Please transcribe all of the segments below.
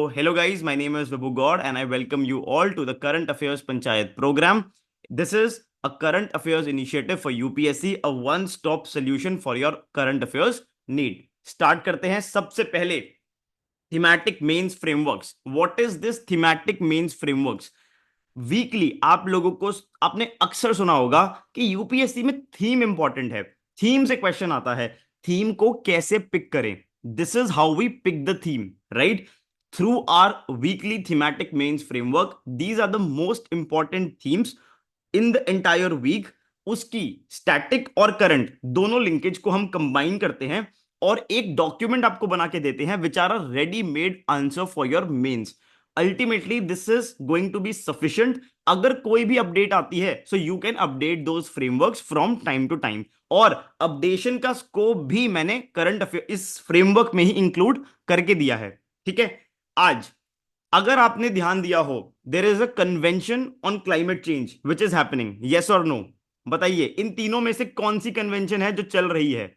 Hello guys, my name is Vibhu God and I welcome you all to the Current Affairs Panchayat program. This is a current affairs initiative for UPSC, a one-stop solution for your current affairs need. Start करते हैं सबसे पहले thematic mains frameworks. What is this thematic mains frameworks? Weekly आप लोगों को आपने अक्सर सुना होगा कि यूपीएससी में थीम इंपॉर्टेंट है. थीम से क्वेश्चन आता है, थीम को कैसे पिक करें. This is how we pick the theme, right? Through our weekly thematic mains framework, these are the most important themes in the entire week. उसकी static और current दोनों लिंकेज को हम कंबाइन करते हैं और एक डॉक्यूमेंट आपको बना के देते हैं which are a ready made answer for your mains. Ultimately this is going to be sufficient. अगर कोई भी अपडेट आती है so you can update those frameworks from time to time. और अपडेशन का स्कोप भी मैंने करंट अफेयर इस फ्रेमवर्क में ही इंक्लूड करके दिया है. ठीक है, आज अगर आपने ध्यान दिया हो, देर is a convention on climate change which is happening. Yes और नो? बताइए, इन तीनों में से कौन सी कन्वेंशन है जो चल रही है?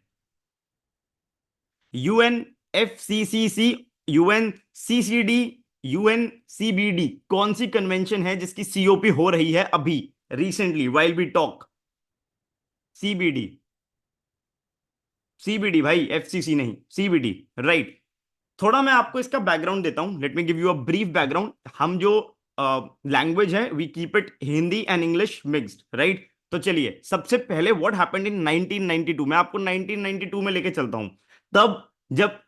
UNFCCC, UNCCD, UNCBD. कौन सी कन्वेंशन है जिसकी सीओपी हो रही है अभी recently while we talk? CBD. CBD भाई, एफसीसी नहीं, सीबीडी, राइट. थोड़ा मैं आपको इसका बैकग्राउंड देता हूं. Let me give you a brief background. हम जो लैंग्वेज है we keep it Hindi and English mixed, right? तो चलिए, सबसे पहले व्हाट हैपेंड इन 1992. मैं आपको 1992 में लेके चलता हूं. तब जब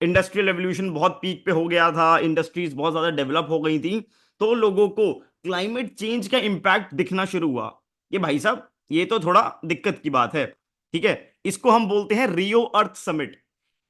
इंडस्ट्रियल रेवोल्यूशन बहुत पीक पे हो गया था, इंडस्ट्रीज बहुत ज्यादा डेवलप हो गई थी, तो लोगों को क्लाइमेट चेंज का इंपैक्ट दिखना शुरू हुआ. ये भाई साहब, ये तो थोड़ा दिक्कत की बात है. ठीक है, इसको हम बोलते हैं रियो अर्थ समिट.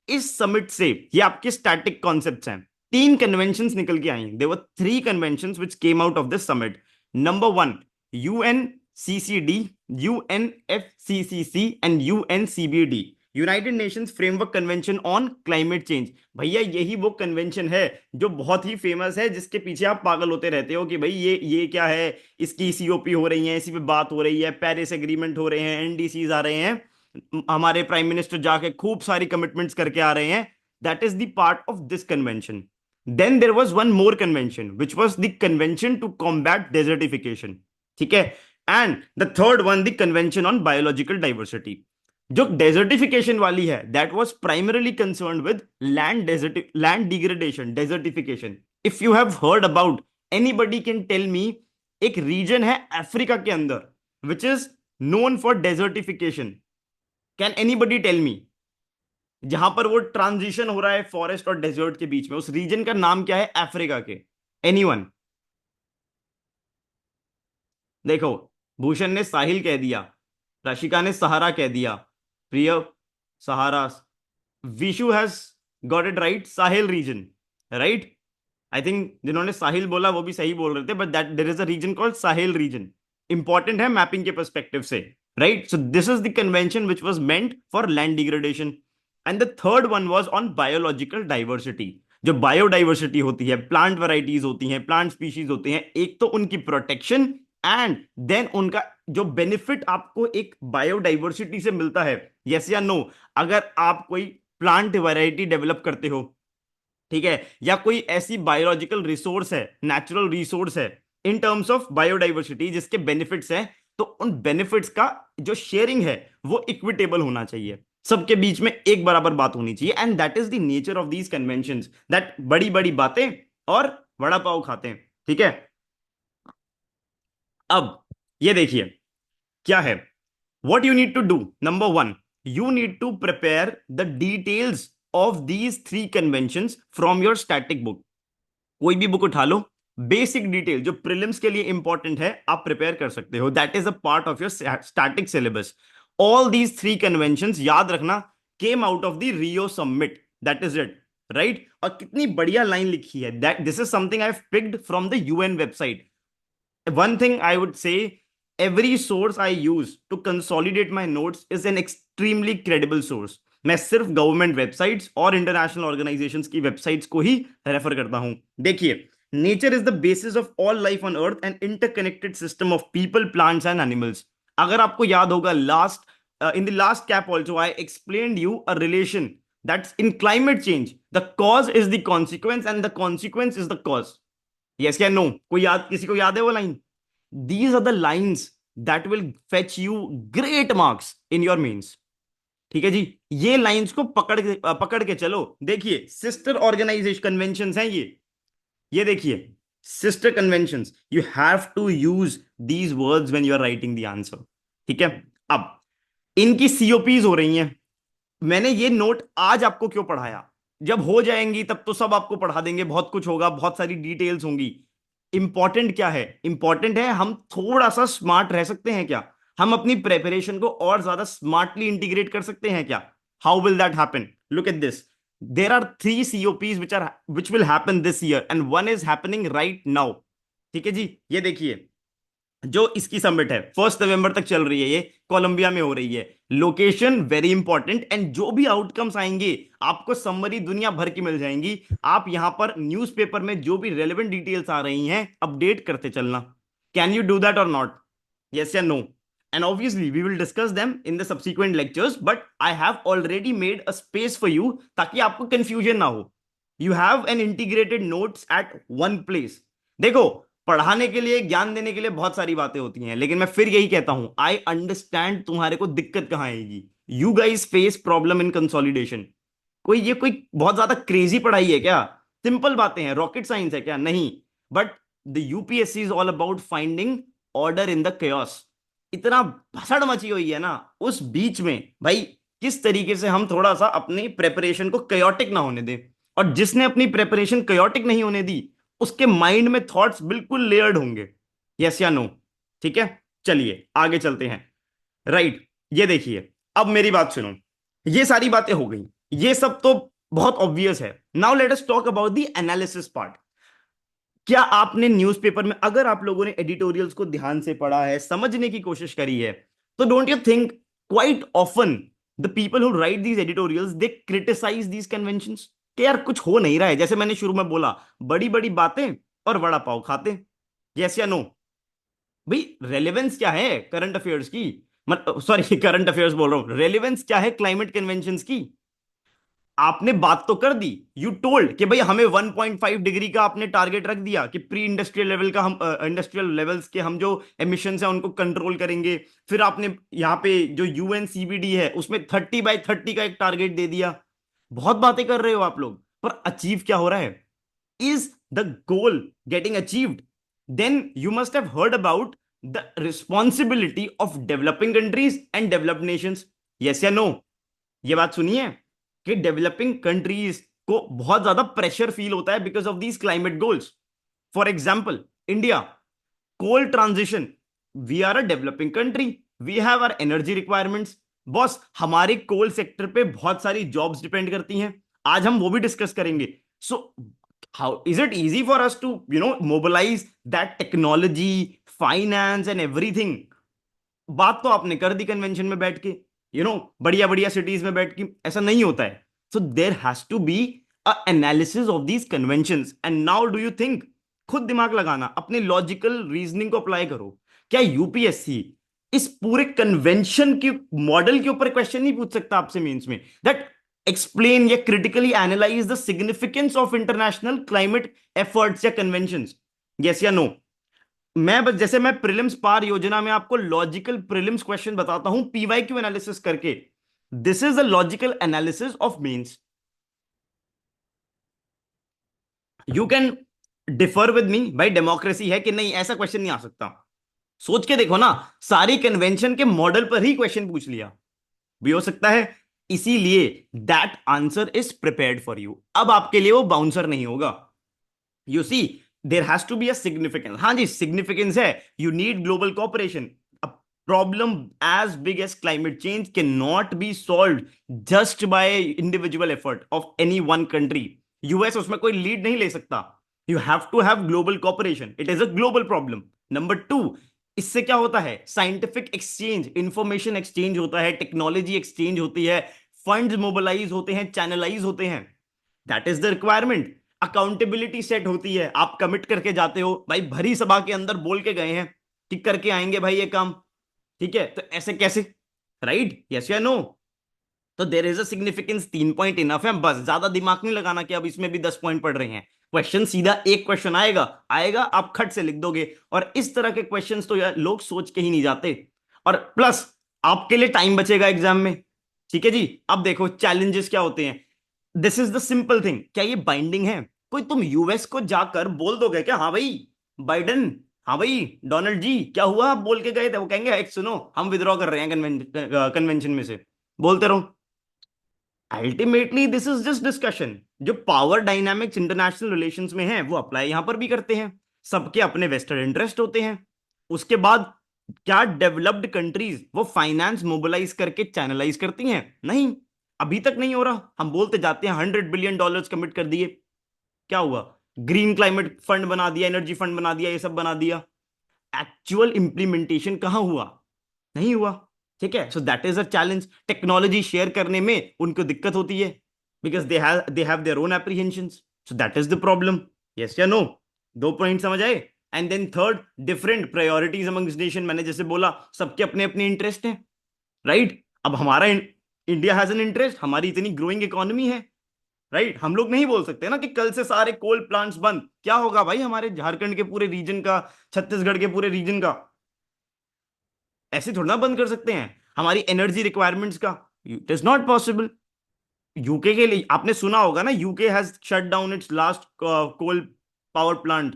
इस समिट से ये आपके स्टैटिक कॉन्सेप्ट्स हैं. तीन कन्वेंशंस निकल के आई. There were three conventions which came out of this summit. Number one, UNCCD, UNFCCC and UNCBD, United Nations framework convention on climate change. भैया यही वो कन्वेंशन है जो बहुत ही फेमस है, जिसके पीछे आप पागल होते रहते हो कि भाई ये क्या है, इसकी सीओपी हो रही है, इसी पे बात हो रही है, पेरिस एग्रीमेंट हो रहे हैं, एनडीसीज आ रहे हैं, हमारे प्राइम मिनिस्टर जाके खूब सारी कमिटमेंट्स करके आ रहे हैं. That is the part of this convention. Then there was one more convention which was the convention to combat desertification. ठीक है, and the third one the convention on biological diversity. जो डेजर्टिफिकेशन वाली है that was primarily concerned with land degradation, desertification. If you have heard about, anybody can tell me, एक region है Africa के अंदर which is known for desertification. Can anybody tell me? जहां पर वो ट्रांजिशन हो रहा है फॉरेस्ट और डेजर्ट के बीच में, उस रीजन का नाम क्या है अफ्रीका के? एनीवन? देखो, भूषण ने साहिल कह दिया, रशिका ने सहारा कह दिया, Priya Sahara, Vishu has got it right, Sahel region, right? I think जिन्होंने साहिल बोला वो भी सही बोल रहे थे, but that there is a region called Sahel region. Important है मैपिंग के पर्सपेक्टिव से, right? So this is the convention which was meant for land degradation. And the third one was on biological diversity. जो biodiversity होती है, plant varieties होती हैं, plant species होती हैं, एक तो उनकी प्रोटेक्शन एंड देन उनका जो बेनिफिट आपको एक बायोडाइवर्सिटी से मिलता है. यस या नो? अगर आप कोई प्लांट वैरायटी डेवलप करते हो, ठीक है, या कोई ऐसी बायोलॉजिकल रिसोर्स है, नेचुरल रिसोर्स है इन टर्म्स ऑफ बायोडाइवर्सिटी जिसके बेनिफिट्स हैं, तो उन बेनिफिट्स का जो शेयरिंग है वो इक्विटेबल होना चाहिए, सबके बीच में एक बराबर बात होनी चाहिए. And that is the nature of these conventions, that बड़ी बड़ी बातें और वड़ा पाव खाते हैं. ठीक है, अब ये देखिए क्या है. what you need to do, number one, you need to prepare the details of these three conventions from your static book. कोई भी बुक उठा लो, बेसिक डिटेल जो प्रीलिम्स के लिए इंपॉर्टेंट है आप प्रिपेयर कर सकते हो. That is a part of your static syllabus. All these three conventions याद रखना केम out of the Rio summit. That is it, right? और कितनी बढ़िया लाइन लिखी है, that this is something I have picked from the UN website. One thing I would say, every source I use to consolidate my notes is an extremely credible source. मैं सिर्फ government websites और international organisations की websites को ही refer करता हूं. देखिए, nature is the basis of all life on earth and interconnected system of people, plants and animals. अगर आपको याद होगा, last in the last cap also I explained you a relation that's in climate change the cause is the consequence and the consequence is the cause. Yes या no? कोई याद, किसी को याद है वो line? These are the lines that will fetch you great marks in your mains. ठीक है जी, ये लाइंस को पकड़ के चलो। देखिए सिस्टर ऑर्गेनाइजेशन कन्वेंशंस हैं ये देखिए sister conventions, you have to use these words when you are writing the answer. ठीक है, अब इनकी सीओपीज हो रही हैं। मैंने ये नोट आज आपको क्यों पढ़ाया? जब हो जाएंगी तब तो सब आपको पढ़ा देंगे, बहुत कुछ होगा, बहुत सारी डिटेल्स होंगी। इंपॉर्टेंट क्या है? इंपॉर्टेंट है हम थोड़ा सा स्मार्ट रह सकते हैं क्या? हम अपनी प्रेपरेशन को और ज्यादा स्मार्टली इंटीग्रेट कर सकते हैं क्या? How will that happen? Look at this, there are three COPs which will happen this year and one is happening right now। ठीक है जी, ये देखिए जो इसकी समिट है 1 नवंबर तक चल रही है, ये कोलंबिया में हो रही है। लोकेशन वेरी इंपॉर्टेंट, एंड जो भी आउटकम्स आएंगे आपको समरी दुनिया भर की मिल जाएंगी। आप यहां पर न्यूज़पेपर में जो भी रेलेवेंट डिटेल्स आ रही हैं अपडेट करते चलना। कैन यू डू दैट और नॉट? yes या no? And obviously we will discuss them in the subsequent lectures, but I have already made a space for you ताकि आपको confusion ना हो। You have an integrated notes at one place। देखो, पढ़ाने के लिए, ज्ञान देने के लिए बहुत सारी बातें होती हैं, लेकिन मैं फिर यही कहता हूं, आई अंडरस्टैंड तुम्हारे को दिक्कत कहां आएगी। You guys face problem in consolidation. कोई बहुत ज्यादा क्रेजी पढ़ाई है क्या? सिंपल बातें हैं, रॉकेट साइंस है क्या? नहीं। But the UPSC is all about finding order in the chaos। इतना भसड़ मची हुई है ना उस बीच में, भाई किस तरीके से हम थोड़ा सा अपनी प्रेपरेशन को कयोटिक ना होने दें। और जिसने अपनी प्रेपरेशन कयोटिक नहीं होने दी, उसके माइंड में थॉट्स बिल्कुल लेयर्ड होंगे। यस या नो? ठीक है, चलिए आगे चलते हैं। राइट, ये देखिए, अब मेरी बात सुनो। ये सारी बातें हो गई, ये सब तो बहुत ऑब्वियस है। Now let us talk about the analysis part. क्या आपने न्यूज़पेपर में, अगर आप लोगों ने एडिटोरियल्स को ध्यान से पढ़ा है, समझने की कोशिश करी है, तो don't you think quite often the people who write these editorials they criticise these conventions कि यार कुछ हो नहीं रहा है। जैसे मैंने शुरू में बोला, बड़ी बड़ी बातें और वड़ा पाव खाते। यस या नो? भाई रेलेवेंस क्या है करंट अफेयर्स की? सॉरी करंट अफेयर्स बोल रहा हूं, रेलेवेंस क्या है क्लाइमेट कन्वेंशंस की? आपने बात तो कर दी, यू टोल्ड कि भाई हमें 1.5 डिग्री का आपने टारगेट रख दिया कि प्री इंडस्ट्रियल लेवल का, हम इंडस्ट्रियल लेवल्स के हम जो एमिशंस है उनको कंट्रोल करेंगे। फिर आपने यहाँ पे जो यूएनसीबीडी है उसमें 30/30 का एक टारगेट दे दिया। बहुत बातें कर रहे हो आप लोग, पर अचीव क्या हो रहा है? Is the goal getting achieved? Then you must have heard about the responsibility of developing countries and developed nations. Yes या नो? ये बात सुनिए कि डेवलपिंग कंट्रीज को बहुत ज्यादा प्रेशर फील होता है because of these climate goals. For example India, coal transition, we are a developing country, we have our energy requirements. Boss, हमारे कोल सेक्टर पे बहुत सारी जॉब्स डिपेंड करती हैं, आज हम वो भी डिस्कस करेंगे। So how is it easy for us to mobilise that technology, finance and everything? बात तो आपने कर दी कन्वेंशन में बैठ के, बढ़िया बढ़िया सिटीज में बैठ के, ऐसा नहीं होता है। So there has to be a analysis of these conventions. And now do you think, खुद दिमाग लगाना, अपने लॉजिकल रीजनिंग को अप्लाई करो। क्या यूपीएससी इस पूरे कन्वेंशन के मॉडल के ऊपर क्वेश्चन नहीं पूछ सकता आपसे मेंस में, दैट एक्सप्लेन या critically analyse the significance of international climate efforts या कन्वेंशंस? यस या नो? मैं बस, जैसे मैं प्रीलिम्स पार योजना में आपको लॉजिकल प्रीलिम्स क्वेश्चन बताता हूं पीवाईक्यू एनालिसिस करके, this is the logical analysis of mains. You can differ with me, भाई डेमोक्रेसी है कि नहीं, ऐसा क्वेश्चन नहीं आ सकता। सोच के देखो ना, सारी कन्वेंशन के मॉडल पर ही क्वेश्चन पूछ लिया, भी हो सकता है। इसीलिए that answer is prepared for you. अब आपके लिए वो बाउंसर नहीं होगा। You see, there has to be a significance. हाँ जी, सिग्निफिकेंस है, you need global cooperation. A problem as big as climate change can not be solve just by individual effort of any one country. US उसमें कोई lead नहीं ले सकता। You have to have global cooperation, it is a global problem. Number two, इससे क्या होता है? Scientific exchange, information exchange होता है, टेक्नोलॉजी एक्सचेंज होती है, फंड्स मोबिलाइज होते हैं, चैनलाइज होते हैं। That is the requirement. Accountability set होती है, आप कमिट करके जाते हो, भाई भरी सभा के अंदर बोल के गए हैं कि करके आएंगे भाई ये काम। ठीक है, तो ऐसे कैसे? राइट? यस या नो? तो देर is a significance, 3 point enough है, बस ज्यादा दिमाग नहीं लगाना कि अब इसमें भी 10 पॉइंट पढ़ रहे हैं। क्वेश्चन सीधा एक क्वेश्चन आएगा, आएगा आप खट से लिख दोगे। और इस तरह के क्वेश्चंस तो यार लोग सोच के ही नहीं जाते। और प्लस आपके लिए टाइम बचेगा एग्जाम में। ठीक है जी, अब देखो चैलेंजेस क्या होते हैं। This is the simple thing, क्या ये बाइंडिंग है? कोई तुम यूएस को जाकर बोल दोगे क्या, हाँ भाई बाइडन, हाँ भाई डोनाल्ड जी क्या हुआ, आप बोल के गए थे, वो कहेंगे एक सुनो हम विद्रॉ कर रहे हैं कन्वेंशन में से, बोलते रहो। Ultimately this is just discussion. जो पावर डायनामिक्स इंटरनेशनल रिलेशंस में है वो अप्लाई यहां पर भी करते हैं। सबके अपने वेस्टेड इंटरेस्ट होते हैं। उसके बाद क्या डेवलप्ड कंट्रीज वो फाइनेंस मोबिलाइज करके चैनलाइज करती हैं? नहीं, अभी तक नहीं हो रहा। हम बोलते जाते हैं $100 बिलियन कमिट कर दिए, क्या हुआ? ग्रीन क्लाइमेट फंड बना दिया, एनर्जी फंड बना दिया, ये सब बना दिया। एक्चुअल इंप्लीमेंटेशन कहां हुआ? नहीं हुआ। ठीक है, so that is a challenge. Technology share करने में उनको दिक्कत होती है, because they have their own apprehensions. So that is the problem. Yes या नो? 2 पॉइंट समझ आए? And then third, different priorities amongst nation. मैंने जैसे बोला सबके अपने अपने इंटरेस्ट हैं, राइट? अब हमारा इंडिया हैज एन इंटरेस्ट, हमारी इतनी ग्रोइंग इकोनॉमी है, राइट? हम लोग नहीं बोल सकते ना कि कल से सारे कोल प्लांट्स बंद। क्या होगा भाई हमारे झारखंड के पूरे रीजन का, छत्तीसगढ़ के पूरे रीजन का? ऐसे थोड़ा ना बंद कर सकते हैं हमारी एनर्जी रिक्वायरमेंट्स का। It is not possible. UK के लिए आपने सुना होगा ना, UK has shut down its last coal power plant.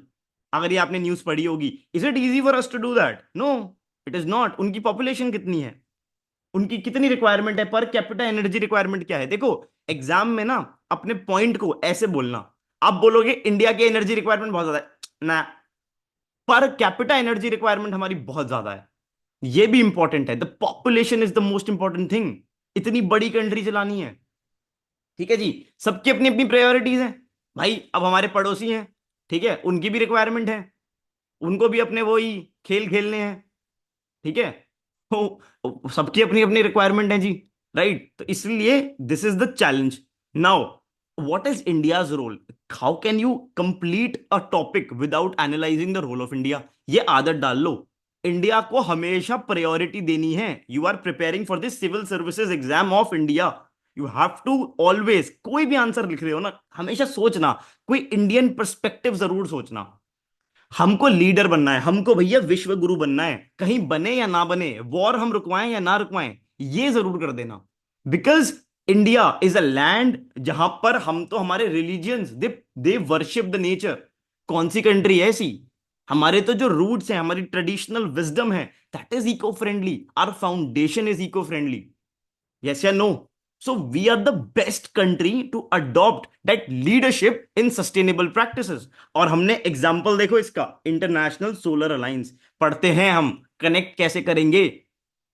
अगर ये आपने न्यूज पढ़ी होगी। Is it easy for us to do that? No, it is not. उनकी पॉपुलेशन कितनी है, उनकी कितनी रिक्वायरमेंट है, पर कैपिटा एनर्जी रिक्वायरमेंट क्या है? देखो एग्जाम में ना अपने पॉइंट को ऐसे बोलना। आप बोलोगे इंडिया की एनर्जी रिक्वायरमेंट बहुत ज्यादा है ना, पर कैपिटा एनर्जी रिक्वायरमेंट हमारी बहुत ज्यादा है। ये भी इंपॉर्टेंट है। The population is the most important thing. इतनी बड़ी कंट्री चलानी है। ठीक है जी, सबकी अपनी अपनी प्रायोरिटीज हैं। भाई अब हमारे पड़ोसी हैं, ठीक है, उनकी भी रिक्वायरमेंट है, उनको भी अपने वही खेल खेलने हैं। ठीक है, तो सबकी अपनी अपनी रिक्वायरमेंट है जी, राइट? तो इसलिए this is the challenge. Now what is India's role? How can you complete a topic without analysing the role of India? ये आदत डाल लो। इंडिया को हमेशा प्रायोरिटी देनी है। You are preparing for this civil services exam of India, you have to always, कोई भी answer लिख रहे हो ना, हमेशा सोचना, कोई इंडियन पर्सपेक्टिव जरूर सोचना। हमको लीडर बनना है, हमको भैया विश्व गुरु बनना है। कहीं बने या ना बने, वॉर हम रुकवाएं या ना रुकवाएं, ये जरूर कर देना। Because India is a land जहां पर हम तो हमारे religions they worship the nature. कौन सी कंट्री है ऐसी? हमारे तो जो रूट्स हैं, हमारी ट्रेडिशनल विजडम है, that is eco friendly, our foundation is eco friendly. Yes या no? So we are the best country to adopt that leadership in sustainable practices. और हमने एग्जाम्पल देखो इसका, इंटरनेशनल सोलर अलायंस पढ़ते हैं हम। कनेक्ट कैसे करेंगे,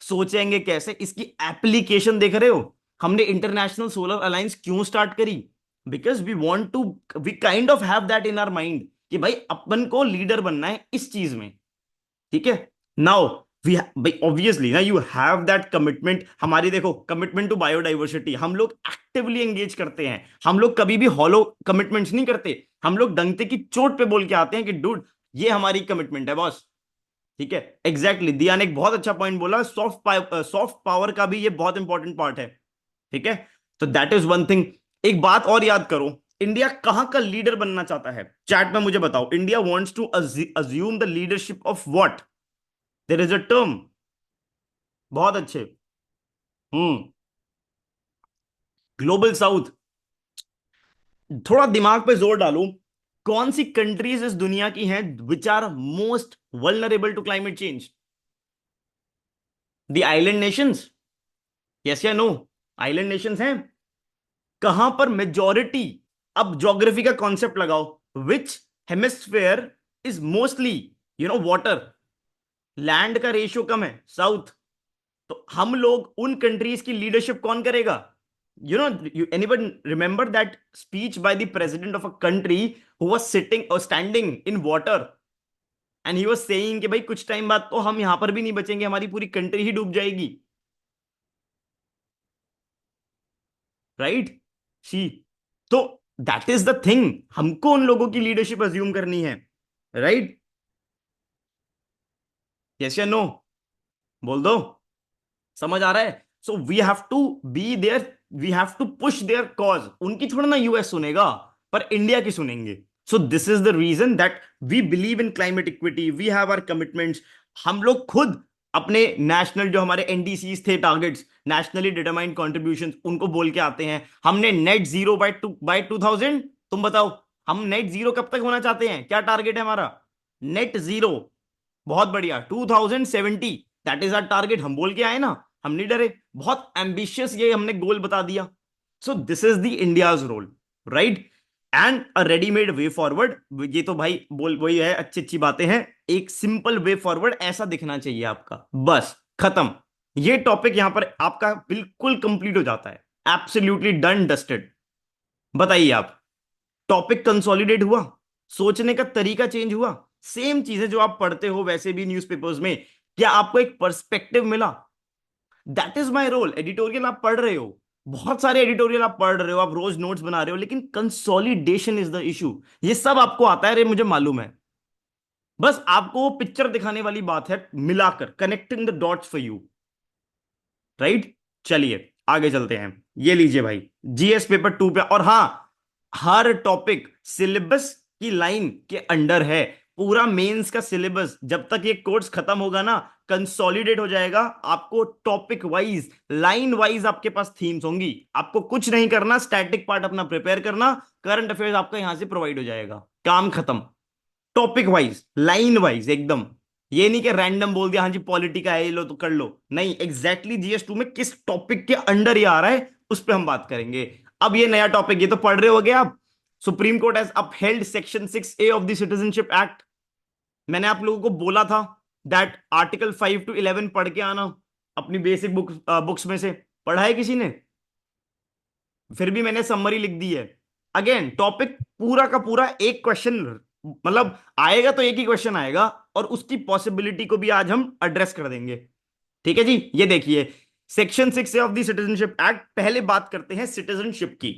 सोचेंगे कैसे, इसकी एप्लीकेशन देख रहे हो। हमने इंटरनेशनल सोलर अलायंस क्यों स्टार्ट करी? Because we want to, we kind of have that in our mind कि भाई अपन को लीडर बनना है इस चीज में। ठीक है, नाउ वी भाई ऑब्वियसली ना यू हैव दैट कमिटमेंट। हमारी देखो कमिटमेंट टू बायोडाइवर्सिटी, हम लोग एक्टिवली एंगेज करते हैं। हम लोग कभी भी हॉलो कमिटमेंट्स नहीं करते। हम लोग डंके की चोट पे बोल के आते हैं कि डूड ये हमारी कमिटमेंट है बॉस। ठीक है, एग्जैक्टली दिया ने एक बहुत अच्छा पॉइंट बोला, सॉफ्ट पावर का भी ये बहुत इंपॉर्टेंट पार्ट है। ठीक है, तो दैट इज वन थिंग। एक बात और याद करो, इंडिया कहां का लीडर बनना चाहता है? चैट में मुझे बताओ, India wants to assume the leadership of what? There is a term, बहुत अच्छे। Global south. थोड़ा दिमाग पे जोर डालो, कौन सी कंट्रीज इस दुनिया की हैं which are most vulnerable to climate change? The island nations. Yes या नो? आइलैंड नेशंस हैं। कहां पर मेजॉरिटी? अब ज्योग्राफी का कॉन्सेप्ट लगाओ, which hemisphere is mostly water, land का रेशियो कम है, साउथ। तो हम लोग उन कंट्रीज की लीडरशिप कौन करेगा? Anyone remember that speech by the president of a country who was sitting or standing in water and he was saying कि भाई कुछ टाइम बाद तो हम यहां पर भी नहीं बचेंगे, हमारी पूरी कंट्री ही डूब जाएगी, राइट? सी, तो दैट इज द थिंग, हमको उन लोगों की लीडरशिप अज्यूम करनी है, राइट? यस या नो? बोल दो, समझ आ रहा है? So we have to be there we have to push their cause. उनकी थोड़ा ना यूएस सुनेगा, पर इंडिया की सुनेंगे। So this is the reason that we believe in climate equity, we have our commitments. हम लोग खुद अपने नेशनल जो हमारे एनडीसीज थे, टारगेट्स, नेशनली डिटरमाइंड कॉन्ट्रीब्यूशन, उनको बोल के आते हैं। हमने नेट जीरो बाय 2000। तुम बताओ, हम नेट जीरो कब तक होना चाहते हैं? क्या टारगेट है हमारा? Net zero. बहुत बढ़िया, 2070, दैट इज आवर टारगेट। हम बोल के आए ना, हम नहीं डरे। बहुत एम्बिशियस ये हमने गोल बता दिया। So this is the India's role, right? And a readymade way forward, ये तो भाई बोल वही है, अच्छी अच्छी बातें हैं। एक सिंपल वे फॉरवर्ड ऐसा दिखना चाहिए आपका, बस खत्म। ये टॉपिक यहां पर आपका बिल्कुल कंप्लीट हो जाता है, एब्सोल्युटली डन डस्टेड। बताइए आप, टॉपिक कंसोलिडेट हुआ, सोचने का तरीका चेंज हुआ, सेम चीजें जो आप पढ़ते हो वैसे भी न्यूज़पेपर्स में, क्या आपको एक पर्सपेक्टिव मिला? That is my role. Editorial आप पढ़ रहे हो, बहुत सारे एडिटोरियल आप पढ़ रहे हो, आप रोज नोट्स बना रहे हो, लेकिन कंसोलिडेशन इज द इशू। ये सब आपको आता है रे, मुझे मालूम है। बस आपको वो पिक्चर दिखाने वाली बात है, मिलाकर connecting the dots for you, right? चलिए आगे चलते हैं। ये लीजिए भाई, जीएस पेपर 2 पे। और हाँ, हर टॉपिक सिलेबस की लाइन के अंडर है। पूरा मेंस का सिलेबस जब तक ये कोर्स खत्म होगा ना, कंसोलिडेट हो जाएगा। आपको टॉपिक वाइज, लाइन वाइज आपके पास थीम्स होंगी। आपको कुछ नहीं करना, स्टैटिक पार्ट अपना प्रिपेयर करना, करंट अफेयर्स आपका यहां से प्रोवाइड हो जाएगा, काम खत्म। टॉपिक वाइज, लाइन वाइज एकदम। ये नहीं कि रैंडम बोल दिया हाँ जी पॉलिटी का है ये लो तो कर लो, नहीं, एग्जैक्टली जीएस 2 में किस टॉपिक के अंडर ये आ रहा है उस पर हम बात करेंगे। अब ये नया टॉपिक, ये तो पढ़ रहे होगे आप, supreme court has upheld section 6A of the citizenship act. मैंने आप लोगों को बोला था दैट आर्टिकल 5 to 11 पढ़ के आना अपनी बेसिक बुक्स में से। पढ़ा है किसी ने? फिर भी मैंने समरी लिख दी है। अगेन टॉपिक पूरा का पूरा एक क्वेश्चन, मतलब आएगा तो एक ही क्वेश्चन आएगा, और उसकी पॉसिबिलिटी को भी आज हम एड्रेस कर देंगे। ठीक है जी, ये देखिए, section 6 of the citizenship act. पहले बात करते हैं सिटीजनशिप की।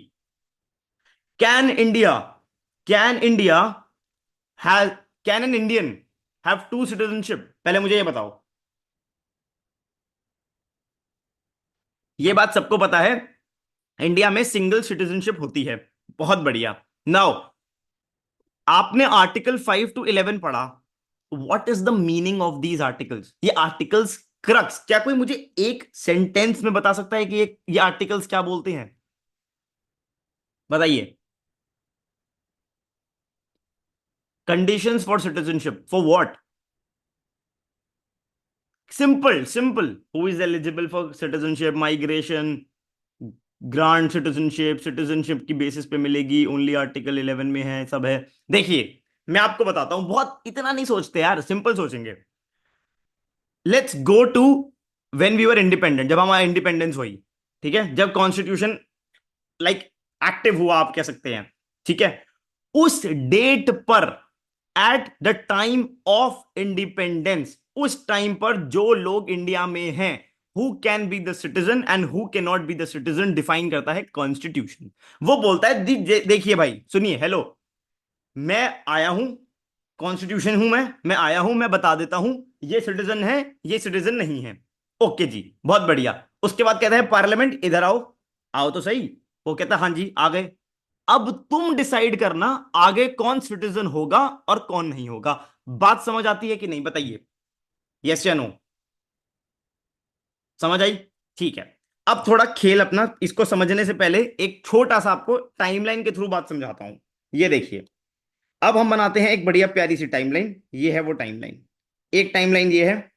Can India can India has can an Indian have two citizenship? पहले मुझे ये बताओ। ये बात सबको पता है, इंडिया में सिंगल सिटीजनशिप होती है। बहुत बढ़िया। नाउ, आपने आर्टिकल 5 to 11 पढ़ा। What is the meaning of these articles? ये आर्टिकल्स क्रक्स, क्या कोई मुझे एक सेंटेंस में बता सकता है कि ये आर्टिकल्स क्या बोलते हैं? बताइए। Conditions for citizenship, for what? Simple simple, who is eligible for citizenship, migration, grant citizenship, citizenship की बेसिस पे मिलेगी, ओनली आर्टिकल 11 में है, सब है। देखिए, मैं आपको बताता हूं, बहुत इतना नहीं सोचते यार, सिंपल सोचेंगे। Let's go to when we were independent, जब हमारा इंडिपेंडेंस हुई, ठीक है, जब कॉन्स्टिट्यूशन लाइक एक्टिव हुआ आप कह सकते हैं, ठीक है, उस डेट पर, at the time of independence, उस टाइम पर जो लोग इंडिया में हैं, who can be the citizen and who can not be the citizen, define करता है कॉन्स्टिट्यूशन। वो बोलता है देखिए भाई, सुनिए, हेलो, मैं आया हूं, कॉन्स्टिट्यूशन हूं मैं आया हूं, मैं बता देता हूं ये सिटीजन है, ये सिटीजन नहीं है। ओके जी, बहुत बढ़िया। उसके बाद कहता है पार्लियामेंट इधर आओ, आओ तो सही। वो कहता है हाँ जी आ गए। अब तुम डिसाइड करना आगे कौन सिटीजन होगा और कौन नहीं होगा। बात समझ आती है कि नहीं, बताइए, यस या नो? समझ आई? ठीक है। अब थोड़ा खेल अपना, इसको समझने से पहले एक छोटा सा आपको टाइमलाइन के थ्रू बात समझाता हूं। ये देखिए, अब हम बनाते हैं एक बढ़िया प्यारी सी टाइमलाइन। ये है वो टाइमलाइन। एक टाइमलाइन ये है,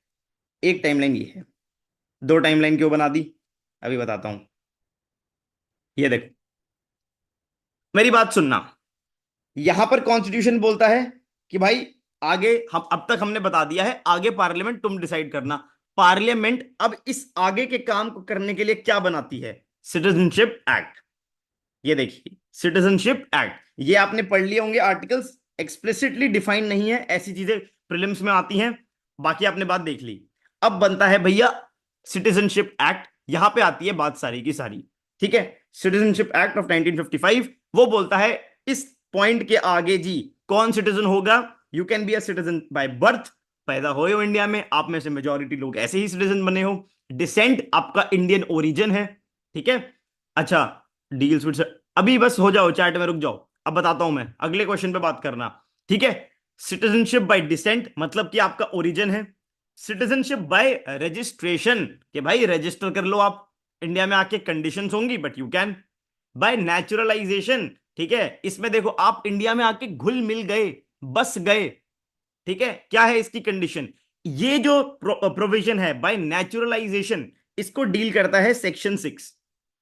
एक टाइमलाइन ये है। दो टाइमलाइन क्यों बना दी, अभी बताता हूं। ये देखो, मेरी बात सुनना। यहां पर कॉन्स्टिट्यूशन बोलता है कि भाई आगे, हम अब तक हमने बता दिया है, आगे पार्लियामेंट तुम डिसाइड करना। पार्लियामेंट अब इस आगे के काम को करने के लिए क्या बनाती है? Citizenship act. ये देखिए, सिटीजनशिप एक्ट, ये आपने पढ़ लिए होंगे आर्टिकल्स, एक्सप्लिसिटली डिफाइन नहीं है, ऐसी चीजें प्रीलिम्स में आती हैं, बाकी आपने बात देख ली। अब बनता है भैया सिटीजनशिप एक्ट, यहां पे आती है बात सारी की सारी, ठीक है। सिटीजनशिप एक्ट ऑफ 1955, वो बोलता है इस पॉइंट के आगे जी, कौन सिटीजन होगा? You can be a citizen by birth, पैदा हुए हो इंडिया में, आप में से मेजोरिटी लोग ऐसे ही सिटीजन बने हो, डिसेंट आपका इंडियन ओरिजिन है, ठीक है। अच्छा, डील्स विद, अभी बस हो जाओ चैट में, रुक जाओ, अब बताता हूं मैं, अगले क्वेश्चन पे बात करना। ठीक है। सिटीजनशिप बाय डिसेंट, मतलब कि आपका ओरिजिन है। सिटीजनशिप बाय रजिस्ट्रेशन, कि भाई रजिस्टर कर लो आप इंडिया में आके, कंडीशंस होंगी but you can. Bye naturalisation, ठीक है, इसमें देखो आप इंडिया में आके घुल मिल गए, बस गए। ठीक है, क्या है इसकी कंडीशन? ये जो प्रोविजन है बाय नेचुरलाइजेशन, इसको डील करता है सेक्शन 6।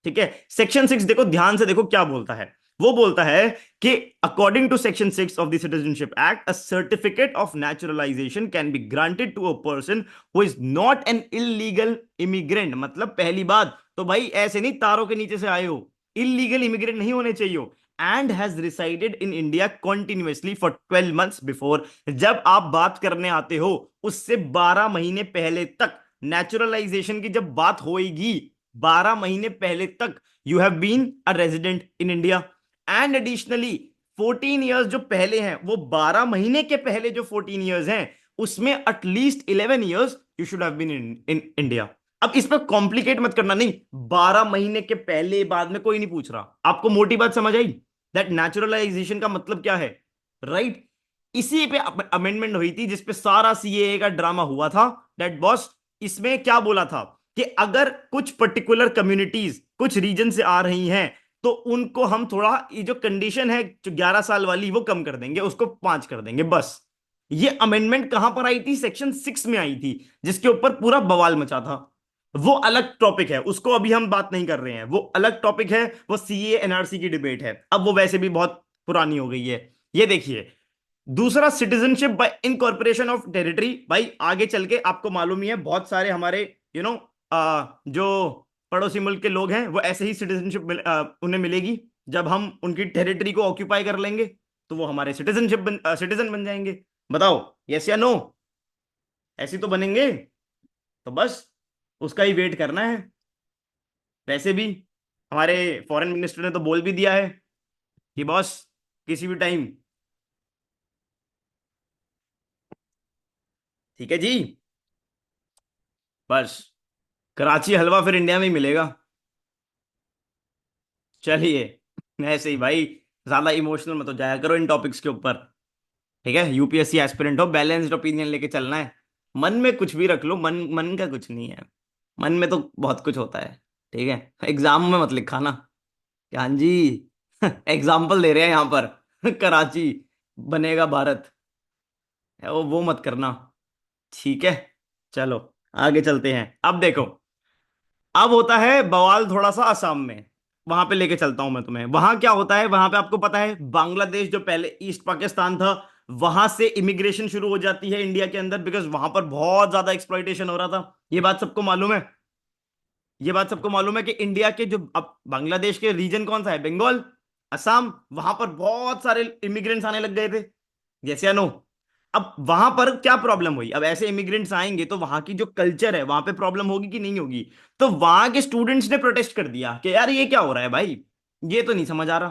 ठीक है, सेक्शन 6 देखो ध्यान से, देखो क्या बोलता है। वो बोलता है कि according to section 6 of the citizenship act, a certificate of naturalisation can be granted to a person who is not an illegal immigrant. मतलब पहली बात तो भाई ऐसे नहीं तारों के नीचे से आए हो, इलीगल इमिग्रेंट नहीं होने चाहिए, and has resided in India continuously for 12 months before. जब आप बात करने आते हो उससे 12 महीने पहले तक, नेचुरलाइजेशन की जब बात होएगी 12 महीने पहले तक, you have been a resident in India. And additionally 14 years जो पहले हैं, वो 12 महीने के पहले जो 14 ईयर्स हैं, उसमें at least 11 years you should have been in India. अब इस पर कॉम्प्लिकेट मत करना, नहीं 12 महीने के पहले बाद में कोई नहीं पूछ रहा। आपको मोटी बात समझ आई? दैट नेचुरलाइजेशन का मतलब क्या है, राइट right? इसी पे अमेंडमेंट हुई थी जिसपे सारा सीएए का ड्रामा हुआ था। दैट बॉस, इसमें क्या बोला था कि अगर कुछ पर्टिकुलर कम्युनिटीज कुछ रीजन से आ रही हैं, तो उनको हम थोड़ा, ये जो कंडीशन है जो 11 साल वाली, वो कम कर देंगे, उसको 5 कर देंगे बस। ये अमेंडमेंट कहां पर आई थी? सेक्शन 6 में आई थी, जिसके ऊपर पूरा बवाल मचा था। वो अलग टॉपिक है, उसको अभी हम बात नहीं कर रहे हैं, वो अलग टॉपिक है, वो सीए एनआरसी की डिबेट है, अब वो वैसे भी बहुत पुरानी हो गई है। ये देखिए, दूसरा citizenship by incorporation of territory. भाई आगे चल के आपको मालूम ही है, बहुत सारे हमारे जो पड़ोसी मुल्क के लोग हैं, वो ऐसे ही सिटीजनशिप उन्हें मिलेगी जब हम उनकी टेरिटरी को ऑक्यूपाई कर लेंगे, तो वो हमारे सिटीजन बन जाएंगे। बताओ यस या नो? ऐसे तो बनेंगे, तो बस उसका ही वेट करना है। वैसे भी हमारे फॉरेन मिनिस्टर ने तो बोल भी दिया है कि बॉस किसी भी टाइम, ठीक है जी, बस कराची हलवा फिर इंडिया में ही मिलेगा। चलिए, ऐसे ही भाई, ज्यादा इमोशनल मत हो जाया करो इन टॉपिक्स के ऊपर। ठीक है, यूपीएससी एस्पिरेंट हो, बैलेंस्ड ओपिनियन लेके चलना है। मन में कुछ भी रख लो, मन मन का कुछ नहीं है, मन में तो बहुत कुछ होता है। ठीक है, एग्जाम में मत लिखा ना कि हाँ जी एग्जाम्पल दे रहे हैं यहाँ पर कराची बनेगा भारत, वो मत करना। ठीक है, चलो आगे चलते हैं। अब देखो, अब होता है बवाल थोड़ा सा असम में, वहां पे लेके चलता हूं मैं तुम्हें। वहां क्या होता है, वहां पे आपको पता है बांग्लादेश जो पहले ईस्ट पाकिस्तान था, वहां से इमिग्रेशन शुरू हो जाती है इंडिया के अंदर, बिकॉज वहां पर बहुत ज्यादा एक्सप्लॉइटेशन हो रहा था। ये बात सबको मालूम है। ये बात सबको मालूम है कि इंडिया के जो, अब बांग्लादेश के रीजन कौन सा है? बंगाल, असम, वहां पर बहुत सारे इमिग्रेंट्स आने लग गए थे, जैसे या नो? अब वहां पर क्या प्रॉब्लम हुई? अब ऐसे इमिग्रेंट्स आएंगे तो वहां की जो कल्चर है वहां पे प्रॉब्लम होगी कि नहीं होगी? तो वहां के स्टूडेंट्स ने प्रोटेस्ट कर दिया कि यार ये क्या हो रहा है भाई, ये तो नहीं समझ आ रहा।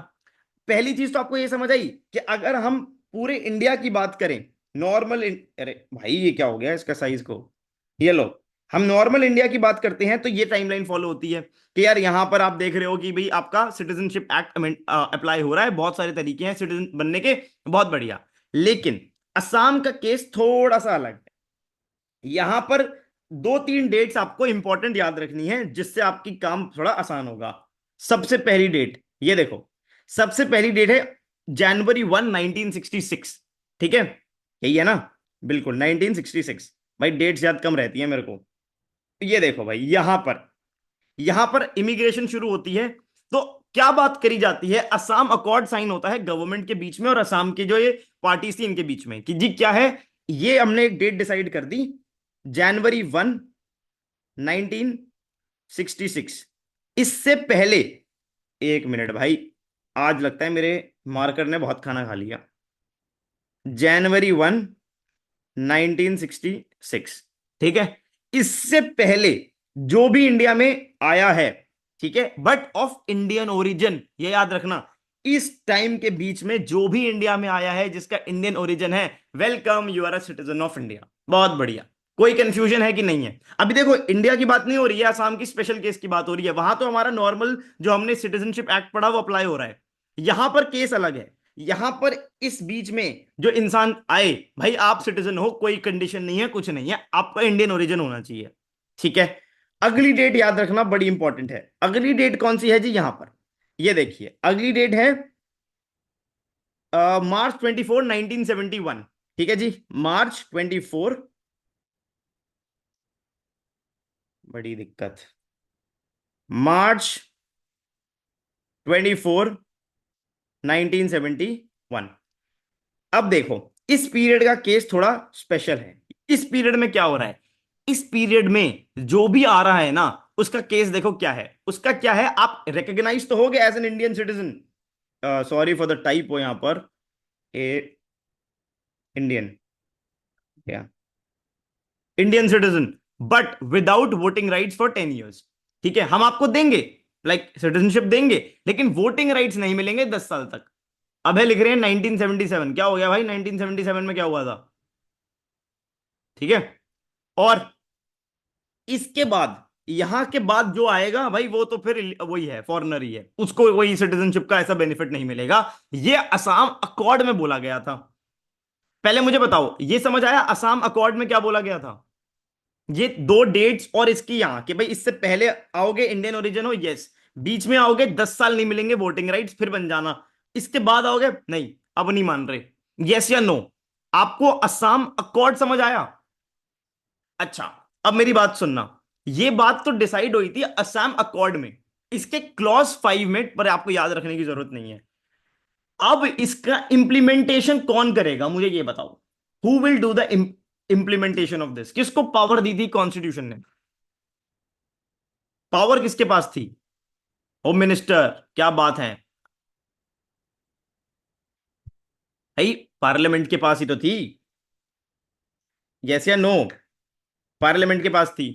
पहली चीज तो आपको ये समझ आई कि अगर हम पूरे इंडिया की बात करें, नॉर्मल, अरे भाई ये क्या हो गया इसका साइज को, ये लो, हम नॉर्मल इंडिया की बात करते हैं तो ये टाइमलाइन फॉलो होती है कि यार यहां पर आप देख रहे हो कि भाई आपका सिटीजनशिप एक्ट अप्लाई हो रहा है, बहुत सारे तरीके हैं सिटीजन बनने के, बहुत बढ़िया। लेकिन असम का केस थोड़ा सा अलग है। यहां पर 2-3 डेट्स आपको इंपॉर्टेंट याद रखनी है, जिससे आपकी काम थोड़ा आसान होगा। सबसे पहली डेट ये देखो, सबसे पहली डेट है जनवरी 1 1966। ठीक है, यही है ना? बिल्कुल 1966। भाई डेट्स याद कम रहती है मेरे को। ये देखो भाई, यहां पर इमिग्रेशन शुरू होती है, तो क्या बात करी जाती है? असम अकॉर्ड साइन होता है गवर्नमेंट के बीच में और असम के जो ये पार्टी थी इनके बीच में, कि जी क्या है, ये हमने एक डेट डिसाइड कर दी, जनवरी 1 1966। इससे पहले, एक मिनट भाई, आज लगता है मेरे मार्कर ने बहुत खाना खा लिया। जनवरी 1 1966, ठीक है? इससे पहले जो भी इंडिया में आया है, ठीक है, बट ऑफ इंडियन ओरिजिन, ये याद रखना, इस टाइम के बीच में जो भी इंडिया में आया है जिसका इंडियन ओरिजिन है, welcome, you are a citizen of India, बहुत बढ़िया। कोई कंफ्यूजन है कि नहीं है? अभी देखो, इंडिया की बात नहीं हो रही है, असम की स्पेशल केस की बात हो रही है। वहां तो हमारा नॉर्मल जो हमने सिटीजनशिप एक्ट पढ़ा वो अप्लाई हो रहा है। यहां पर केस अलग है। यहां पर इस बीच में जो इंसान आए, भाई आप सिटीजन हो, कोई कंडीशन नहीं है, कुछ नहीं है, आपका इंडियन ओरिजिन होना चाहिए। ठीक है। अगली डेट याद रखना बड़ी इंपॉर्टेंट है। अगली डेट कौन सी है जी? यहां पर ये देखिए, अगली डेट है March 24, 1971। ठीक है जी, March 24। बड़ी दिक्कत। March 24, 1971। अब देखो, इस पीरियड का केस थोड़ा स्पेशल है। इस पीरियड में क्या हो रहा है? इस पीरियड में जो भी आ रहा है ना, उसका केस देखो क्या है। उसका क्या है, आप रिकॉग्नाइज तो हो गए as an Indian citizen. Sorry for the type हो यहां पर, ए इंडियन, या Indian citizen, but without voting rights for 10 years. ठीक है, हम आपको देंगे, लाइक सिटीजनशिप देंगे, लेकिन वोटिंग राइट्स नहीं मिलेंगे 10 साल तक। अब है लिख रहे हैं 1977। क्या हो गया भाई? 1977 में क्या हुआ था? ठीक है। और इसके बाद, यहां के बाद जो आएगा भाई, वो तो फिर वही है, फॉरेनर ही है, उसको वही सिटीजनशिप का ऐसा बेनिफिट नहीं मिलेगा। ये असम अकॉर्ड में बोला गया था। पहले मुझे बताओ, ये समझ आया असम अकॉर्ड में क्या बोला गया था? ये दो डेट्स और इसकी यहां कि भाई इससे पहले आओगे इंडियन ओरिजिन हो, यस। बीच में आओगे 10 साल नहीं मिलेंगे वोटिंग राइट्स, फिर बन जाना। इसके बाद आओगे, नहीं, अब नहीं मान रहे। यस या नो? आपको असम अकॉर्ड समझ आया? अच्छा, अब मेरी बात सुनना। ये बात तो डिसाइड हुई थी असम अकॉर्ड में, इसके क्लॉज 5 में, पर आपको याद रखने की जरूरत नहीं है। अब इसका इंप्लीमेंटेशन कौन करेगा, मुझे ये बताओ। Who will do the implementation of this? किसको पावर दी थी कॉन्स्टिट्यूशन ने? पावर किसके पास थी? Home minister. क्या बात है भाई, पार्लियामेंट के पास ही तो थी। यस या नो? पार्लियामेंट के पास थी।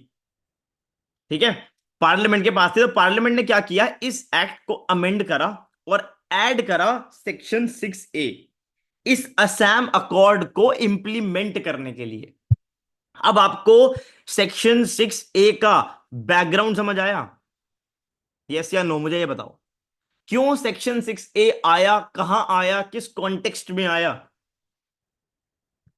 ठीक है, पार्लियामेंट के पास थी, तो पार्लियामेंट ने क्या किया, इस एक्ट को अमेंड करा और ऐड करा सेक्शन 6A, इस असम अकॉर्ड को इंप्लीमेंट करने के लिए। अब आपको सेक्शन 6A का बैकग्राउंड समझ आया? यस या नो, मुझे ये बताओ। क्यों सेक्शन 6A आया, कहां आया, किस कॉन्टेक्स्ट में आया?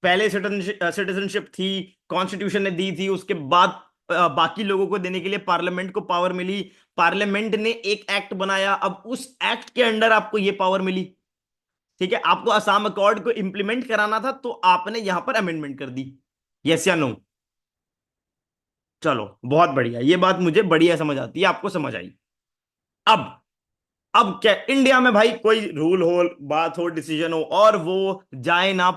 पहले सिटीजनशिप थी, कॉन्स्टिट्यूशन ने दी थी, उसके बाद बाकी लोगों को देने के लिए पार्लियामेंट को पावर मिली। पार्लियामेंट ने एक एक्ट बनाया, अब उस एक्ट के अंडर आपको ये पावर मिली। ठीक है, आपको असम अकॉर्ड को इंप्लीमेंट कराना था, तो आपने यहां पर अमेंडमेंट कर दी। यस या नो? चलो, बहुत बढ़िया, ये बात मुझे बढ़िया समझ आती है, आपको समझ आई। अब अब क्या, इंडिया में भाई कोई रूल हो, बात हो, डिसीजन हो, और वो जाए ना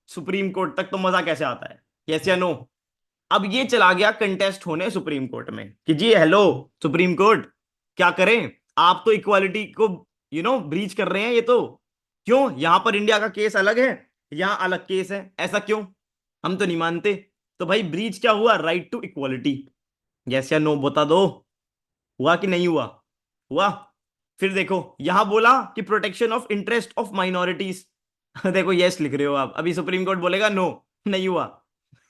सुप्रीम कोर्ट तक, तो मजा कैसे आता है? यस या नो? अब ये चला गया कंटेस्ट होने सुप्रीम कोर्ट में कि जी हेलो सुप्रीम कोर्ट, क्या करें? आप तो इक्वालिटी को ब्रीच कर रहे हैं, ये तो। क्यों? यहां पर इंडिया का केस अलग है, यहां अलग केस है, ऐसा क्यों? हम तो नहीं मानते। तो भाई ब्रीच क्या हुआ? Right to equality. यस या नो बता दो, हुआ कि नहीं हुआ? हुआ। फिर देखो, यहां बोला कि protection of interest of minorities. देखो यस लिख रहे हो आप, अभी सुप्रीम कोर्ट बोलेगा नो, नहीं हुआ।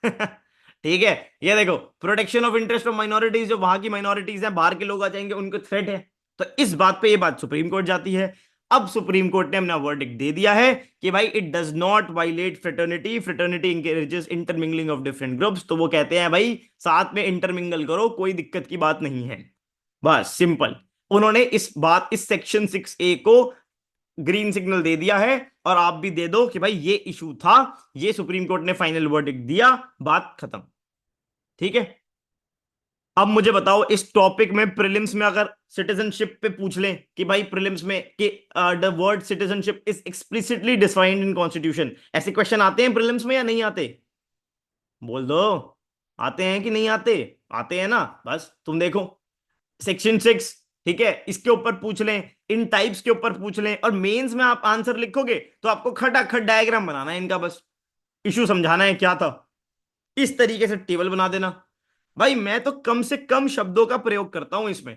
ठीक है, ये देखो, protection of interest of minorities, जो वहां की माइनॉरिटीज हैं, बाहर के लोग आ जाएंगे, उनको थ्रेट है। तो इस बात पे ये बात सुप्रीम कोर्ट जाती है। अब सुप्रीम कोर्ट ने अपना वर्डिक्ट दे दिया है कि भाई it does not violate fraternity, fraternity encourages intermingling of different groups. तो वो कहते हैं भाई साथ में इंटरमिंगल करो, कोई दिक्कत की बात नहीं है। बस सिंपल। उन्होंने इस सेक्शन 6A को ग्रीन सिग्नल दे दिया है, और आप भी दे दो कि भाई ये इशू था, ये सुप्रीम कोर्ट ने फाइनल वर्डिक्ट दिया, बात खत्म। ठीक है। अब मुझे बताओ, इस टॉपिक में प्रीलिम्स में अगर सिटीजनशिप पे पूछ लें कि भाई प्रीलिम्स में कि the word citizenship is explicitly defined in constitution, ऐसे क्वेश्चन आते हैं प्रीलिम्स में या नहीं आते? बोल दो, आते हैं कि नहीं आते? आते हैं ना, बस तुम देखो सेक्शन 6। ठीक है, इसके ऊपर पूछ लें, इन टाइप्स के ऊपर पूछ लें, और मेंस में आप आंसर लिखोगे तो आपको खटाखट डायग्राम बनाना है इनका, बस इशू समझाना है क्या था, इस तरीके से टेबल बना देना। भाई मैं तो कम से कम शब्दों का प्रयोग करता हूं इसमें,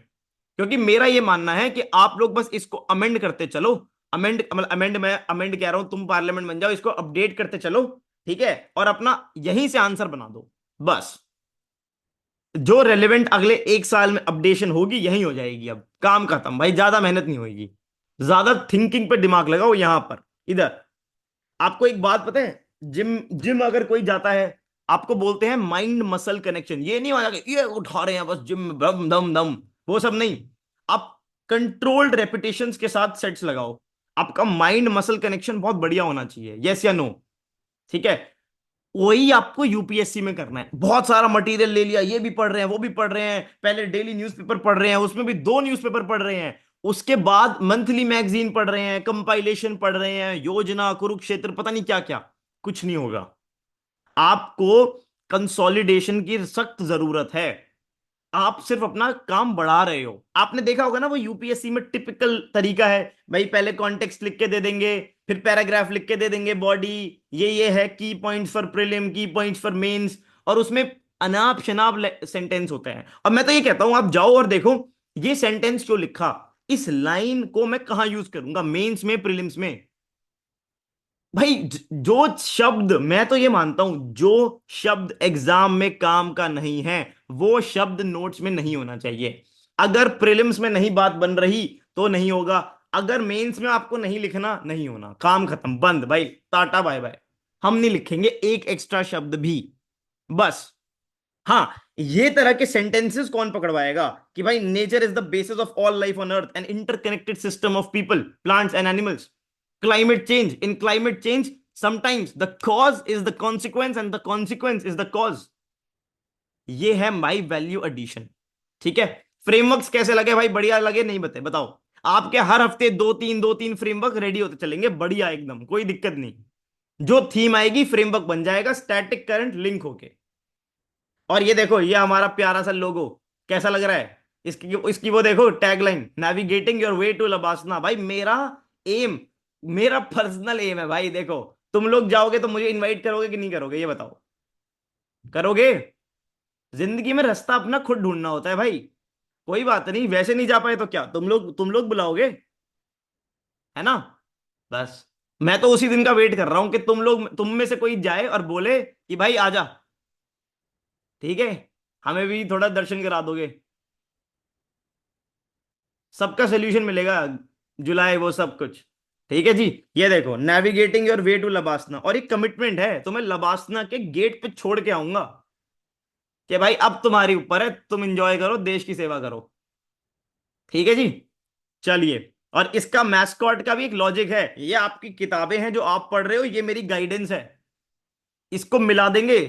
क्योंकि मेरा यह मानना है कि आप लोग बस इसको अमेंड करते चलो। अमेंड मतलब अमेंड, मैं अमेंड कह रहा हूं, तुम पार्लियामेंट बन जाओ, इसको अपडेट करते चलो। ठीक है, और अपना यहीं से आंसर बना दो। बस जो रेलेवेंट अगले 1 साल में अपडेशन होगी यही हो जाएगी। अब काम खत्म भाई, ज्यादा मेहनत नहीं होगी, ज्यादा थिंकिंग पे दिमाग लगाओ यहां पर। इधर आपको एक बात पता है, जिम जिम अगर कोई जाता है, आपको बोलते हैं माइंड मसल कनेक्शन। ये नहीं होगा कि ये उठा रहे हैं बस जिम में दम दम दम, वो सब नहीं। आप कंट्रोल्ड रेपिटेशंस के साथ सेट्स लगाओ। आपका माइंड मसल कनेक्शन बहुत बढ़िया होना चाहिए, यस या नो? ठीक है, वही आपको यूपीएससी में करना है। बहुत सारा मटेरियल ले लिया, ये भी पढ़ रहे हैं वो भी पढ़ रहे हैं, पहले डेली न्यूज़पेपर पढ़ रहे हैं, उसमें भी 2 न्यूज़पेपर पढ़ रहे हैं, उसके बाद मंथली मैगजीन पढ़ रहे हैं, कंपाइलेशन पढ़ रहे हैं, योजना, कुरुक्षेत्र, पता नहीं क्या क्या। कुछ नहीं होगा। आपको कंसोलिडेशन की सख्त जरूरत है। आप सिर्फ अपना काम बढ़ा रहे हो। आपने देखा होगा ना, वो यूपीएससी में टिपिकल तरीका है भाई, पहले कॉन्टेक्स्ट लिख के दे देंगे, फिर पैराग्राफ लिख के दे देंगे, बॉडी ये है, की पॉइंट्स फॉर प्रीलिम, की पॉइंट्स फॉर मेंस, और उसमें अनाप शनाप सेंटेंस होते हैं। और मैं तो ये कहता हूं, आप जाओ और देखो ये सेंटेंस क्यों लिखा, इस लाइन को मैं कहां यूज करूंगा, मेंस में, प्रीलिम्स में। भाई जो शब्द, मैं तो ये मानता हूं, जो शब्द एग्जाम में काम का नहीं है वो शब्द नोट्स में नहीं होना चाहिए। अगर प्रीलिम्स में नहीं बात बन रही तो नहीं होगा, अगर मेंस में आपको नहीं लिखना, नहीं होना, काम खत्म, बंद भाई, टाटा बाय बाय। हम नहीं लिखेंगे एक एक्स्ट्रा शब्द भी, बस। हाँ, ये तरह के सेंटेंसेस कौन पकड़वाएगा कि भाई nature is the basis of all life on earth, an interconnected system of people, plants and animals. Climate change, in climate change sometimes the cause is the consequence and the consequence is the cause. ये है my value addition. ठीक है, frameworks कैसे लगे भाई, बढ़िया लगे नहीं? बताओ। आपके हर हफ्ते दो तीन फ्रेमवर्क रेडी होते चलेंगे, बढ़िया एकदम, कोई दिक्कत नहीं। जो थीम आएगी फ्रेमवर्क बन जाएगा, स्टैटिक करंट लिंक होके। और ये देखो, ये हमारा प्यारा सा लोगो कैसा लग रहा है, इसकी इसकी वो देखो tagline, navigating your way to LBSNAA. भाई मेरा एम, मेरा पर्सनल एम है भाई। देखो, तुम लोग जाओगे तो मुझे इनवाइट करोगे कि नहीं करोगे, ये बताओ? करोगे? जिंदगी में रास्ता अपना खुद ढूंढना होता है भाई। कोई बात नहीं, वैसे नहीं जा पाए तो क्या, तुम लोग बुलाओगे, है ना? बस, मैं तो उसी दिन का वेट कर रहा हूं कि तुम में से कोई जाए और बोले कि भाई आजा। ठीक है, हमें भी थोड़ा दर्शन करा दोगे। सबका सोल्यूशन मिलेगा, जुलाई वो सब कुछ। ठीक है जी। ये देखो, navigating your way to LBSNAA, और एक कमिटमेंट है, तुम्हें लबासना के गेट पे छोड़ के आऊंगा कि भाई अब तुम्हारी ऊपर है, तुम एंजॉय करो, देश की सेवा करो। ठीक है जी। चलिए, और इसका मैस्कॉट का भी एक लॉजिक है। ये आपकी किताबें हैं जो आप पढ़ रहे हो, ये मेरी गाइडेंस है, इसको मिला देंगे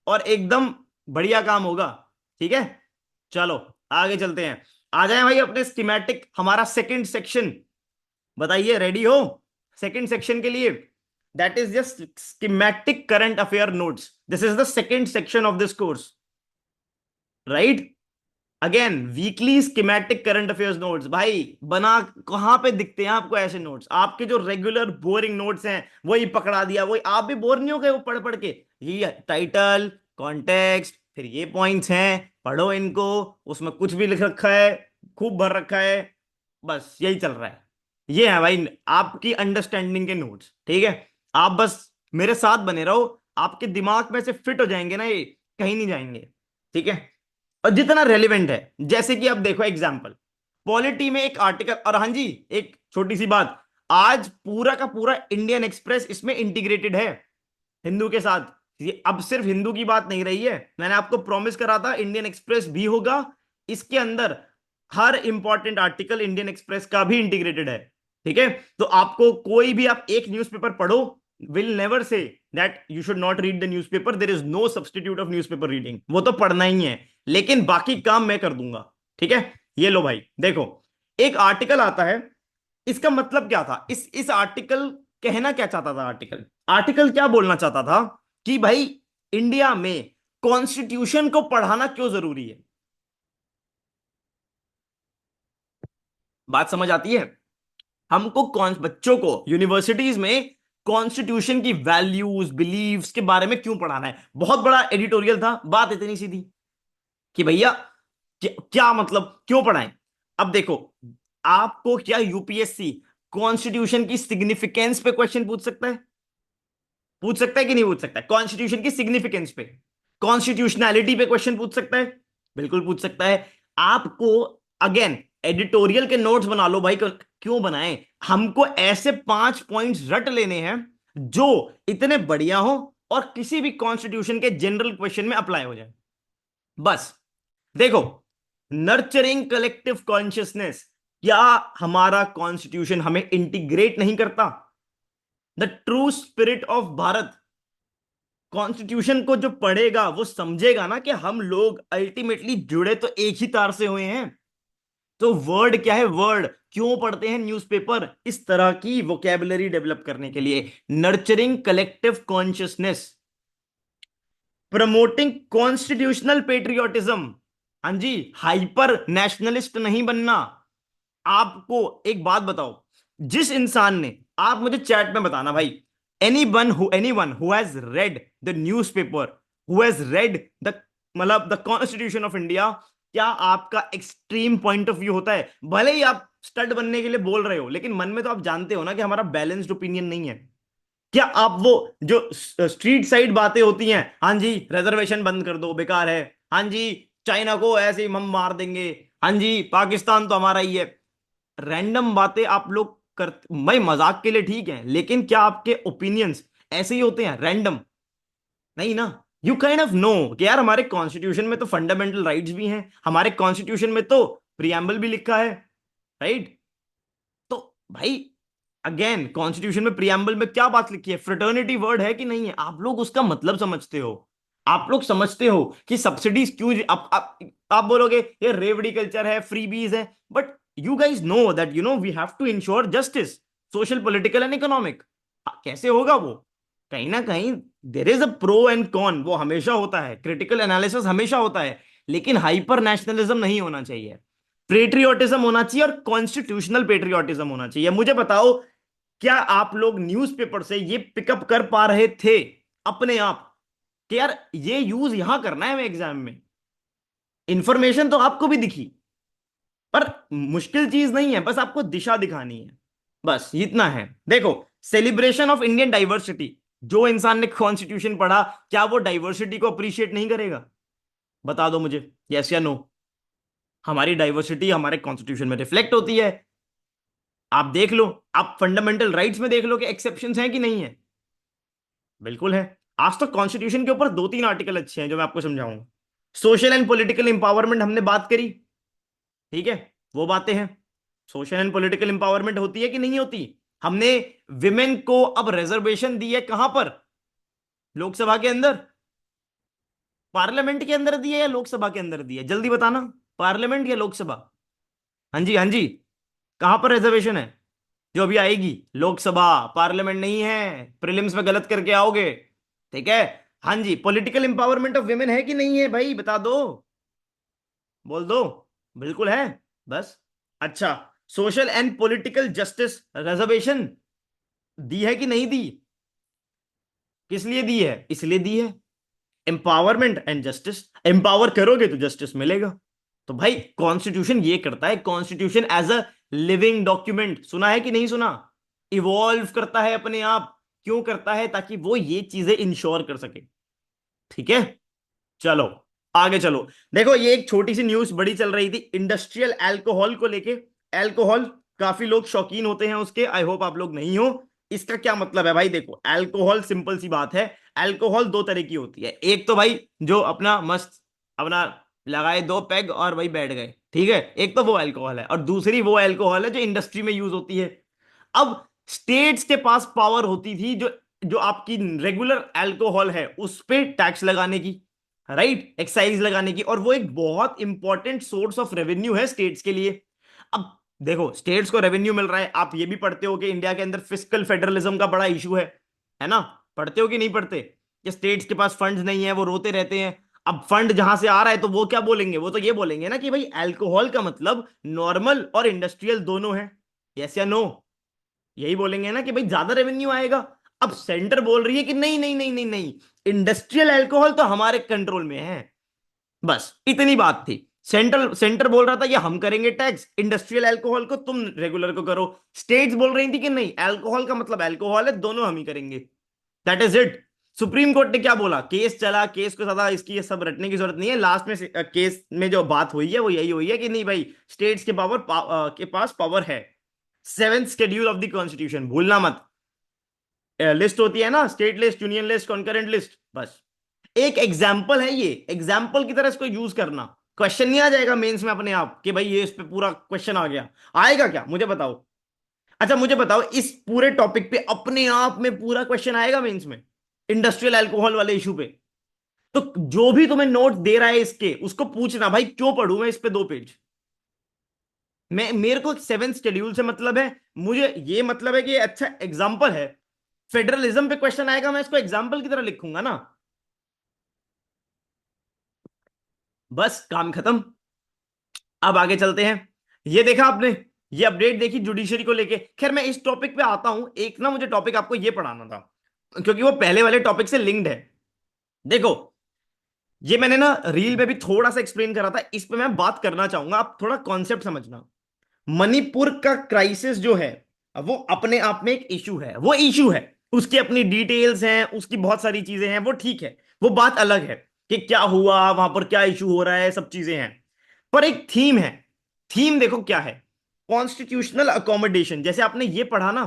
और एकदम बढ़िया काम होगा। ठीक है, चलो आगे चलते हैं। आ जाए भाई अपने स्कीमेटिक, हमारा सेकंड सेक्शन। बताइए, रेडी हो सेकंड सेक्शन के लिए? That is just schematic current affair notes. This is the second section of this course, right? Again weekly schematic current affairs notes. भाई बना कहां पे दिखते हैं आपको ऐसे नोट्स? आपके जो रेगुलर बोरिंग नोट्स हैं वही पकड़ा दिया, वही। आप भी बोर नहीं हो गए वो पढ़ पढ़ के? ये टाइटल, कॉन्टेक्स्ट, फिर ये पॉइंट्स हैं, पढ़ो इनको, उसमें कुछ भी लिख रखा है, खूब भर रखा है, बस यही चल रहा है। ये है भाई आपकी अंडरस्टैंडिंग के नोट्स। ठीक है, आप बस मेरे साथ बने रहो, आपके दिमाग में से फिट हो जाएंगे ना ये, कहीं नहीं जाएंगे। ठीक है, और जितना रेलिवेंट है, जैसे कि आप देखो एग्जांपल, पॉलिटी में एक आर्टिकल, और हाँ जी, एक छोटी सी बात, आज पूरा का पूरा इंडियन एक्सप्रेस इसमें इंटीग्रेटेड है हिंदू के साथ। ये अब सिर्फ हिंदू की बात नहीं रही है, मैंने आपको प्रॉमिस करा था इंडियन एक्सप्रेस भी होगा। इसके अंदर हर इंपॉर्टेंट आर्टिकल इंडियन एक्सप्रेस का भी इंटीग्रेटेड है। ठीक है, तो आपको कोई भी, आप एक न्यूज़पेपर पढ़ो, will never say that you should not read the newspaper. There is no substitute of newspaper reading, वो तो पढ़ना ही है, लेकिन बाकी काम मैं कर दूंगा। ठीक है, ये लो भाई देखो, एक आर्टिकल आता है, इसका मतलब क्या था, इस आर्टिकल कहना क्या चाहता था? आर्टिकल आर्टिकल क्या बोलना चाहता था कि भाई इंडिया में कॉन्स्टिट्यूशन को पढ़ाना क्यों जरूरी है। बात समझ आती है? हमको कौन बच्चों को यूनिवर्सिटीज में कॉन्स्टिट्यूशन की वैल्यूज, बिलीव्स के बारे में क्यों पढ़ाना है? बहुत बड़ा एडिटोरियल था, बात इतनी सी थी कि भैया क्या मतलब, क्यों पढ़ाएं? अब देखो, आपको क्या यूपीएससी कॉन्स्टिट्यूशन की सिग्निफिकेंस पे क्वेश्चन पूछ सकता है? पूछ सकता है कि नहीं पूछ सकता? कॉन्स्टिट्यूशन की सिग्निफिकेंस पे। कॉन्स्टिट्यूशनैलिटी पे क्वेश्चन पूछ सकता है, बिल्कुल पूछ सकता है। आपको अगेन एडिटोरियल के नोट्स बना लो भाई, क्यों बनाए? हमको ऐसे 5 पॉइंट्स रट लेने हैं जो इतने बढ़िया हो और किसी भी कॉन्स्टिट्यूशन के जनरल क्वेश्चन में अप्लाई हो जाए। बस देखो, नर्चरिंग कलेक्टिव कॉन्शियसनेस, क्या हमारा कॉन्स्टिट्यूशन हमें इंटीग्रेट नहीं करता? The true spirit of Bharat, constitution को जो पढ़ेगा वो समझेगा ना कि हम लोग अल्टीमेटली जुड़े तो एक ही तार से हुए हैं। तो वर्ड क्या है, वर्ड क्यों पढ़ते हैं न्यूज़पेपर? इस तरह की वोकैबुलरी डेवलप करने के लिए। Nurturing collective consciousness, promoting constitutional patriotism. हाँ जी, हाइपर नेशनलिस्ट नहीं बनना। आपको एक बात बताओ, जिस इंसान ने, आप मुझे चैट में बताना भाई, anyone who has read the newspaper, who has read the, मतलब द कॉन्स्टिट्यूशन ऑफ इंडिया, क्या आपका एक्सट्रीम पॉइंट ऑफ व्यू होता है? भले ही आप स्टड बनने के लिए बोल रहे हो, लेकिन मन में तो आप जानते हो ना कि हमारा बैलेंस्ड ओपिनियन नहीं है। क्या आप वो जो स्ट्रीट साइड बातें होती हैं, हाँ जी रिजर्वेशन बंद कर दो बेकार है, हाँ जी चाइना को ऐसे ही हम मार देंगे, हाँ जी पाकिस्तान तो हमारा ही है, रैंडम बातें आप लोग कर, मैं मजाक के लिए ठीक है, लेकिन क्या आपके ओपिनियंस ऐसे ही होते हैं रैंडम? नहीं ना। यू काइंड ऑफ नो कि यार हमारे कॉन्स्टिट्यूशन में तो फंडामेंटल राइट्स भी हैं, हमारे कॉन्स्टिट्यूशन में तो प्रियम्बल भी लिखा है, राइट? तो भाई अगेन, कॉन्स्टिट्यूशन में प्रियम्बल में क्या बात लिखी है? फ्रेटर्निटी वर्ड है कि नहीं है? आप लोग उसका मतलब समझते हो? आप लोग समझते हो कि सब्सिडीज क्यों? आप बोलोगे ये रेवड़ी कल्चर है, फ्रीबीज है, but you guys know that we have to ensure justice, social political and economic. कैसे होगा वो? कहीं ना कहीं there is a pro and con, वो हमेशा होता है, क्रिटिकल एनालिसिस हमेशा होता है, लेकिन हाइपर नेशनलिज्म नहीं होना चाहिए। पेट्रियोटिज्म होना चाहिए और कॉन्स्टिट्यूशनल पेट्रियोटिज्म होना चाहिए। मुझे बताओ, क्या आप लोग न्यूज़पेपर से ये पिकअप कर पा रहे थे अपने आप कि यार ये यूज यहां करना है एग्जाम में? इंफॉर्मेशन तो आपको भी दिखी, पर मुश्किल चीज नहीं है, बस आपको दिशा दिखानी है, बस इतना है। देखो, सेलिब्रेशन ऑफ इंडियन डाइवर्सिटी, जो इंसान ने कॉन्स्टिट्यूशन पढ़ा, क्या वो डाइवर्सिटी को अप्रिशिएट नहीं करेगा? बता दो मुझे, यस या नो। हमारी डाइवर्सिटी हमारे कॉन्स्टिट्यूशन में रिफ्लेक्ट होती है। आप देख लो, आप फंडामेंटल राइट्स में देख लो कि एक्सेप्शंस हैं कि नहीं है। बिल्कुल है। आज तो कॉन्स्टिट्यूशन के ऊपर 2-3 आर्टिकल अच्छे हैं जो मैं आपको समझाऊंगा। सोशल एंड पॉलिटिकल इंपावरमेंट हमने बात करी, ठीक है, वो बातें हैं। सोशल एंड पॉलिटिकल इंपावरमेंट होती है कि नहीं होती? हमने विमेन को अब रिजर्वेशन दी है, कहां पर? लोकसभा के अंदर, पार्लियामेंट के अंदर दी है या लोकसभा के अंदर दी है? जल्दी बताना, पार्लियामेंट या लोकसभा? हाँ जी, हाँ जी, कहां पर रिजर्वेशन है जो अभी आएगी? लोकसभा, पार्लियामेंट नहीं है, प्रीलिम्स में गलत करके आओगे, ठीक है। हाँ जी, पॉलिटिकल इंपावरमेंट ऑफ विमेन है कि नहीं है भाई, बता दो, बोल दो। बिल्कुल है, बस। अच्छा, social and political justice reservation दी है कि नहीं दी? किस लिए दी है? इसलिए दी है, एम्पावरमेंट एंड जस्टिस, एम्पावर करोगे तो जस्टिस मिलेगा। तो भाई कॉन्स्टिट्यूशन ये करता है, constitution as a living document, सुना है कि नहीं सुना? इवॉल्व करता है अपने आप। क्यों करता है? ताकि वो ये चीजें इंश्योर कर सके, ठीक है। चलो आगे चलो। देखो, ये एक छोटी सी न्यूज बड़ी चल रही थी इंडस्ट्रियल अल्कोहल को लेके। अल्कोहल काफी लोग शौकीन होते हैं उसके, आई होप आप लोग नहीं हो। इसका क्या मतलब है भाई? देखो, अल्कोहल सिंपल सी बात है, अल्कोहल दो तरह की होती है। एक तो भाई जो अपना मस्त अपना लगाए 2 पैग और भाई बैठ गए, ठीक है, एक तो वो अल्कोहल है, और दूसरी वो अल्कोहल है जो इंडस्ट्री में यूज होती है। अब स्टेट्स के पास पावर होती थी जो जो आपकी रेगुलर अल्कोहल है उस पे टैक्स लगाने की, राइट, एक्साइज लगाने की, और वो एक बहुत इंपॉर्टेंट सोर्स ऑफ रेवेन्यू है स्टेट्स के लिए। अब देखो, स्टेट्स को रेवेन्यू मिल रहा है, आप ये भी पढ़ते हो कि इंडिया के अंदर फिस्कल फेडरलिज्म का बड़ा इशू है ना? पढ़ते हो कि नहीं पढ़ते कि स्टेट्स के पास फंड्स नहीं है, वो रोते रहते हैं। अब फंड जहां से आ रहा है तो वो क्या बोलेंगे? वो तो ये बोलेंगे ना कि भाई अल्कोहल का मतलब नॉर्मल और इंडस्ट्रियल दोनों है, यस या नो? यही बोलेंगे ना कि भाई ज्यादा रेवेन्यू आएगा। अब सेंटर बोल रही है कि नहीं नहीं नहीं नहीं नहीं, इंडस्ट्रियल अल्कोहल तो हमारे कंट्रोल में है। बस इतनी बात थी। सेंट्रल सेंटर बोल रहा था ये हम करेंगे टैक्स, इंडस्ट्रियल अल्कोहल को तुम रेगुलर को करो। स्टेट्स बोल रही थी कि नहीं, अल्कोहल का मतलब अल्कोहल है, दोनों हम ही करेंगे। That is it. Supreme court ने क्या बोला, केस चला, केस को ज्यादा इसकी ये सब रटने की जरूरत नहीं है, लास्ट में केस में जो बात हुई है वो यही हुई है कि नहीं भाई, स्टेट्स के के पास पावर है। Seventh schedule of the constitution भूलना मत। लिस्ट होती है ना, state list, union list, concurrent list, बस एक एग्जाम्पल है ये, एग्जाम्पल की तरह इसको यूज करना। क्वेश्चन नहीं आ जाएगा मेंस में अपने आप कि भाई ये इस पे पूरा क्वेश्चन आ गया, आएगा क्या मुझे बताओ। अच्छा मुझे बताओ, इस पूरे टॉपिक पे अपने आप में पूरा क्वेश्चन आएगा मेंस में, इंडस्ट्रियल अल्कोहल वाले इशू पे? तो जो भी तुम्हें नोट दे रहा है इसके, उसको पूछना भाई क्यों पढ़ूं मैं इस पे 2 पेज। मैं, मेरे को सेवेंथ शेड्यूल से मतलब है, मुझे ये मतलब है कि ये अच्छा एग्जाम्पल है। फेडरलिज्म पे क्वेश्चन आएगा, मैं इसको एग्जाम्पल की तरह लिखूंगा ना, बस काम खत्म। अब आगे चलते हैं। ये देखा आपने, ये अपडेट देखी जुडिशरी को लेके। खैर मैं इस टॉपिक पे आता हूं, एक ना मुझे टॉपिक आपको ये पढ़ाना था, क्योंकि वो पहले वाले टॉपिक से लिंक्ड है। देखो, ये मैंने ना रील में भी थोड़ा सा एक्सप्लेन करा था, इस पे मैं बात करना चाहूंगा, आप थोड़ा कॉन्सेप्ट समझना। मणिपुर का क्राइसिस जो है, वो अपने आप में एक इशू है, वो इशू है, उसकी अपनी डिटेल्स हैं, उसकी बहुत सारी चीजें हैं, वो ठीक है, वो बात अलग है कि क्या हुआ वहां पर, क्या इशू हो रहा है, सब चीजें हैं। पर एक थीम है, थीम देखो क्या है, कॉन्स्टिट्यूशनल अकोमोडेशन, जैसे आपने ये पढ़ा ना।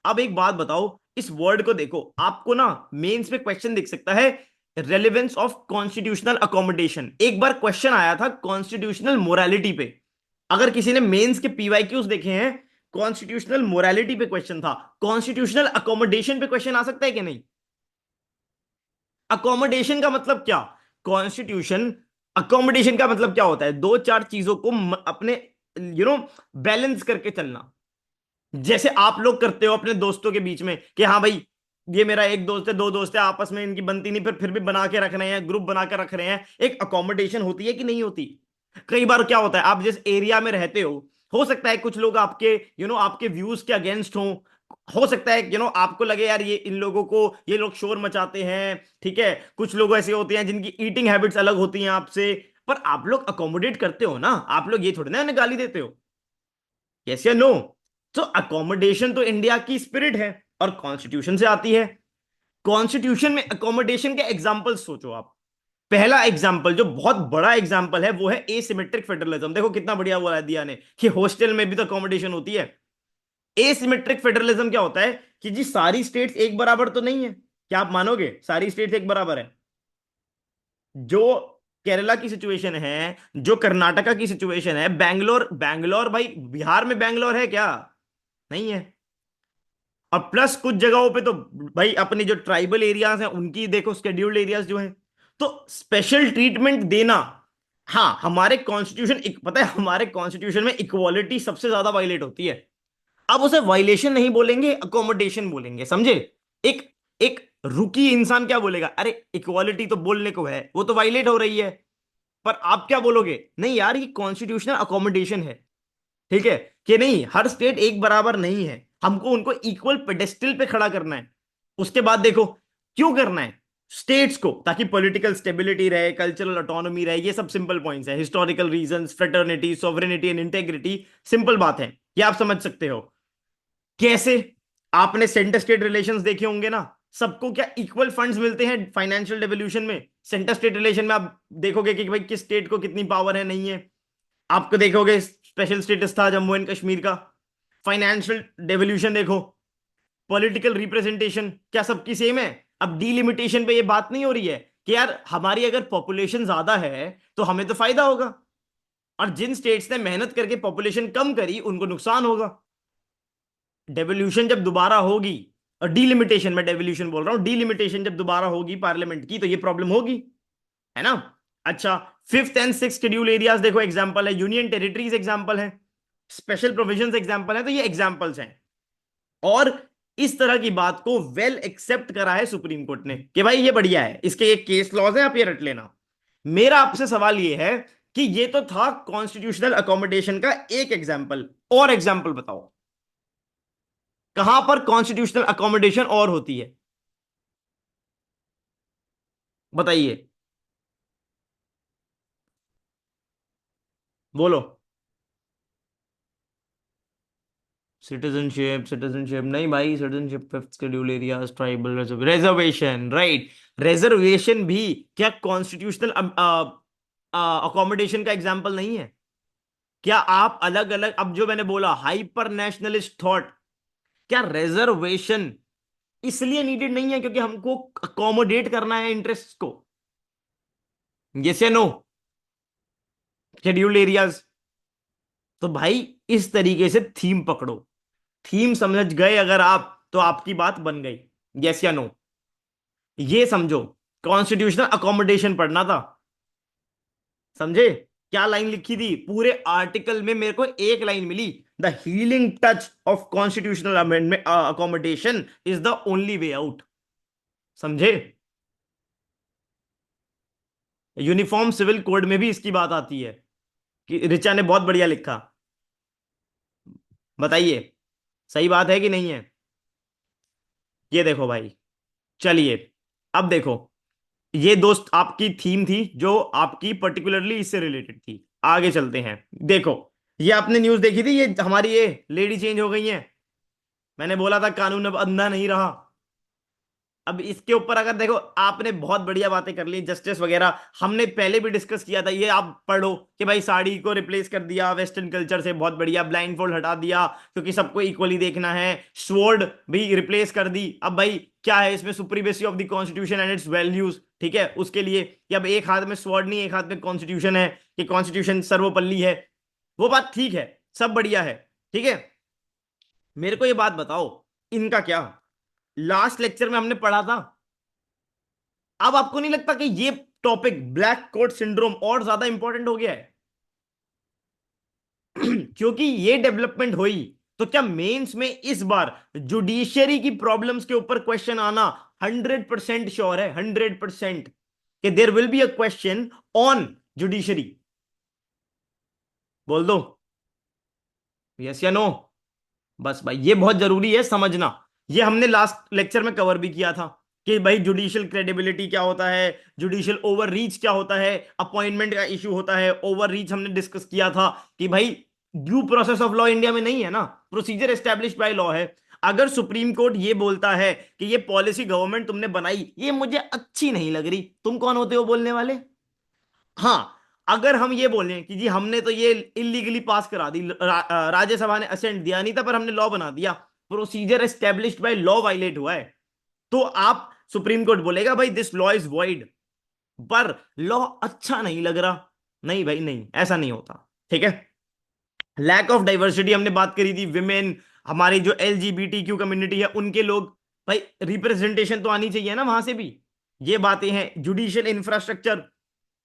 अब एक बात बताओ, इस वर्ड को देखो, आपको ना मेंस में क्वेश्चन दिख सकता है, रेलेवेंस ऑफ कॉन्स्टिट्यूशनल अकोमोडेशन। एक बार क्वेश्चन आया था कॉन्स्टिट्यूशनल मोरालिटी पे, अगर किसी ने मेंस के पीवाईक्यूज देखे हैं, कॉन्स्टिट्यूशनल मोरालिटी पे क्वेश्चन था, कॉन्स्टिट्यूशनल अकोमोडेशन पे क्वेश्चन आ सकता है कि नहीं? अकोमोडेशन का मतलब क्या, कॉन्स्टिट्यूशन अकोमोडेशन का मतलब क्या होता है, दो चार चीजों को अपने बैलेंस करके चलना। जैसे आप लोग करते हो अपने दोस्तों के बीच में कि हाँ भाई, ये मेरा एक दोस्त है, 2 दोस्त है, आपस में इनकी बनती नहीं, फिर भी बना के रख रहे हैं, ग्रुप बना के रख रहे हैं, एक अकोमोडेशन होती है कि नहीं होती? कई बार क्या होता है, आप जिस एरिया में रहते हो सकता है कुछ लोग आपके आपके व्यूज के अगेंस्ट हो सकता है आपको लगे यार ये इन लोगों को, ये लोग शोर मचाते हैं, ठीक है, कुछ लोग ऐसे होते हैं जिनकी ईटिंग हैबिट्स अलग होती हैं आपसे, पर आप लोग अकोमोडेट करते हो ना, आप लोग ये थोड़ी ना उन्हें गाली देते हो, यस या नो? तो अकोमोडेशन तो इंडिया की स्पिरिट है और कॉन्स्टिट्यूशन से आती है। कॉन्स्टिट्यूशन में अकोमोडेशन के एग्जाम्पल सोचो आप। पहला एग्जाम्पल जो बहुत बड़ा एग्जाम्पल है वो है एसिमेट्रिक फेडरलिज्म। देखो कितना बढ़िया बोला दिया ने कि हॉस्टल में भी तो अकोमोडेशन होती है। एसिमेट्रिक फेडरलिज्म क्या होता है कि जी सारी स्टेट्स एक बराबर तो नहीं है, क्या आप मानोगे सारी स्टेट्स एक बराबर है? जो केरला की सिचुएशन है, जो कर्नाटका की सिचुएशन है, बैंगलोर बैंगलोर भाई बिहार में बैंगलोर है क्या? नहीं है। और प्लस कुछ जगहों पे तो भाई अपनी जो ट्राइबल एरियाज हैं उनकी देखो शेड्यूल्ड एरियाज जो है, तो स्पेशल ट्रीटमेंट देना। हाँ हमारे कॉन्स्टिट्यूशन, पता है हमारे कॉन्स्टिट्यूशन में इक्वालिटी सबसे ज्यादा वायलेट होती है। अब उसे वायलेशन नहीं बोलेंगे, अकोमोडेशन बोलेंगे, समझे? एक एक रुकी इंसान क्या बोलेगा, अरे इक्वालिटी तो बोलने को है, वो तो वायलेट हो रही है। पर आप क्या बोलोगे, नहीं यार ये कॉन्स्टिट्यूशनल अकोमोडेशन है, ठीक है, कि नहीं हर स्टेट एक बराबर नहीं है, हमको उनको इक्वल पेडेस्टल पे खड़ा करना है। उसके बाद देखो क्यों करना है, स्टेट्स को ताकि पॉलिटिकल स्टेबिलिटी रहे, कल्चरल ऑटोनॉमी रहे, ये सब सिंपल पॉइंट्स है, historical reasons, fraternity, sovereignty and integrity, simple बात है, ये आप समझ सकते हो। कैसे? आपने सेंटर स्टेट रिलेशंस देखे होंगे ना, सबको क्या इक्वल फंड्स मिलते हैं फाइनेंशियल डेवल्यूशन में? सेंटर स्टेट रिलेशन में आप देखोगे कि भाई किस स्टेट को कितनी पावर है, नहीं है। आपको देखोगे स्पेशल स्टेटस था जम्मू एंड कश्मीर का। फाइनेंशियल डेवल्यूशन देखो, पॉलिटिकल रिप्रेजेंटेशन क्या सबकी सेम है? अब डीलिमिटेशन पे ये बात नहीं हो रही है कि यार हमारी अगर पॉपुलेशन ज्यादा है तो हमें तो फायदा होगा, और जिन स्टेट्स ने मेहनत करके पॉपुलेशन कम करी उनको नुकसान होगा। डेवोल्यूशन जब दोबारा होगी, और डीलिमिटेशन, मैं डेवोल्यूशन बोल रहा हूं, डीलिमिटेशन जब दोबारा होगी पार्लियामेंट की तो ये प्रॉब्लम होगी, है ना? अच्छा, fifth and six schedule areas देखो एग्जांपल है, यूनियन टेरिटरीज एग्जांपल है, स्पेशल प्रोविजंस एग्जांपल है, तो ये एग्जांपल्स हैं। और इस तरह की बात को वेल एक्सेप्ट करा है सुप्रीम कोर्ट ने कि भाई ये बढ़िया है, इसके एक केस लॉज है, आप ये रट लेना। मेरा आपसे सवाल ये है कि ये तो था कॉन्स्टिट्यूशनल अकोमोडेशन का एक एग्जांपल, और एग्जांपल बताओ कहां पर कॉन्स्टिट्यूशनल अकोमोडेशन और होती है, बताइए, बोलो। सिटीजनशिप, सिटीजनशिप नहीं भाई, citizenship, fifth schedule areas, tribal reservation, right. Reservation भी क्या कॉन्स्टिट्यूशनल अकोमोडेशन का एग्जाम्पल नहीं है? क्या आप अलग अलग, अब जो मैंने बोला हाइपर नेशनलिस्ट थॉट, क्या रिजर्वेशन इसलिए नीडेड नहीं है क्योंकि हमको अकोमोडेट करना है इंटरेस्ट को? यस या नो? Scheduled areas. तो भाई इस तरीके से थीम पकड़ो, थीम समझ गए अगर आप तो आपकी बात बन गई। यस या नो? ये समझो, कॉन्स्टिट्यूशनल अकोमोडेशन पढ़ना था, समझे? क्या लाइन लिखी थी पूरे आर्टिकल में? मेरे को एक लाइन मिली, the healing touch of constitutional amendment accommodation is the only way out. समझे? यूनिफॉर्म सिविल कोड में भी इसकी बात आती है, कि ऋचा ने बहुत बढ़िया लिखा। बताइए, सही बात है कि नहीं है? ये देखो भाई, चलिए अब देखो, ये दोस्त आपकी थीम थी जो आपकी पर्टिकुलरली इससे रिलेटेड थी। आगे चलते हैं। देखो, ये आपने न्यूज़ देखी थी, ये हमारी ये लेडी चेंज हो गई है। मैंने बोला था कानून अब अंधा नहीं रहा। अब इसके ऊपर अगर देखो, आपने बहुत बढ़िया बातें कर ली, जस्टिस वगैरह हमने पहले भी डिस्कस किया था, ये आप पढ़ो कि भाई साड़ी को रिप्लेस कर दिया वेस्टर्न कल्चर से, बहुत बढ़िया। ब्लाइंड फोल्ड हटा दिया क्योंकि सबको इक्वली देखना है। स्वॉर्ड भी रिप्लेस कर दी। अब भाई क्या है इसमें? Supremacy of the constitution and it's values, ठीक है, उसके लिए कि अब एक हाथ में स्वॉर्ड नहीं, एक हाथ में कॉन्स्टिट्यूशन है, कि कॉन्स्टिट्यूशन सर्वोपल्ली है। वो बात ठीक है, सब बढ़िया है, ठीक है। मेरे को ये बात बताओ, इनका क्या? लास्ट लेक्चर में हमने पढ़ा था, अब आपको नहीं लगता कि ये टॉपिक ब्लैक कोट सिंड्रोम और ज्यादा इंपॉर्टेंट हो गया है? क्योंकि ये डेवलपमेंट हुई, तो क्या मेंस में इस बार जुडिशियरी की प्रॉब्लम्स के ऊपर क्वेश्चन आना 100% श्योर है? 100% कि there will be a question on judiciary. बोल दो यस या नो। बस भाई ये बहुत जरूरी है समझना। ये हमने लास्ट लेक्चर में कवर भी किया था कि भाई जुडिशियल क्रेडिबिलिटी क्या होता है, जुडिशियल ओवर रीच क्या होता है, अपॉइंटमेंट का इशू होता है। ओवर रीच हमने डिस्कस किया था कि भाई due process of law India में नहीं है ना, प्रोसीजर एस्टेब्लिश बाय लॉ है। अगर सुप्रीम कोर्ट ये बोलता है कि ये पॉलिसी गवर्नमेंट तुमने बनाई, ये मुझे अच्छी नहीं लग रही, तुम कौन होते हो बोलने वाले? हाँ, अगर हम ये बोलें कि जी हमने तो ये इलीगली पास करा दी, राज्यसभा ने असेंट दिया नहीं था पर हमने लॉ बना दिया, procedure established by law violate हुआ है, तो आप सुप्रीम कोर्ट बोलेगा भाई दिस लॉ इज वॉइड। पर लॉ अच्छा नहीं लग रहा, नहीं भाई नहीं, ऐसा नहीं होता, ठीक है। लैक ऑफ डाइवर्सिटी हमने बात करी थी, विमेन, हमारी जो LGBTQ कम्युनिटी है उनके लोग, भाई रिप्रेजेंटेशन तो आनी चाहिए ना वहां से भी। ये बातें हैं। जुडिशियल इंफ्रास्ट्रक्चर,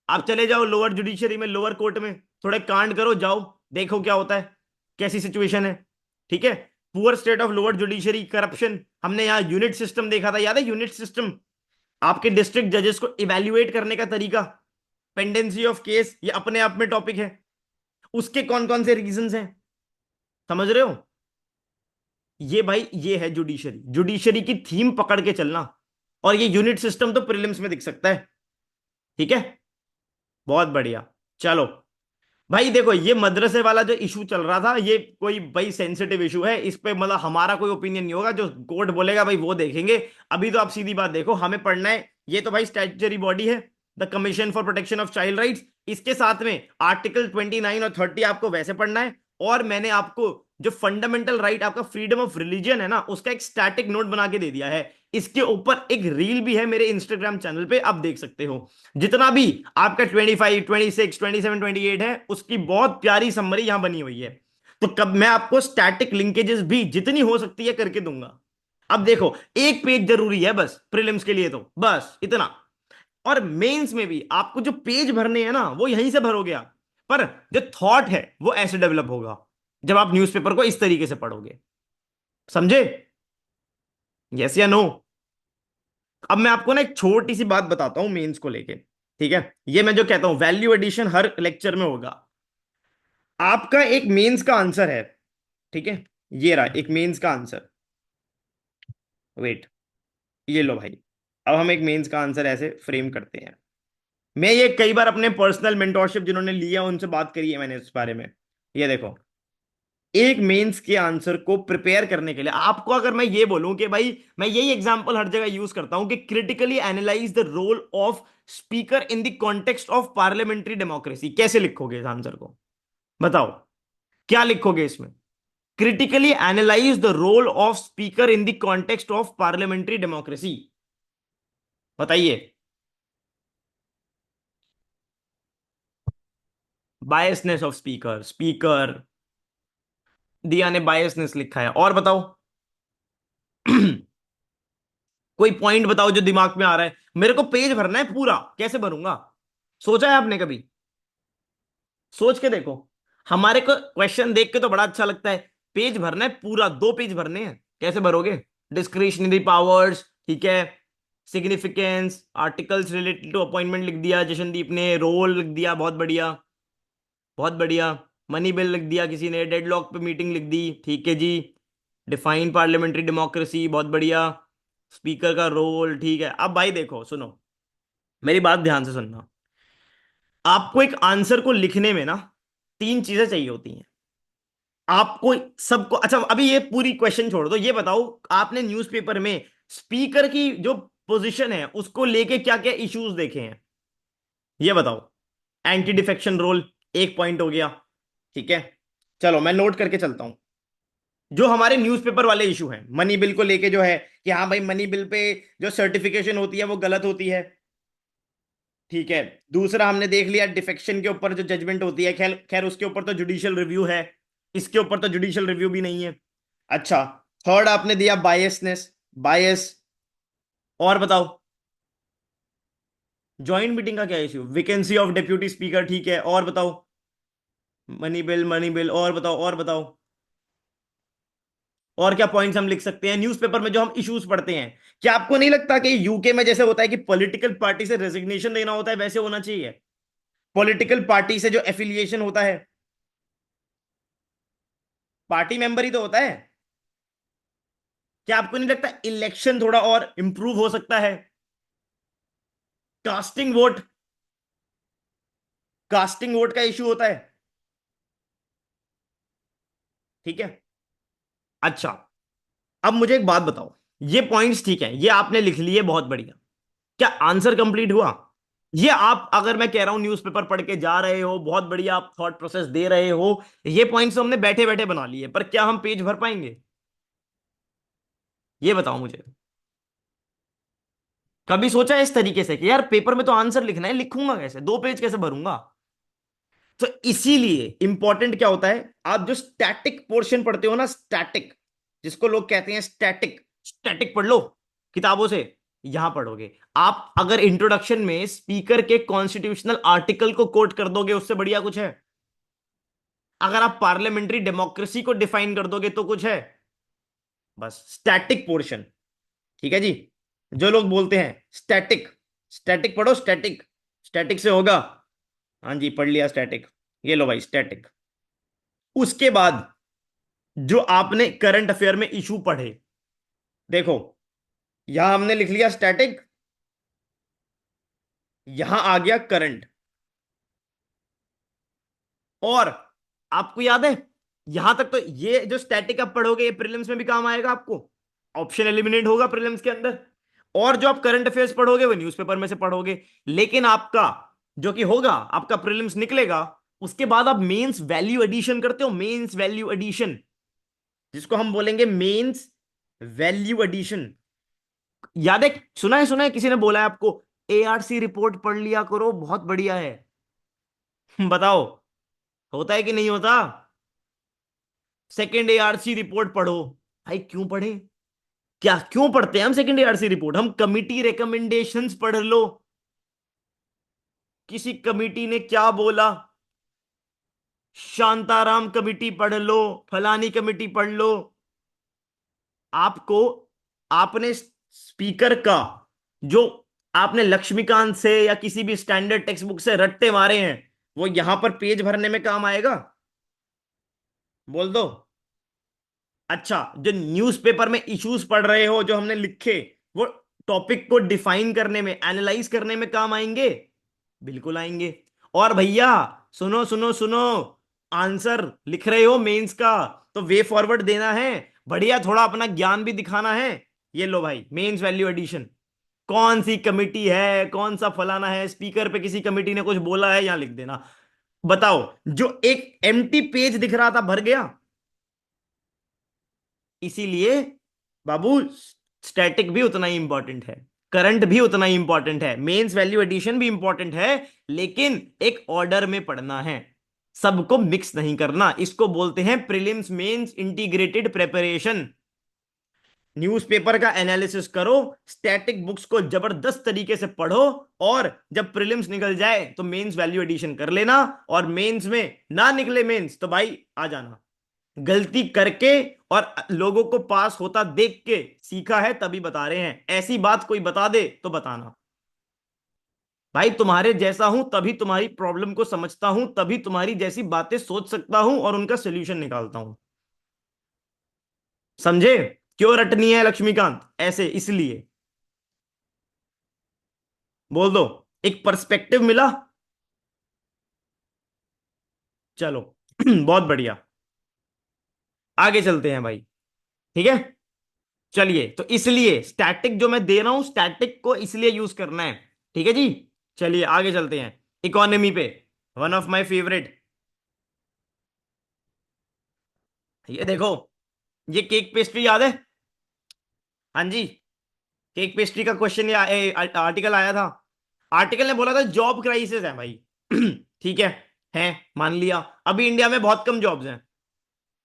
आप चले जाओ लोअर जुडिशरी में, लोअर कोर्ट में, थोड़े कांड करो, जाओ देखो क्या होता है, कैसी सिचुएशन है, ठीक है। Poor state of lower judiciary, corruption, हमने यहाँ यूनिट सिस्टम देखा था, याद है? यूनिट सिस्टम, आपके डिस्ट्रिक्ट जजेस को इवेल्युएट करने का तरीका, पेंडेंसी ऑफ केस, ये अपने आप में टॉपिक है, उसके कौन कौन से रीजंस हैं, समझ रहे हो? ये भाई ये है जुडिशरी, जुडिशरी की थीम पकड़ के चलना। और ये यूनिट सिस्टम तो प्रीलिम्स में दिख सकता है, ठीक है। बहुत बढ़िया। चलो भाई देखो, ये मदरसे वाला जो इशू चल रहा था, ये कोई भाई सेंसिटिव इशू है, इस पे मतलब हमारा कोई ओपिनियन नहीं होगा, जो कोर्ट बोलेगा भाई वो देखेंगे। अभी तो आप सीधी बात देखो, हमें पढ़ना है, ये तो भाई स्टैट्यूटरी बॉडी है, the commission for protection of child rights. इसके साथ में आर्टिकल 29 और 30 आपको वैसे पढ़ना है। और मैंने आपको जो फंडामेंटल राइट आपका फ्रीडम ऑफ रिलीजन है ना, उसका एक स्टैटिक नोट बना के दे दिया है। इसके ऊपर एक रील भी है मेरे इंस्टाग्राम चैनल पे, आप देख सकते हो। जितना भी आपका 25, 26, 27, 28 है, उसकी बहुत प्यारी समरी यहां बनी हुई है। तो कब मैं आपको स्टैटिक लिंकेजेस भी जितनी हो सकती है करके दूंगा। अब देखो, एक पेज जरूरी है बस प्रीलिम्स के लिए, तो बस इतना। और मेंस में भी आपको जो पेज भरने हैं ना, वो यहीं से भरोगे आप, पर जो थॉट है वो ऐसे डेवलप होगा जब आप न्यूज़पेपर को इस तरीके से पढ़ोगे। समझे? यस या नो? अब मैं आपको ना एक छोटी सी बात बताता हूं मेंस को लेके, ठीक है। ये मैं जो कहता हूं वैल्यू एडिशन हर लेक्चर में होगा। आपका एक मेंस का आंसर है, ठीक है, ये रहा एक मेंस का आंसर। वेट, ये लो भाई। अब हम एक मेंस का आंसर ऐसे फ्रेम करते हैं। मैं ये कई बार अपने पर्सनल मेंटोरशिप जिन्होंने लिया उनसे बात करी है मैंने इस बारे में। ये देखो, एक मेंस के आंसर को प्रिपेयर करने के लिए आपको अगर मैं ये बोलूं कि भाई, मैं यही एग्जांपल हर जगह यूज करता हूं कि critically analyse the role of speaker in the context of parliamentary democracy, कैसे लिखोगे इस आंसर को? बताओ, क्या लिखोगे इसमें? Critically analyse the role of speaker in the context of parliamentary democracy, बताइए। बायसनेस ऑफ स्पीकर, स्पीकर, दिया ने बायसनेस लिखा है, और बताओ। कोई पॉइंट बताओ जो दिमाग में आ रहा है। मेरे को पेज भरना है पूरा, कैसे भरूंगा? सोचा है आपने कभी? सोच के देखो। हमारे को क्वेश्चन देख के तो बड़ा अच्छा लगता है, पेज भरना है पूरा, 2 पेज भरने हैं, कैसे भरोगे? डिस्क्रिशनरी पावर्स, ठीक है, significance, articles related to appointment लिख दिया जशनदीप ने, रोल लिख दिया, बहुत बढ़िया, बहुत बढ़िया। मनी बिल लिख दिया किसी ने, डेडलॉक पे मीटिंग लिख दी, ठीक है जी। डिफाइन पार्लियामेंट्री डेमोक्रेसी, बहुत बढ़िया। स्पीकर का रोल, ठीक है। अब भाई देखो, सुनो, मेरी बात ध्यान से सुनना। आपको एक आंसर को लिखने में ना 3 चीजें चाहिए होती हैं आपको, सबको। अच्छा, अभी ये पूरी क्वेश्चन छोड़ दो, ये बताओ आपने न्यूज़पेपर में स्पीकर की जो पोजीशन है उसको लेके क्या क्या इश्यूज देखे हैं, ये बताओ। एंटी डिफेक्शन रोल, एक पॉइंट हो गया, ठीक है। चलो मैं नोट करके चलता हूं। जो हमारे न्यूज़पेपर वाले इशू हैं मनी बिल को लेके, जो है कि हाँ भाई मनी बिल पे जो सर्टिफिकेशन होती है वो गलत होती है, ठीक है। दूसरा हमने देख लिया डिफेक्शन के ऊपर जो जजमेंट होती है, खैर खैर उसके ऊपर तो जुडिशियल रिव्यू है, इसके ऊपर तो जुडिशियल रिव्यू भी नहीं है। अच्छा, थर्ड आपने दिया बायसनेस, बायस, और बताओ। ज्वाइंट मीटिंग का क्या issue? Vacancy of deputy speaker, ठीक है, और बताओ। मनी बिल, मनी बिल, और बताओ, और बताओ। और क्या पॉइंट्स हम लिख सकते हैं न्यूज़पेपर में जो हम इश्यूज पढ़ते हैं? क्या आपको नहीं लगता कि यूके में जैसे होता है कि पॉलिटिकल पार्टी से रेजिग्नेशन देना होता है, वैसे होना चाहिए? पॉलिटिकल पार्टी से जो एफिलिएशन होता है, पार्टी मेंबर ही तो होता है। क्या आपको नहीं लगता इलेक्शन थोड़ा और इंप्रूव हो सकता है? कास्टिंग वोट, कास्टिंग वोट का इश्यू होता है, ठीक है। अच्छा, अब मुझे एक बात बताओ, ये पॉइंट्स ठीक है, ये आपने लिख लिए, बहुत बढ़िया। क्या आंसर कंप्लीट हुआ? ये आप, अगर मैं कह रहा हूं न्यूज़पेपर पढ़ के जा रहे हो, बहुत बढ़िया, आप थॉट प्रोसेस दे रहे हो, ये पॉइंट्स तो हमने बैठे बैठे बना लिए, पर क्या हम पेज भर पाएंगे? ये बताओ मुझे। कभी सोचा है इस तरीके से कि यार पेपर में तो आंसर लिखना है, लिखूंगा कैसे, 2 पेज कैसे भरूंगा? तो इसीलिए इंपॉर्टेंट क्या होता है, आप जो स्टैटिक पोर्शन पढ़ते हो ना, स्टैटिक, जिसको लोग कहते हैं स्टैटिक, स्टैटिक पढ़ लो किताबों से। यहां पढ़ोगे आप, अगर इंट्रोडक्शन में स्पीकर के कॉन्स्टिट्यूशनल आर्टिकल को कोट कर दोगे, उससे बढ़िया कुछ है? अगर आप पार्लियामेंट्री डेमोक्रेसी को डिफाइन कर दोगे तो कुछ है? बस स्टैटिक पोर्शन, ठीक है जी। जो लोग बोलते हैं स्टैटिक, स्टैटिक पढ़ो, स्टैटिक, स्टैटिक से होगा। हाँ जी, पढ़ लिया स्टैटिक, ये लो भाई स्टैटिक। उसके बाद जो आपने करंट अफेयर में इशू पढ़े, देखो, यहां हमने लिख लिया स्टैटिक, यहां आ गया करंट, और आपको याद है, यहां तक तो ये जो स्टैटिक आप पढ़ोगे ये प्रीलिम्स में भी काम आएगा आपको, ऑप्शन एलिमिनेट होगा प्रीलिम्स के अंदर। और जो आप करंट अफेयर्स पढ़ोगे वो न्यूज़पेपर में से पढ़ोगे। लेकिन आपका जो कि होगा, आपका प्रीलिम्स निकलेगा, उसके बाद आप मेंस वैल्यू एडिशन करते हो, मेंस वैल्यू एडिशन, जिसको हम बोलेंगे मेंस वैल्यू एडिशन। याद है, सुना है किसी ने बोला है आपको, एआरसी रिपोर्ट पढ़ लिया करो, बहुत बढ़िया है। बताओ, होता है कि नहीं होता? सेकेंड एआरसी रिपोर्ट पढ़ो। भाई क्यों पढ़े? क्या क्यों पढ़ते हैं हम सेकेंड एआरसी रिपोर्ट? हम कमिटी रिकमेंडेशंस पढ़ लो, किसी कमिटी ने क्या बोला, शांताराम कमिटी पढ़ लो, फलानी कमिटी पढ़ लो। आपको, आपने स्पीकर का जो आपने लक्ष्मीकांत से या किसी भी स्टैंडर्ड टेक्स्ट बुक से रट्टे मारे हैं, वो यहां पर पेज भरने में काम आएगा? बोल दो। अच्छा, जो न्यूज़पेपर में इश्यूज पढ़ रहे हो जो हमने लिखे, वो टॉपिक को डिफाइन करने में, एनालाइज करने में काम आएंगे? बिल्कुल आएंगे। और भैया, सुनो सुनो सुनो, आंसर लिख रहे हो मेंस का, तो वे फॉरवर्ड देना है, बढ़िया थोड़ा अपना ज्ञान भी दिखाना है। ये लो भाई, मेंस वैल्यू एडिशन, कौन सी कमिटी है, कौन सा फलाना है, स्पीकर पे किसी कमिटी ने कुछ बोला है, यहां लिख देना। बताओ, जो एक एम्प्टी पेज दिख रहा था भर गया। इसीलिए बाबू, स्टैटिक भी उतना ही इंपॉर्टेंट है, करंट भी उतना ही इंपॉर्टेंट है, मेंस वैल्यू एडिशन भी इंपॉर्टेंट है, लेकिन एक ऑर्डर में पढ़ना है, सबको मिक्स नहीं करना। इसको बोलते हैं prelims mains integrated preparation. Newspaper का एनालिसिस करो, स्टैटिक बुक्स को जबरदस्त तरीके से पढ़ो, और जब प्रीलिम्स निकल जाए तो मेंस वैल्यू एडिशन कर लेना, और मेंस में ना निकले मेंस तो भाई आ जाना। गलती करके और लोगों को पास होता देख के सीखा है तभी बता रहे हैं, ऐसी बात कोई बता दे तो बताना। भाई तुम्हारे जैसा हूं तभी तुम्हारी प्रॉब्लम को समझता हूं, तभी तुम्हारी जैसी बातें सोच सकता हूं और उनका सोल्यूशन निकालता हूं। समझे? क्यों रटनी है लक्ष्मीकांत ऐसे? इसलिए बोल दो, एक पर्सपेक्टिव मिला। चलो बहुत बढ़िया, आगे चलते हैं भाई। ठीक है, चलिए, तो इसलिए स्टैटिक जो मैं दे रहा हूं, स्टैटिक को इसलिए यूज करना है। ठीक है जी, चलिए आगे चलते हैं इकोनॉमी पे। वन ऑफ माय फेवरेट, ये देखो, ये केक पेस्ट्री याद है? हाँ जी, केक पेस्ट्री का क्वेश्चन या आर्टिकल आया था। आर्टिकल ने बोला था जॉब क्राइसिस है भाई। ठीक है मान लिया, अभी इंडिया में बहुत कम जॉब्स हैं,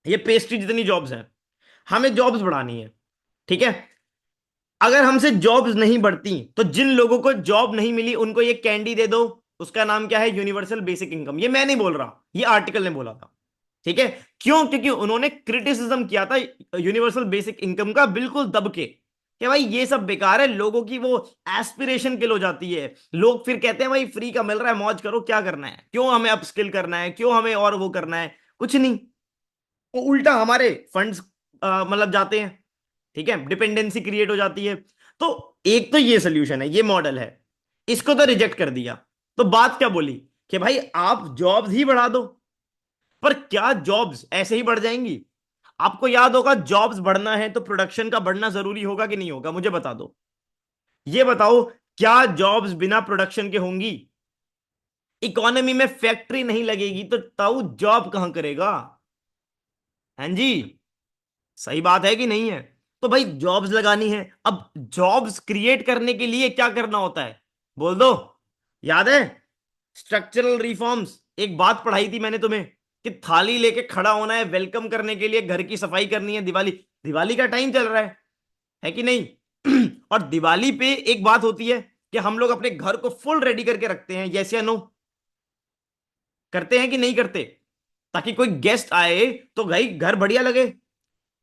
ये पेस्ट्री जितनी जॉब्स हैं, हमें जॉब्स बढ़ानी है। ठीक है, अगर हमसे जॉब्स नहीं बढ़ती तो जिन लोगों को जॉब नहीं मिली उनको ये कैंडी दे दो, उसका नाम क्या है? Universal basic income. ये मैं नहीं बोल रहा, ये आर्टिकल ने बोला था। ठीक है, क्यों? क्योंकि उन्होंने क्रिटिसिज्म किया था यूनिवर्सल बेसिक इनकम का, बिल्कुल दब के, कि भाई ये सब बेकार है, लोगों की वो एस्पिरेशन किल हो जाती है। लोग फिर कहते हैं भाई फ्री का मिल रहा है, मौज करो, क्या करना है, क्यों हमें अपस्किल करना है, क्यों हमें और वो करना है, कुछ नहीं। वो उल्टा हमारे फंड्स मतलब जाते हैं। ठीक है, डिपेंडेंसी क्रिएट हो जाती है। तो एक तो ये सोल्यूशन है, ये मॉडल है, इसको तो रिजेक्ट कर दिया। तो बात क्या बोली कि भाई आप जॉब्स ही बढ़ा दो। पर क्या जॉब्स ऐसे ही बढ़ जाएंगी? आपको याद होगा, जॉब्स बढ़ना है तो प्रोडक्शन का बढ़ना जरूरी होगा कि नहीं होगा? मुझे बता दो, ये बताओ, क्या जॉब्स बिना प्रोडक्शन के होंगी? इकोनॉमी में फैक्ट्री नहीं लगेगी तो ताऊ जॉब कहां करेगा? हाँ जी, सही बात है कि नहीं है? तो भाई जॉब्स लगानी है, अब जॉब्स क्रिएट करने के लिए क्या करना होता है? बोल दो, याद है? Structural reforms. एक बात पढ़ाई थी मैंने तुम्हें, कि थाली लेके खड़ा होना है वेलकम करने के लिए, घर की सफाई करनी है, दिवाली, दिवाली का टाइम चल रहा है कि नहीं? और दिवाली पे एक बात होती है कि हम लोग अपने घर को फुल रेडी करके रखते हैं, यस या नो? करते हैं कि नहीं करते? ताकि कोई गेस्ट आए तो भाई घर बढ़िया लगे।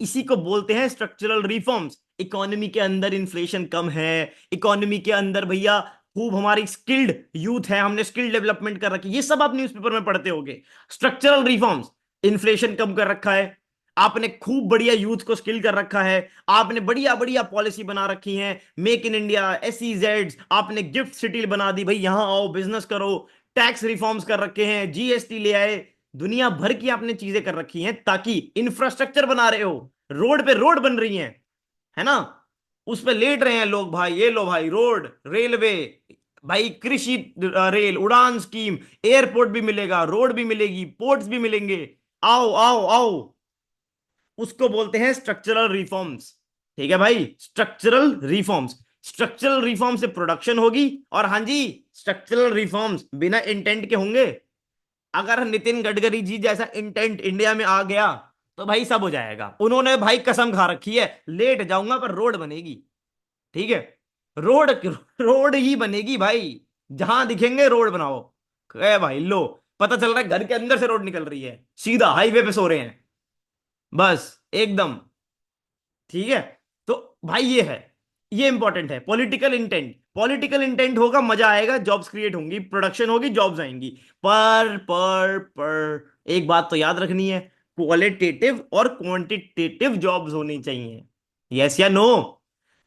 इसी को बोलते हैं स्ट्रक्चरल रिफॉर्म्स। इकोनॉमी के अंदर इन्फ्लेशन कम है, इकोनॉमी के अंदर भैया खूब हमारी स्किल्ड यूथ है, हमने स्किल डेवलपमेंट कर रखी है, ये सब आप न्यूज़पेपर में पढ़ते होगे। स्ट्रक्चरल रिफॉर्म्स, इन्फ्लेशन कम कर रखा है, आपने खूब बढ़िया यूथ को स्किल कर रखा है, आपने बढ़िया बढ़िया पॉलिसी बना रखी है, मेक इन इंडिया, SEZ, आपने गिफ्ट सिटी बना दी, भाई यहां आओ बिजनेस करो। टैक्स रिफॉर्म्स कर रखे हैं, GST ले आए, दुनिया भर की आपने चीजें कर रखी हैं, ताकि इंफ्रास्ट्रक्चर बना रहे हो, रोड पे रोड बन रही हैं, है ना? उस पे लेट रहे हैं लोग भाई, ये लो भाई रोड, रेलवे, भाई कृषि, रेल उड़ान स्कीम, एयरपोर्ट भी मिलेगा, रोड भी मिलेगी, पोर्ट्स भी मिलेंगे, आओ आओ आओ। उसको बोलते हैं स्ट्रक्चरल रिफॉर्म्स। ठीक है भाई, स्ट्रक्चरल रिफॉर्म्स। स्ट्रक्चरल रिफॉर्म से प्रोडक्शन होगी, और हाँ जी, स्ट्रक्चरल रिफॉर्म्स बिना इंटेंट के होंगे। अगर नितिन गडकरी जी जैसा इंटेंट इंडिया में आ गया तो भाई सब हो जाएगा। उन्होंने भाई कसम खा रखी है, लेट जाऊंगा पर रोड बनेगी। ठीक है, रोड, रोड ही बनेगी भाई, जहां दिखेंगे रोड बनाओ। भाई लो, पता चल रहा है घर के अंदर से रोड निकल रही है, सीधा हाईवे पे सो रहे हैं, बस एकदम। ठीक है, तो भाई ये है, ये इंपॉर्टेंट है, पॉलिटिकल इंटेंट। पॉलिटिकल इंटेंट होगा, मजा आएगा, जॉब्स क्रिएट होंगी, प्रोडक्शन होगी, जॉब्स आएंगी। पर एक बात तो याद रखनी है, क्वालिटेटिव और क्वांटिटेटिव जॉब्स होनी चाहिए। यस या नो?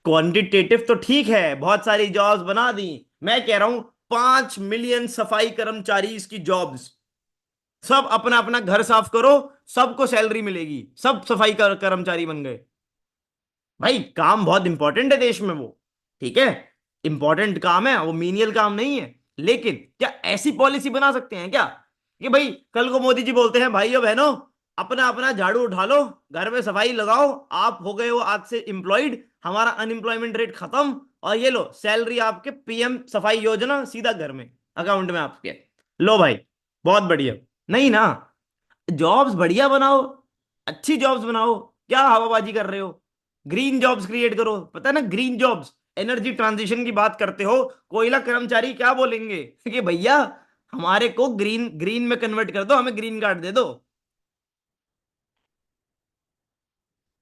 क्वांटिटेटिव तो ठीक है, बहुत सारी जॉब्स बना दी, मैं कह रहा हूं 5 मिलियन सफाई कर्मचारी की जॉब्स, सब अपना अपना घर साफ करो, सबको सैलरी मिलेगी, सब सफाई कर्मचारी बन गए। भाई काम बहुत इंपॉर्टेंट है देश में वो, ठीक है, इंपॉर्टेंट काम है वो, मीनियल काम नहीं है। लेकिन क्या ऐसी पॉलिसी बना सकते हैं क्या कि भाई कल को मोदी जी बोलते हैं भाइयों बहनों अपना अपना झाड़ू उठा लो, घर में सफाई लगाओ, आप हो गए हो आज से एम्प्लॉयड, हमारा अनएम्प्लॉयमेंट रेट खत्म, और ये लो सैलरी आपके पीएम सफाई योजना सीधा घर में अकाउंट में आपके, लो भाई बहुत बढ़िया। नहीं ना, जॉब्स बढ़िया बनाओ, अच्छी जॉब्स बनाओ, क्या हवाबाजी कर रहे हो, ग्रीन जॉब्स क्रिएट करो, पता है ना ग्रीन जॉब्स, एनर्जी ट्रांजिशन की बात करते हो, कोयला कर्मचारी क्या बोलेंगे कि भैया हमारे को ग्रीन ग्रीन में कन्वर्ट कर दो, हमें ग्रीन कार्ड दे दो।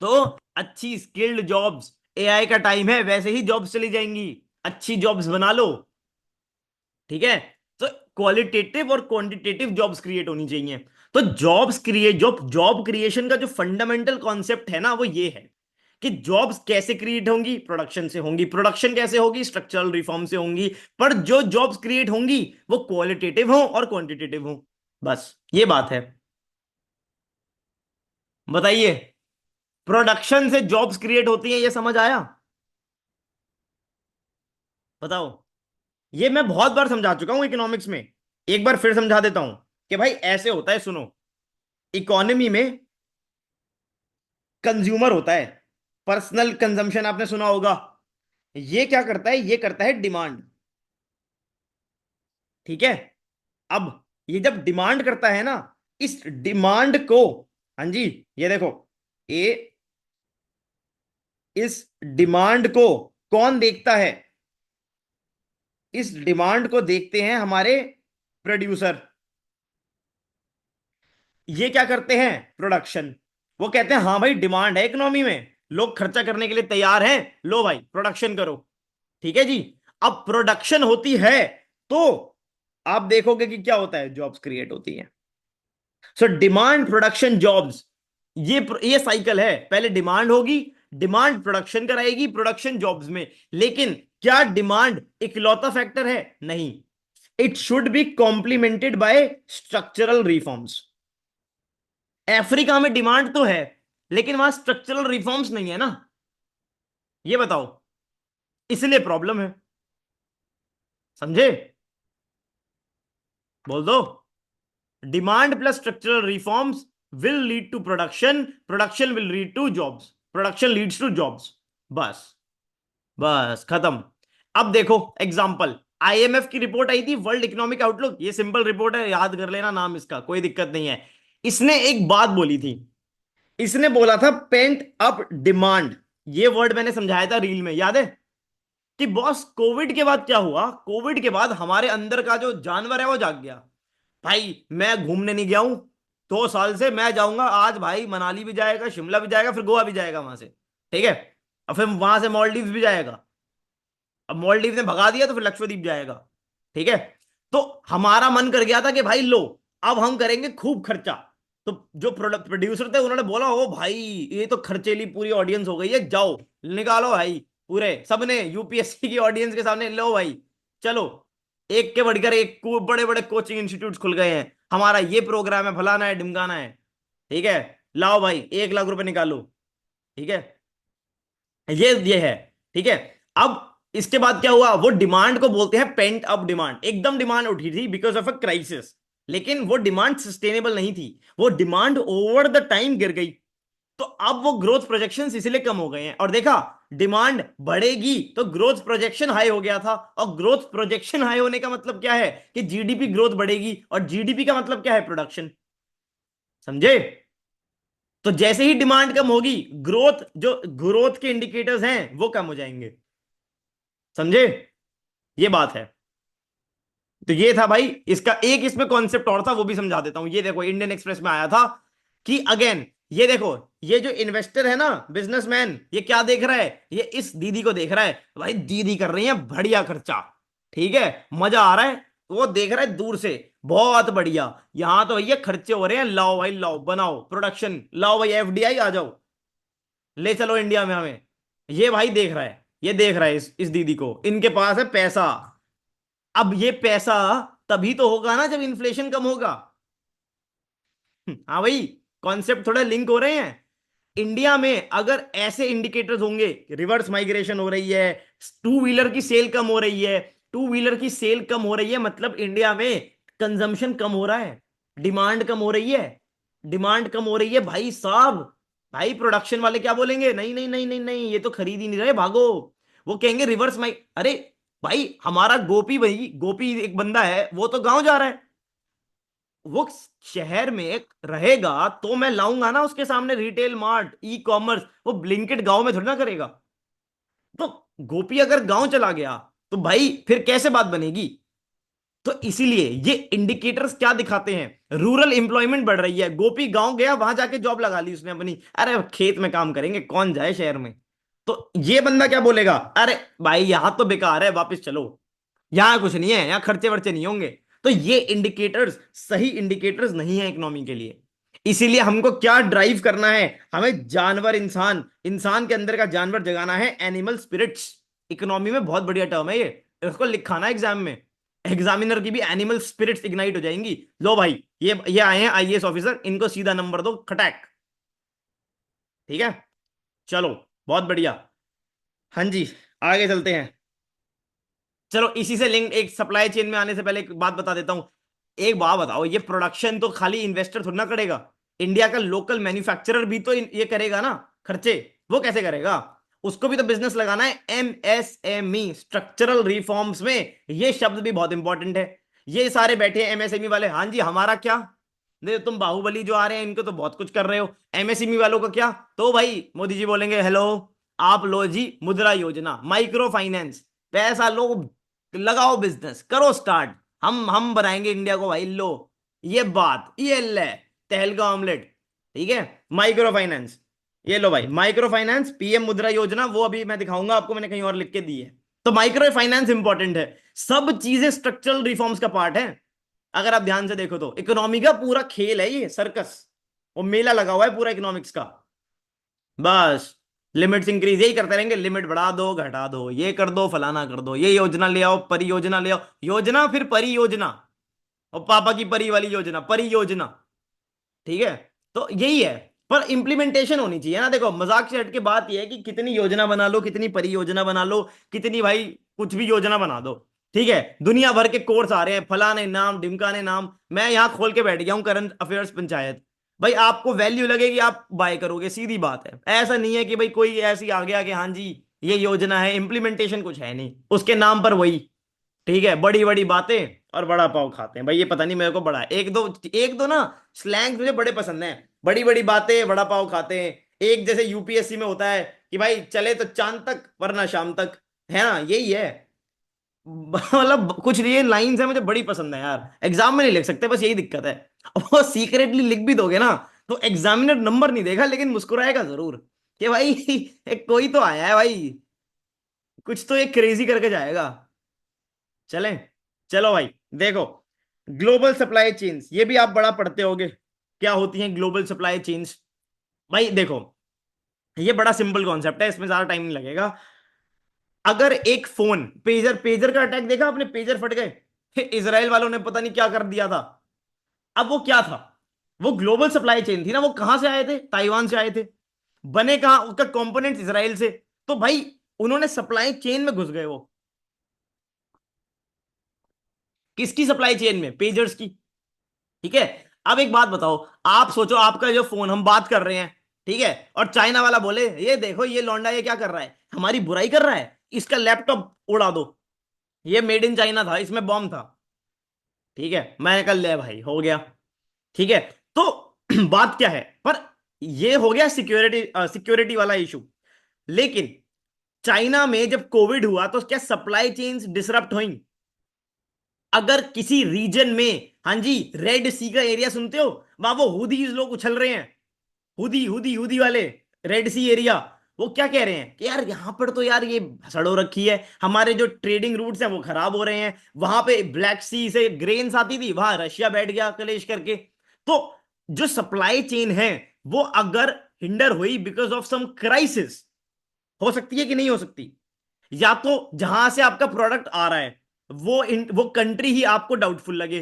तो अच्छी स्किल्ड जॉब्स, एआई का टाइम है वैसे ही जॉब्स चली जाएंगी, अच्छी जॉब्स बना लो, ठीक है। तो क्वालिटेटिव और क्वांटिटेटिव जॉब्स क्रिएट होनी चाहिए। तो जॉब्स क्रिएट जॉब क्रिएशन का जो फंडामेंटल कॉन्सेप्ट है ना वो ये है कि जॉब्स कैसे क्रिएट होंगी, प्रोडक्शन से होंगी, प्रोडक्शन कैसे होगी, स्ट्रक्चरल रिफॉर्म से होंगी, पर जो जॉब्स क्रिएट होंगी वो क्वालिटेटिव हो और क्वांटिटेटिव हो, बस ये बात है। बताइए, प्रोडक्शन से जॉब्स क्रिएट होती हैं, ये समझ आया? बताओ। ये मैं बहुत बार समझा चुका हूं इकोनॉमिक्स में, एक बार फिर समझा देता हूं कि भाई ऐसे होता है, सुनो। इकोनॉमी में कंज्यूमर होता है, पर्सनल कंजम्पशन आपने सुना होगा, ये क्या करता है, ये करता है डिमांड, ठीक है। अब ये जब डिमांड करता है ना, इस डिमांड को, हाँ जी, ये देखो, ये इस डिमांड को कौन देखता है, इस डिमांड को देखते हैं हमारे प्रोड्यूसर, ये क्या करते हैं, प्रोडक्शन। वो कहते हैं हाँ भाई डिमांड है इकोनॉमी में, लोग खर्चा करने के लिए तैयार हैं, लो भाई प्रोडक्शन करो, ठीक है जी। अब प्रोडक्शन होती है तो आप देखोगे कि क्या होता है, जॉब्स क्रिएट होती हैं। सो डिमांड प्रोडक्शन जॉब्स, ये साइकिल है, पहले डिमांड होगी, डिमांड प्रोडक्शन कराएगी, प्रोडक्शन जॉब्स में। लेकिन क्या डिमांड इकलौता फैक्टर है, नहीं, it should be complemented by structural reforms. Africa में डिमांड तो है लेकिन वहां स्ट्रक्चरल रिफॉर्म्स नहीं है ना, ये बताओ, इसलिए प्रॉब्लम है, समझे? बोल दो। Demand plus structural reforms will lead to production, production will lead to jobs, production leads to jobs, बस, बस खत्म। अब देखो एग्जांपल, आईएमएफ की रिपोर्ट आई थी, वर्ल्ड इकोनॉमिक आउटलुक, ये सिंपल रिपोर्ट है, याद कर लेना नाम इसका, कोई दिक्कत नहीं है। इसने एक बात बोली थी, इसने बोला था पेंट अप डिमांड, ये वर्ड मैंने समझाया था रील में, याद है? कि बॉस कोविड के बाद क्या हुआ, कोविड के बाद हमारे अंदर का जो जानवर है वो जाग गया। भाई मैं घूमने नहीं गया हूं 2 साल से, मैं जाऊंगा आज, भाई मनाली भी जाएगा, शिमला भी जाएगा, फिर गोवा भी जाएगा वहां से, ठीक है, और फिर वहां से मालदीव भी जाएगा, अब मालदीव ने भगा दिया तो फिर लक्षद्वीप जाएगा, ठीक है। तो हमारा मन कर गया था कि भाई लो अब हम करेंगे खूब खर्चा। तो जो प्रोड्यूसर थे उन्होंने बोला ओ भाई ये तो खर्चेली पूरी ऑडियंस हो गई है, जाओ निकालो भाई, पूरे सबने यूपीएससी की ऑडियंस के सामने लो भाई, चलो एक के बढ़कर एक बड़े बड़े कोचिंग इंस्टीट्यूट खुल गए हैं, हमारा ये प्रोग्राम है, फलाना है, ढिमकाना है, ठीक है, लाओ भाई 1 लाख रुपए निकालो, ठीक है, ये है, ठीक है। अब इसके बाद क्या हुआ, वो डिमांड को बोलते हैं पेंट अप डिमांड, एकदम डिमांड उठी थी बिकॉज ऑफ अ क्राइसिस, लेकिन वो डिमांड सस्टेनेबल नहीं थी, वो डिमांड ओवर द टाइम गिर गई। तो अब वो ग्रोथ प्रोजेक्शंस इसलिए कम हो गए हैं, और देखा डिमांड बढ़ेगी तो ग्रोथ प्रोजेक्शन हाई हो गया था, और ग्रोथ प्रोजेक्शन हाई होने का मतलब क्या है कि जीडीपी ग्रोथ बढ़ेगी, और जीडीपी का मतलब क्या है, प्रोडक्शन, समझे? तो जैसे ही डिमांड कम होगी, ग्रोथ, जो ग्रोथ के इंडिकेटर्स हैं वो कम हो जाएंगे, समझे? ये बात है। तो ये था भाई इसका, एक इसमें कॉन्सेप्ट और था वो भी समझा देता हूं, ये देखो इंडियन एक्सप्रेस में आया था कि अगेन, ये देखो, ये जो इन्वेस्टर है ना, बिजनेसमैन, ये क्या देख रहा है, ये इस दीदी को देख रहा है, भाई दीदी कर रही है बढ़िया खर्चा, ठीक है, मजा आ रहा है, वो देख रहा है दूर से, बहुत बढ़िया, यहां तो भैया खर्चे हो रहे हैं, लाओ भाई लाओ, बनाओ प्रोडक्शन, लाओ भाई एफडीआई आ जाओ, ले चलो इंडिया में हमें, ये भाई देख रहा है, ये देख रहा है इस दीदी को, इनके पास है पैसा। अब ये पैसा तभी तो होगा ना जब इन्फ्लेशन कम होगा, हाँ भाई, कॉन्सेप्ट थोड़ा लिंक हो रहे हैं। इंडिया में अगर ऐसे इंडिकेटर्स होंगे, रिवर्स माइग्रेशन हो रही है, टू व्हीलर की सेल कम हो रही है, टू व्हीलर की सेल कम हो रही है, मतलब इंडिया में कंजम्पशन कम हो रहा है, डिमांड कम हो रही है, डिमांड कम हो रही है भाई साहब। भाई प्रोडक्शन वाले क्या बोलेंगे, नहीं नहीं नहीं नहीं नहीं, ये तो खरीद ही नहीं रहे, भागो। वो कहेंगे रिवर्स माइग, अरे भाई हमारा गोपी, भाई गोपी एक बंदा है, वो तो गांव जा रहा है, वो शहर में रहेगा तो मैं लाऊंगा ना उसके सामने रिटेल मार्ट, ई कॉमर्स। वो ब्लिंकिट गांव में थोड़ी ना करेगा। तो गोपी अगर गांव चला गया तो भाई फिर कैसे बात बनेगी। तो इसीलिए ये इंडिकेटर्स क्या दिखाते हैं, रूरल एम्प्लॉयमेंट बढ़ रही है, गोपी गांव गया, वहां जाके जॉब लगा ली उसने अपनी, अरे खेत में काम करेंगे, कौन जाए शहर में। तो ये बंदा क्या बोलेगा, अरे भाई यहां तो बेकार है, वापस चलो, यहां कुछ नहीं है, यहां खर्चे वर्चे नहीं होंगे। तो ये इंडिकेटर्स सही इंडिकेटर्स नहीं है इकोनॉमी के लिए। इसीलिए हमको क्या ड्राइव करना है, हमें जानवर इंसान, इंसान के अंदर का जानवर जगाना है, एनिमल स्पिरिट्स। इकोनॉमी में बहुत बढ़िया टर्म है ये, इसको लिखाना एग्जाम में, एग्जामिनर की भी एनिमल स्पिरिट्स इग्नाइट हो जाएंगी। लो भाई, ये आए हैं आईएएस ऑफिसर, इनको सीधा नंबर दो, खटैक। ठीक है, चलो, बहुत बढ़िया। हाँ जी, आगे चलते हैं। चलो इसी से लिंक, एक सप्लाई चेन में आने से पहले एक बात बता देता हूं। एक बात बताओ, ये प्रोडक्शन तो खाली इन्वेस्टर थोड़ी ना करेगा, इंडिया का लोकल मैन्युफैक्चरर भी तो ये करेगा ना खर्चे। वो कैसे करेगा, उसको भी तो बिजनेस लगाना है। एमएसएमई, स्ट्रक्चरल रिफॉर्म्स में ये शब्द भी बहुत इंपॉर्टेंट है। ये सारे बैठे हैं एमएसएमई वाले, हाँ जी हमारा क्या, देखो तुम बाहुबली जो आ रहे हैं इनको तो बहुत कुछ कर रहे हो, एमएसएमई वालों का क्या। तो भाई मोदी जी बोलेंगे हेलो, आप लो जी मुद्रा योजना, माइक्रो फाइनेंस, पैसा लो, लगाओ बिजनेस करो स्टार्ट, हम बनाएंगे इंडिया को भाई, लो ये बात, ये ले तहलका ऑमलेट। ठीक है, माइक्रो फाइनेंस, ये लो भाई माइक्रो फाइनेंस, पीएम मुद्रा योजना, वो अभी मैं दिखाऊंगा आपको, मैंने कहीं और लिख के दी है। तो माइक्रो फाइनेंस इंपॉर्टेंट है, सब चीजें स्ट्रक्चरल रिफॉर्म्स का पार्ट है। अगर आप ध्यान से देखो तो इकोनॉमी का पूरा खेल है ये, सर्कस, वो मेला लगा हुआ है पूरा इकोनॉमिक्स का। बस लिमिट्स इंक्रीज यही करते रहेंगे, लिमिट बढ़ा दो घटा दो, ये कर दो फलाना कर दो, ये योजना ले आओ, परियोजना ले आओ, योजना फिर परियोजना, और पापा की परी वाली योजना, परियोजना। ठीक है, तो यही है। पर इंप्लीमेंटेशन होनी चाहिए ना, देखो मजाक से हट के बात यह है कि कितनी योजना बना लो, कितनी परियोजना बना लो, कितनी भाई कुछ भी योजना बना दो। ठीक है, दुनिया भर के कोर्स आ रहे हैं, फलाने नाम ढिमकाने नाम, मैं यहां खोल के बैठ गया हूं करंट अफेयर्स पंचायत। भाई आपको वैल्यू लगेगी आप बाय करोगे, सीधी बात है। ऐसा नहीं है कि भाई कोई ऐसी आ गया कि हाँ जी ये योजना है, इंप्लीमेंटेशन कुछ है नहीं, उसके नाम पर वही। ठीक है, बड़ी बड़ी बातें और बड़ा पाव खाते हैं भाई, ये पता नहीं मेरे को बड़ा एक दो ना स्लैंग मुझे बड़े पसंद हैं, बड़ी बड़ी बातें बड़ा पाव खाते हैं। एक जैसे यूपीएससी में होता है कि भाई चले तो चांद तक वरना शाम तक, है ना, यही है। मतलब कुछ ये लाइंस है मुझे बड़ी पसंद है यार, एग्जाम में नहीं लिख सकते, बस यही दिक्कत है। वो सीक्रेटली लिख भी दोगे ना तो एग्जामिनर नंबर नहीं देगा, लेकिन मुस्कुराएगा जरूर कि भाई एक कोई तो आया है भाई, कुछ तो एक क्रेजी करके जाएगा। चलें, चलो भाई देखो, ग्लोबल सप्लाई चेन्स, ये भी आप बड़ा पढ़ते होगे, क्या होती हैं ग्लोबल सप्लाई चेन्स। भाई देखो, ये बड़ा सिंपल कॉन्सेप्ट है, इसमें ज्यादा टाइम नहीं लगेगा। अगर एक फोन, पेजर, पेजर का अटैक देखा आपने, पेजर फट गए, इसराइल वालों ने पता नहीं क्या कर दिया था। अब वो क्या था, वो ग्लोबल सप्लाई चेन थी ना, वो कहां से आए थे, ताइवान से आए थे, बने कहां, उसका कंपोनेंट्स इसराइल से। तो भाई उन्होंने सप्लाई चेन में घुस गए, वो किसकी सप्लाई चेन में, पेजर्स की। ठीक है, अब एक बात बताओ, आप सोचो आपका जो फोन हम बात कर रहे हैं, ठीक है, और चाइना वाला बोले ये देखो ये लौंडा ये क्या कर रहा है, हमारी बुराई कर रहा है, इसका लैपटॉप उड़ा दो, ये मेड इन चाइना था, इसमें बॉम्ब था। ठीक है, मैंने कल ले भाई हो गया। ठीक है, तो बात क्या है, पर ये हो गया सिक्योरिटी, सिक्योरिटी वाला इशू। लेकिन चाइना में जब कोविड हुआ तो क्या सप्लाई चेन्स डिसरप्ट हुई। अगर किसी रीजन में, हाँ जी रेड सी का एरिया सुनते हो, वहां वो हुदीज लोग उछल रहे हैं, हुदी हुदी हुदी वाले, रेड सी एरिया, वो क्या कह रहे हैं कि यार यहां पर तो यार ये सड़ो रखी है, हमारे जो ट्रेडिंग रूट्स हैं वो खराब हो रहे हैं, वहां पे ब्लैक सी से ग्रेन्स आती थी, वहां रशिया बैठ गया कलेश करके। तो जो सप्लाई चेन है वो अगर हिंडर हुई बिकॉज ऑफ सम क्राइसिस, हो सकती है कि नहीं हो सकती। या तो जहां से आपका प्रोडक्ट आ रहा है वो कंट्री ही आपको डाउटफुल लगे,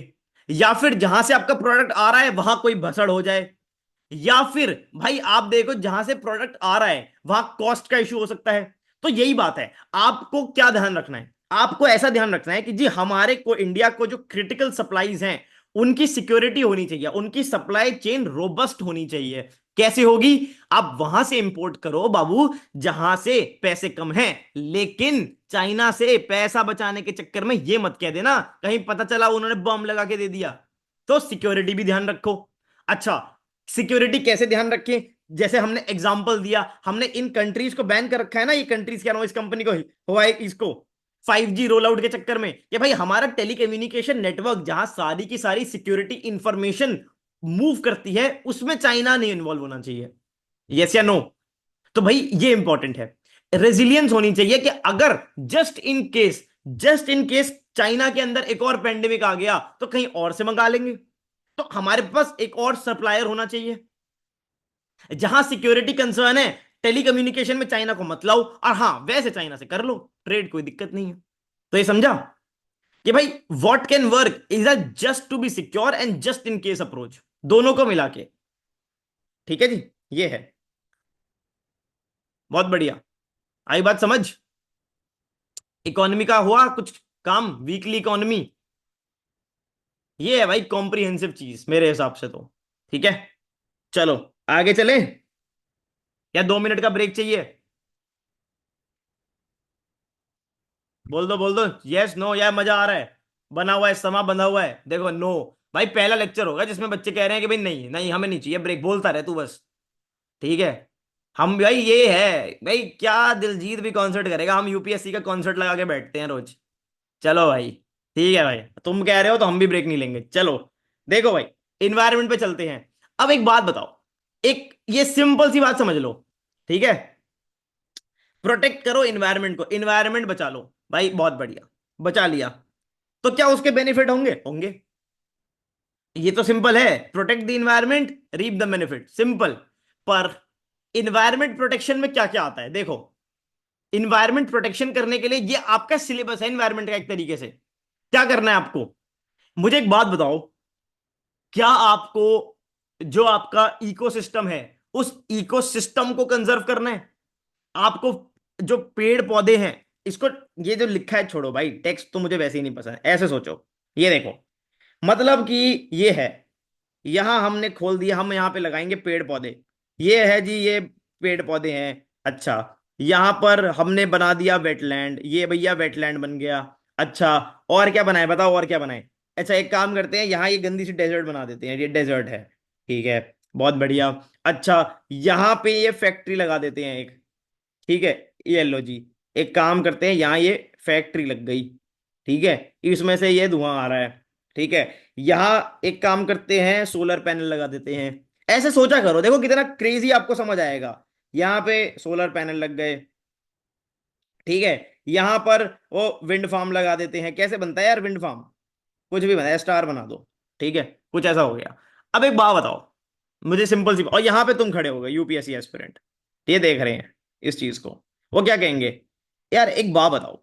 या फिर जहां से आपका प्रोडक्ट आ रहा है वहां कोई भसड़ हो जाए, या फिर भाई आप देखो जहां से प्रोडक्ट आ रहा है वहां कॉस्ट का इशू हो सकता है। तो यही बात है, आपको क्या ध्यान रखना है, आपको ऐसा ध्यान रखना है कि जी हमारे को इंडिया को जो क्रिटिकल सप्लाईज हैं उनकी सिक्योरिटी होनी चाहिए, उनकी सप्लाई चेन रोबस्ट होनी चाहिए। कैसे होगी? आप वहां से इंपोर्ट करो बाबू जहां से पैसे कम हैं, लेकिन चाइना से पैसा बचाने के चक्कर में ये मत कह देना कहीं पता चला उन्होंने बम लगा के दे दिया। तो सिक्योरिटी भी ध्यान रखो। अच्छा, सिक्योरिटी कैसे ध्यान रखें? जैसे हमने एग्जांपल दिया, हमने इन कंट्रीज को बैन कर रखा है ना, ये कंट्रीज क्या नाम है इस कंपनी को, हुआ है इसको 5G रोल आउट के चक्कर में, कि भाई हमारा टेलीकम्युनिकेशन नेटवर्क जहां सारी की सारी सिक्योरिटी इंफॉर्मेशन मूव करती है उसमें चाइना नहीं इन्वॉल्व होना चाहिए। यस या नो? तो भाई ये इंपॉर्टेंट है। रेजिलियंस होनी चाहिए कि अगर जस्ट इन केस चाइना के अंदर एक और पेंडेमिक आ गया तो कहीं और से मंगा लेंगे। तो हमारे पास एक और सप्लायर होना चाहिए। जहां सिक्योरिटी कंसर्न है, टेलीकम्युनिकेशन में चाइना को मत लाओ, और हां वैसे चाइना से कर लो ट्रेड, कोई दिक्कत नहीं है। तो ये समझा कि भाई what can work is a just to be secure and just in case approach, दोनों को मिला के। ठीक है जी, ये है। बहुत बढ़िया। आई बात समझ? इकोनॉमी का हुआ कुछ काम, वीकली इकोनॉमी, ये है भाई कॉम्प्रिहेंसिव चीज मेरे हिसाब से तो। ठीक है, चलो आगे चलें, या 2 मिनट का ब्रेक चाहिए? बोल दो बोल दो, यस नो, या मजा आ रहा है, बना हुआ है समा बंधा हुआ है, देखो नो। भाई पहला लेक्चर होगा जिसमें बच्चे कह रहे हैं कि भाई नहीं नहीं हमें नहीं चाहिए ब्रेक, बोलता रहे तू बस। ठीक है, हम भाई ये है भाई, क्या दिलजीत भी कॉन्सर्ट करेगा, हम यूपीएससी का कॉन्सर्ट लगा के बैठते हैं रोज। चलो भाई, ठीक है भाई, तुम कह रहे हो तो हम भी ब्रेक नहीं लेंगे। चलो देखो भाई, इन्वायरमेंट पे चलते हैं। अब एक बात बताओ, एक ये सिंपल सी बात समझ लो, ठीक है? प्रोटेक्ट करो इन्वायरमेंट को, इन्वायरमेंट बचा लो। भाई बहुत बढ़िया, बचा लिया, तो क्या उसके बेनिफिट होंगे? होंगे। ये तो सिंपल है, protect the environment reap the benefit, simple. पर इन्वायरमेंट प्रोटेक्शन में क्या क्या आता है देखो। इन्वायरमेंट प्रोटेक्शन करने के लिए ये आपका सिलेबस है इन्वायरमेंट का, एक तरीके से क्या करना है आपको। मुझे एक बात बताओ, क्या आपको जो आपका इकोसिस्टम है उस इकोसिस्टम को कंजर्व करना है? आपको जो पेड़ पौधे हैं, इसको, ये जो लिखा है छोड़ो भाई, टेक्स्ट तो मुझे वैसे ही नहीं पसंद, ऐसे सोचो। ये देखो, मतलब कि ये है, यहां हमने खोल दिया, हम यहां पे लगाएंगे पेड़ पौधे, ये है जी, ये पेड़ पौधे हैं। अच्छा, यहां पर हमने बना दिया वेटलैंड, ये भैया वेटलैंड बन गया। अच्छा, और क्या बनाए बताओ, और क्या बनाए? अच्छा एक काम करते हैं, यहाँ ये गंदी सी डेजर्ट बना देते हैं, ये डेजर्ट है, ठीक है, बहुत बढ़िया। अच्छा, यहाँ पे ये फैक्ट्री लगा देते हैं एक, ठीक है, ये लो जी, एक काम करते हैं, यहाँ ये फैक्ट्री लग गई, ठीक है, इसमें से ये धुआं आ रहा है, ठीक है। यहाँ एक काम करते हैं, सोलर पैनल लगा देते हैं। ऐसे सोचा करो, देखो कितना क्रेजी आपको समझ आएगा। यहाँ पे सोलर पैनल लग गए, ठीक है। यहाँ पर वो विंड फार्म लगा देते हैं, कैसे बनता है यार विंड फार्म? कुछ भी बनाया, स्टार बना दो, ठीक है, कुछ ऐसा हो गया। अब एक बात बताओ मुझे, सिंपल सी, और यहाँ पे तुम खड़े हो गए यूपीएससी एस्पिरेंट, ये देख रहे हैं इस चीज को, वो क्या कहेंगे? यार एक बात बताओ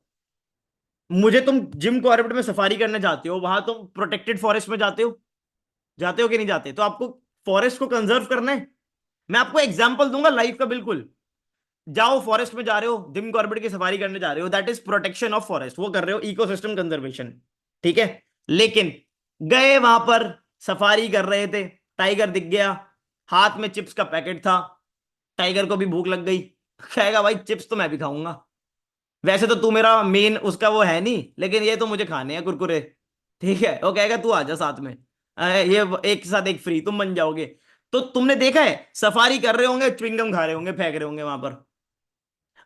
मुझे, तुम जिम कॉर्बेट में सफारी करने जाते हो, वहां तुम प्रोटेक्टेड फॉरेस्ट में जाते हो कि नहीं जाते? तो आपको फॉरेस्ट को कंजर्व करना है। मैं आपको एग्जांपल दूंगा लाइफ का, बिल्कुल। जाओ फॉरेस्ट में जा रहे हो, जिम कॉर्बेट की सफारी करने जा रहे हो, that is protection of forest, वो कर रहे हो इकोसिस्टम कंजर्वेशन, ठीक है। लेकिन गए वहां पर, सफारी कर रहे थे, टाइगर दिख गया, हाथ में चिप्स का पैकेट था, टाइगर को भी भूख लग गई, कहेगा भाई चिप्स तो मैं भी खाऊंगा, वैसे तो तू मेरा मेन उसका वो है नहीं, लेकिन ये तो मुझे खाने हैं कुरकुरे, ठीक है। वो कहेगा तू आजा साथ में, ये एक के साथ एक फ्री, तुम बन जाओगे। तो तुमने देखा है, सफारी कर रहे होंगे, च्युइंगम खा रहे होंगे, फेंक रहे होंगे वहां पर,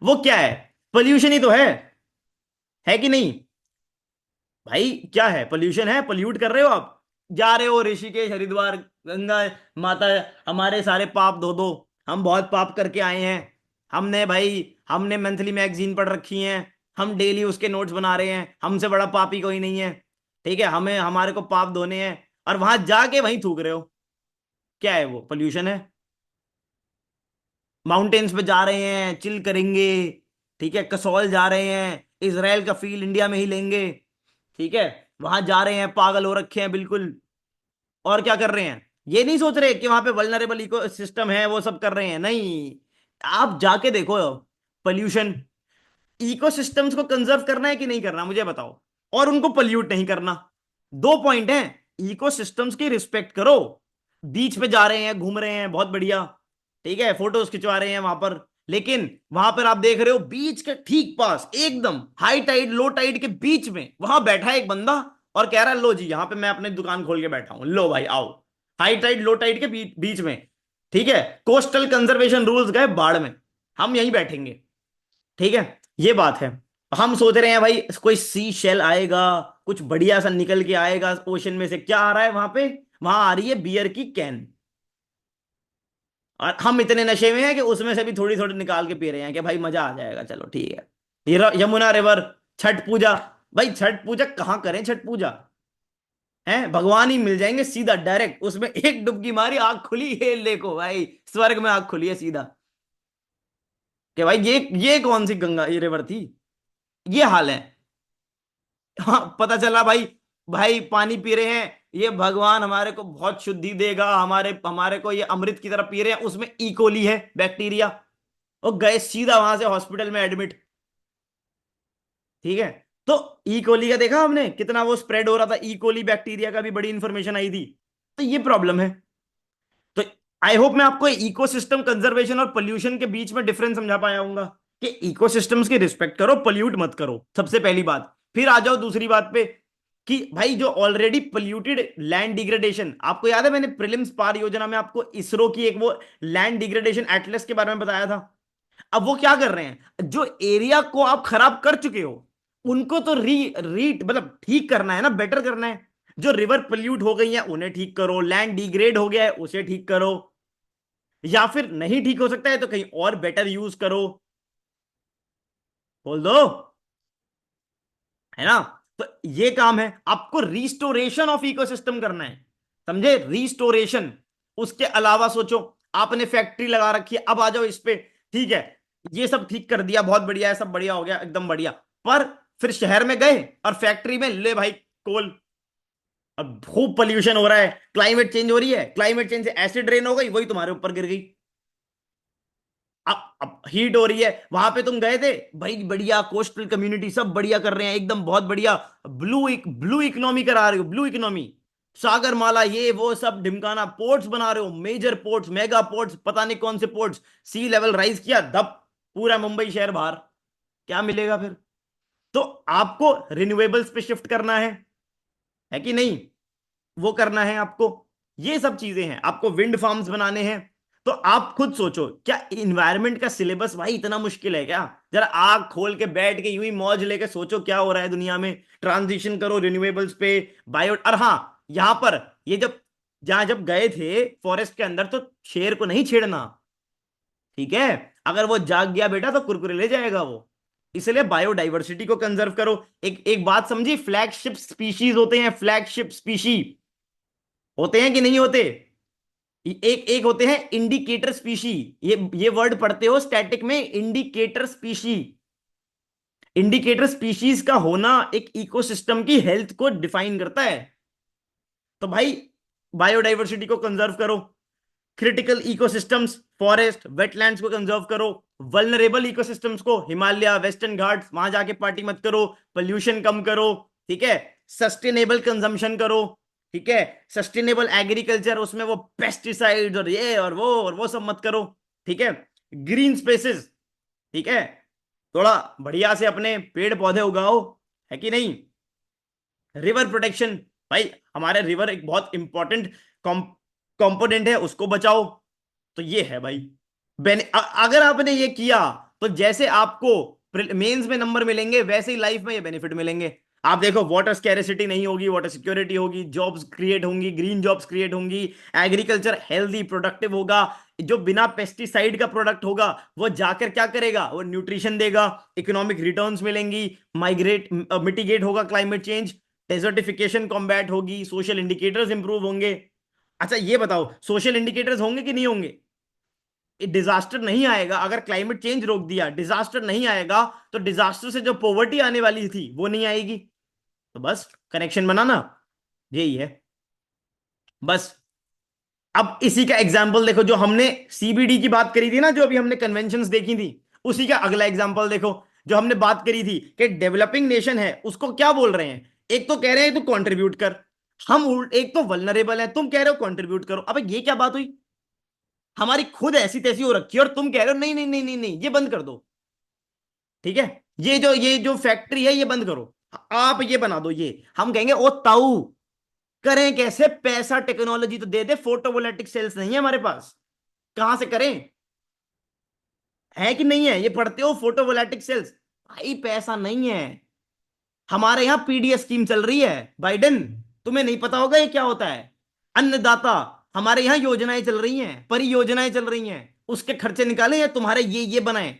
वो क्या है? पोल्यूशन ही तो है कि नहीं? भाई क्या है, पोल्यूशन है, पोल्यूट कर रहे हो आप। जा रहे हो ऋषिकेश, हरिद्वार, गंगा माता, हमारे सारे पाप धो दो, हम बहुत पाप करके आए हैं, हमने भाई, हमने मंथली मैगजीन पढ़ रखी है, हम डेली उसके नोट्स बना रहे हैं, हमसे बड़ा पापी कोई नहीं है, ठीक है, हमें हमारे को पाप धोने हैं, और वहां जाके वहीं थूक रहे हो। क्या है वो? पोल्यूशन है। माउंटेन्स पे जा रहे हैं, चिल करेंगे, ठीक है, कसौल जा रहे हैं, इसराइल का फील इंडिया में ही लेंगे, ठीक है, वहां जा रहे हैं, पागल हो रखे हैं बिल्कुल, और क्या कर रहे हैं, ये नहीं सोच रहे कि वहां पे वल्नरेबल इको सिस्टम है, वो सब कर रहे हैं, नहीं। आप जाके देखो, पोल्यूशन, इकोसिस्टम्स को कंजर्व करना है कि नहीं करना, मुझे बताओ, और उनको पोल्यूट नहीं करना। दो पॉइंट हैं। इकोसिस्टम्स की रिस्पेक्ट करो, बीच पे जा रहे हैं, घूम रहे हैं, बहुत बढ़िया, ठीक है, फोटोज खिंचवा रहे हैं वहां पर, लेकिन वहां पर आप देख रहे हो बीच के ठीक पास, एकदम हाई टाइड लो टाइड के बीच में वहां बैठा है एक बंदा, और कह रहा है लो जी यहां पे मैं अपनी दुकान खोल के बैठा हूं, लो भाई आओ। हाई टाइड लो टाइड के बीच में, ठीक है, कोस्टल कंजर्वेशन रूल्स गए बाढ़ में, हम यहीं बैठेंगे, ठीक है, ये बात है। हम सोच रहे हैं भाई कोई सी शेल आएगा, कुछ बढ़िया सा निकल के आएगा ओशन में से, क्या आ रहा है वहां पे, वहां आ रही है बियर की कैन, और हम इतने नशे में हैं कि उसमें से भी थोड़ी थोड़ी निकाल के पी रहे हैं कि भाई मजा आ जाएगा, चलो ठीक है। ये यमुना रिवर, छठ पूजा, भाई छठ पूजा कहाँ करें, छठ पूजा है, भगवान ही मिल जाएंगे सीधा डायरेक्ट, उसमें एक डुबकी मारी आग खुली, ये देखो भाई स्वर्ग में आग खुली है सीधा, कि भाई ये कौन सी गंगा, ये रिवर थी, ये हाल है। हाँ पता चला भाई, भाई पानी पी रहे हैं, ये भगवान हमारे को बहुत शुद्धि देगा, हमारे हमारे को ये अमृत की तरह पी रहे हैं, उसमें इकोली है बैक्टीरिया, और गए सीधा वहां से हॉस्पिटल में एडमिट, ठीक है। तो ई कोली का देखा हमने कितना वो स्प्रेड हो रहा था, ई कोली बैक्टीरिया का भी बड़ी इंफॉर्मेशन आई थी, तो ये प्रॉब्लम है। तो आई होप मैं आपको इकोसिस्टम कंजर्वेशन और पोल्यूशन के बीच में डिफरेंस समझा पाया हूंगा, कि इकोसिस्टम्स की रिस्पेक्ट करो, पोल्यूट मत करो, सबसे पहली बात। फिर आ जाओ दूसरी बात पे, कि भाई जो ऑलरेडी पोल्यूटेड लैंड डिग्रेडेशन, आपको याद है मैंने प्रीलिम्स पार योजना में आपको इसरो की एक वो लैंड डिग्रेडेशन एटलस के बारे में बताया था। अब वो क्या कर रहे हैं, जो एरिया को आप खराब कर चुके हो उनको तो री मतलब ठीक करना है ना, बेटर करना है। जो रिवर पोल्यूट हो गई है उन्हें ठीक करो, लैंड डिग्रेड हो गया है उसे ठीक करो, या फिर नहीं ठीक हो सकता है तो कहीं और बेटर यूज करो, बोल दो, है ना। तो ये काम है, आपको रिस्टोरेशन ऑफ इकोसिस्टम करना है, समझे, रिस्टोरेशन। उसके अलावा सोचो, आपने फैक्ट्री लगा रखी है, अब आ जाओ इस पे, ठीक है, ये सब ठीक कर दिया, बहुत बढ़िया है, सब बढ़िया हो गया, एकदम बढ़िया। पर फिर शहर में गए और फैक्ट्री में ले भाई कोल, अब खूब पोल्यूशन हो रहा है, क्लाइमेट चेंज हो रही है, क्लाइमेट चेंज से एसिड रेन हो गई, वही तुम्हारे ऊपर गिर गई। अब हीट हो रही है, वहां पे तुम गए थे, भाई बढ़िया कोस्टल कम्युनिटी सब बढ़िया कर रहे हैं, एकदम बहुत बढ़िया, ब्लू इकोनॉमी करा रहे हो, ब्लू इकोनॉमी, सागर माला ये वो सब ढिमकाना, पोर्ट्स बना रहे हो, मेजर पोर्ट्स, मेगा पोर्ट्स, पता नहीं कौन से पोर्ट्स, सी लेवल राइज किया, धप, पूरा मुंबई शहर बाहर, क्या मिलेगा फिर। तो आपको रिन्यूएबल्स पे शिफ्ट करना है कि नहीं, वो करना है आपको, ये सब चीजें हैं, आपको विंड फार्म्स बनाने हैं। तो आप खुद सोचो, क्या इन्वायरमेंट का सिलेबस भाई इतना मुश्किल है क्या, जरा आग खोल के बैठ के यूं ही मौज लेके सोचो क्या हो रहा है दुनिया में, ट्रांजिशन करो रिन्यूएबल्स पे, बायो, और हाँ, यहां पर ये जब जहां जब गए थे फॉरेस्ट के अंदर, तो शेर को नहीं छेड़ना, ठीक है, अगर वो जाग गया बेटा तो कुरकुरे ले जाएगा वो, इसलिए बायोडाइवर्सिटी को कंजर्व करो। एक एक बात समझी, फ्लैगशिप स्पीशीज होते हैं, फ्लैगशिप स्पीशी होते हैं कि नहीं होते, एक एक होते हैं इंडिकेटर स्पीशी, ये वर्ड पढ़ते हो स्टैटिक में, इंडिकेटर स्पीशी, इंडिकेटर स्पीशीज का होना एक इकोसिस्टम की हेल्थ को डिफाइन करता है। तो भाई बायोडाइवर्सिटी को कंजर्व करो, क्रिटिकल इकोसिस्टम्स, फॉरेस्ट वेटलैंड्स को कंजर्व करो, वल्नरेबल इकोसिस्टम्स को, हिमालय वेस्टर्न घाट्स, वहां जाके पार्टी मत करो, पोल्यूशन कम करो, ठीक है, सस्टेनेबल कंजम्पशन करो, ठीक है, सस्टेनेबल एग्रीकल्चर, उसमें वो पेस्टिसाइड्स और ये और वो सब मत करो, ठीक है, ग्रीन स्पेसेस, ठीक है, थोड़ा बढ़िया से अपने पेड़ पौधे उगाओ, है कि नहीं, रिवर प्रोटेक्शन, भाई हमारे रिवर एक बहुत इंपॉर्टेंट कंपोनेंट है, उसको बचाओ। तो ये है भाई, अगर आपने ये किया तो जैसे आपको मेंस में नंबर मिलेंगे वैसे ही लाइफ में ये बेनिफिट मिलेंगे। आप देखो, वाटर स्कैरिसिटी नहीं होगी, वाटर सिक्योरिटी होगी, जॉब्स क्रिएट होंगी, ग्रीन जॉब्स क्रिएट होंगी, एग्रीकल्चर हेल्दी प्रोडक्टिव होगा, जो बिना पेस्टिसाइड का प्रोडक्ट होगा वो जाकर क्या करेगा, वो न्यूट्रिशन देगा, इकोनॉमिक रिटर्न्स मिलेंगी, माइग्रेट मिटिगेट होगा क्लाइमेट चेंज, डेजर्टिफिकेशन कॉम्बैट होगी, सोशल इंडिकेटर्स इंप्रूव होंगे। अच्छा ये बताओ, सोशल इंडिकेटर्स होंगे कि नहीं होंगे, डिजास्टर नहीं आएगा अगर क्लाइमेट चेंज रोक दिया, डिजास्टर नहीं आएगा तो डिजास्टर से जो पॉवर्टी आने वाली थी वो नहीं आएगी। तो बस कनेक्शन बनाना, यही है। बस अब इसी का एग्जाम्पल देखो, जो हमने सीबीडी की बात करी थी ना, जो अभी हमने कन्वेंशंस देखी थी, उसी का अगला एग्जाम्पल देखो। जो हमने बात करी थी कि डेवलपिंग नेशन है, उसको क्या बोल रहे हैं? एक तो कह रहे हैं तू कंट्रीब्यूट कर, एक तो वल्नरेबल है, तुम कह रहे हो कंट्रीब्यूट करो। अबे ये क्या बात हुई? हमारी खुद ऐसी तैसी हो रखी है और तुम कह रहे हो नहीं नहीं नहीं नहीं नहीं, ये बंद कर दो। ठीक है, ये जो फैक्ट्री है ये बंद करो, आप ये बना दो। ये हम कहेंगे ओ ताऊ, करें कैसे? पैसा टेक्नोलॉजी तो दे दे, फोटोवोल्टिक सेल्स नहीं है हमारे पास, कहां से करें? है कि नहीं है? ये पढ़ते हो फोटोवोल्टिक सेल्स? भाई पैसा नहीं है। हमारे यहाँ पीडीएस स्कीम चल रही है, बाइडेन, तुम्हें नहीं पता होगा ये क्या होता है? अन्नदाता, हमारे यहाँ योजनाएं चल रही हैं, परियोजनाएं चल रही हैं, उसके खर्चे निकाले या तुम्हारे ये बनाए?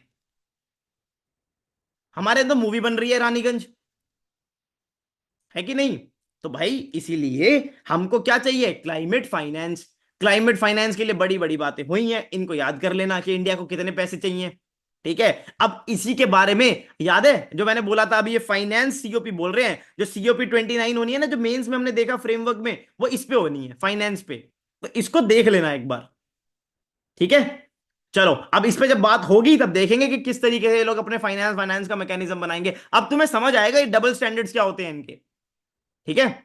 हमारे तो मूवी बन रही है रानीगंज, है कि नहीं? तो भाई इसीलिए हमको क्या चाहिए? Climate finance. क्लाइमेट फाइनेंस के लिए बड़ी बड़ी बातें हुई हैं, इनको याद कर लेना कि इंडिया को कितने पैसे चाहिए। ठीक है, अब इसी के बारे में याद है जो मैंने बोला था अभी, ये फाइनेंस सीओपी बोल रहे हैं, जो सीओपी 29 होनी है ना, जो मेंस में हमने देखा फ्रेमवर्क में, वो इस पे होनी है, फाइनेंस पे। तो इसको देख लेना एक बार। ठीक है, चलो अब इस पे जब बात होगी तब देखेंगे कि किस तरीके से ये लोग अपने फाइनेंस फाइनेंस का मैकेनिज्म बनाएंगे। अब तुम्हें समझ आएगा ये डबल स्टैंडर्ड्स क्या होते हैं इनके। ठीक है,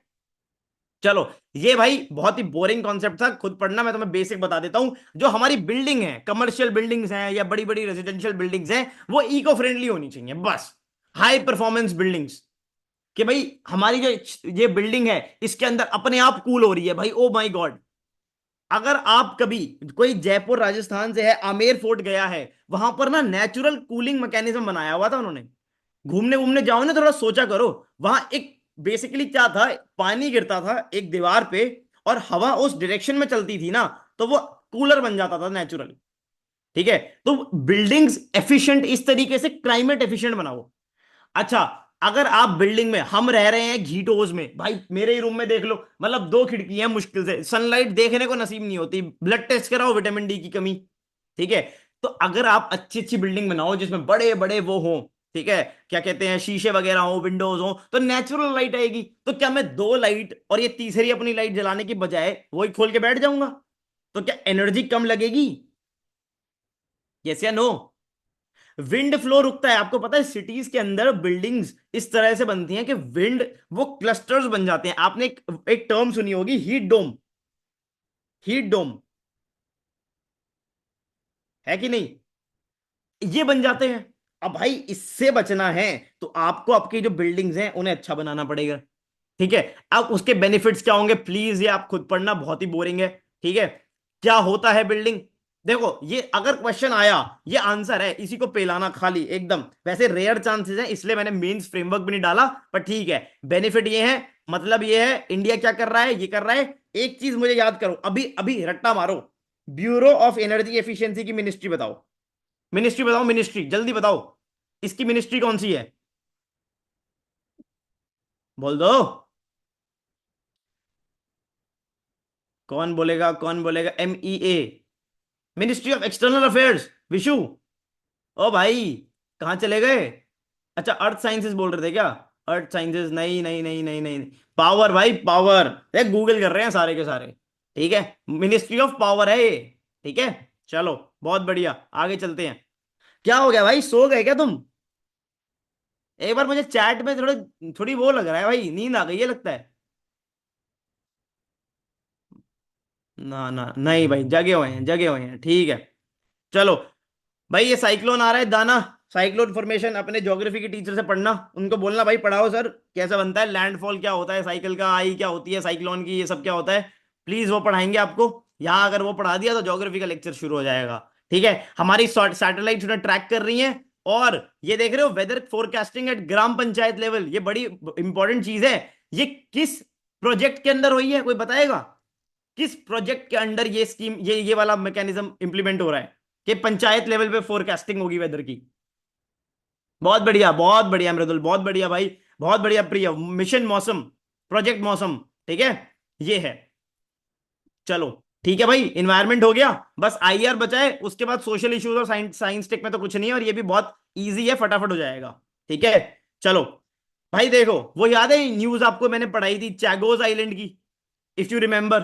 चलो। ये भाई बहुत ही बोरिंग कॉन्सेप्ट था, खुद पढ़ना, मैं तुम्हें बेसिक बता देता हूं। जो हमारी बिल्डिंग है, कमर्शियल बिल्डिंग्स हैं या बड़ी बड़ी रेजिडेंशियल बिल्डिंग्स हैं, वो इको फ्रेंडली होनी चाहिए बस। हाई परफॉर्मेंस बिल्डिंग्स, कि भाई हमारी जो ये बिल्डिंग है इसके अंदर अपने आप कूल हो रही है भाई, ओ माय गॉड। अगर आप कभी कोई जयपुर राजस्थान से है, आमेर फोर्ट गया है, वहां पर ना नेचुरल कूलिंग मैकेनिज्म बनाया हुआ था उन्होंने। घूमने घूमने जाओ ना, थोड़ा सोचा करो। वहां एक बेसिकली क्या था, पानी गिरता था एक दीवार पे और हवा उस डायरेक्शन में चलती थी ना, तो वो कूलर बन जाता था नेचुरल। ठीक है, तो बिल्डिंग्स एफिशिएंट इस तरीके से क्लाइमेट एफिशिएंट बनाओ। अच्छा, अगर आप बिल्डिंग में, हम रह रहे हैं घीटोज में भाई, मेरे ही रूम में देख लो, मतलब दो खिड़की हैं, मुश्किल से सनलाइट देखने को नसीब नहीं होती, ब्लड टेस्ट कराओ विटामिन डी की कमी। ठीक है, तो अगर आप अच्छी अच्छी बिल्डिंग बनाओ जिसमें बड़े बड़े वो हो, ठीक है, क्या कहते हैं, शीशे वगैरह हो, विंडोज हो, तो नेचुरल लाइट आएगी। तो क्या मैं दो लाइट और ये तीसरी अपनी लाइट जलाने की बजाय वही खोल के बैठ जाऊंगा? तो क्या एनर्जी कम लगेगी? यस या नो? विंड फ्लो रुकता है। आपको पता है सिटीज के अंदर बिल्डिंग्स इस तरह से बनती हैं कि विंड, वो क्लस्टर्स बन जाते हैं। आपने एक टर्म सुनी होगी, हीट डोम। हीट डोम, है कि नहीं? ये बन जाते हैं। अब भाई इससे बचना है तो आपको आपकी जो बिल्डिंग्स हैं उन्हें अच्छा बनाना पड़ेगा। ठीक है, अब उसके बेनिफिट्स क्या होंगे, प्लीज ये आप खुद पढ़ना, बहुत ही बोरिंग है। ठीक है, क्या होता है बिल्डिंग? देखो, ये अगर क्वेश्चन आया, ये आंसर है, इसी को पेलाना खाली एकदम। वैसे रेयर चांसेस हैं, इसलिए मैंने मेंस फ्रेमवर्क भी नहीं डाला, पर ठीक है। बेनिफिट ये है, मतलब ये है, इंडिया क्या कर रहा है, ये कर रहा है। एक चीज मुझे याद करो, अभी अभी रट्टा मारो, ब्यूरो ऑफ एनर्जी एफिशिएंसी की मिनिस्ट्री बताओ। मिनिस्ट्री बताओ, मिनिस्ट्री जल्दी बताओ, इसकी मिनिस्ट्री कौन सी है? बोल दो। कौन बोलेगा, कौन बोलेगा? MEA, ministry of external affairs. Vishu, ओ भाई, कहाँ चले गए? अच्छा, अर्थ साइंसेस बोल रहे थे क्या? अर्थ साइंसेस, नहीं नहीं नहीं नहीं नहीं, पावर भाई, पावर। देख गूगल कर रहे हैं सारे के सारे। ठीक है, मिनिस्ट्री ऑफ पावर है ये। ठीक है, चलो, बहुत बढ़िया, आगे चलते हैं। क्या हो गया भाई, सो गए क्या तुम? एक बार मुझे चैट में थोड़ी वो लग रहा है भाई, नींद आ गई है लगता है। ना ना नहीं भाई, जगे हुए हैं, जगे हुए हैं, ठीक है। चलो भाई, ये साइक्लोन आ रहा है दाना, साइक्लोन फॉर्मेशन अपने ज्योग्राफी के टीचर से पढ़ना, उनको बोलना भाई पढ़ाओ सर, कैसा बनता है लैंडफॉल, क्या होता है साइकिल का, आई क्या होती है साइक्लोन की, ये सब क्या होता है। प्लीज वो पढ़ाएंगे आपको। यहाँ अगर वो पढ़ा दिया तो ज्योग्राफी का लेक्चर शुरू हो जाएगा। ठीक है, हमारी सैटेलाइट उन्हें ट्रैक कर रही हैं। और ये देख रहे हो, weather forecasting at gram panchayat level, ये बड़ी इंपॉर्टेंट चीज है। ये किस प्रोजेक्ट के अंदर हुई है, कोई बताएगा? किस प्रोजेक्ट के अंडर ये स्कीम, ये वाला मैकेनिज्म इंप्लीमेंट हो रहा है कि पंचायत लेवल पे फोरकास्टिंग होगी वेदर की? बहुत बढ़िया, बहुत बढ़िया मृदुल, बहुत बढ़िया भाई, बहुत बढ़िया प्रिय। मिशन मौसम, प्रोजेक्ट मौसम, ठीक है, ये है। चलो ठीक है भाई, इन्वायरमेंट हो गया, बस IR बचाए, उसके बाद सोशल इश्यूज और साइंस साइंस टेक में तो कुछ नहीं है, और ये भी बहुत इजी है, फटाफट हो जाएगा। ठीक है, चलो भाई, देखो वो याद है न्यूज आपको मैंने पढ़ाई थी चैगोस आइलैंड की, इफ यू रिमेंबर?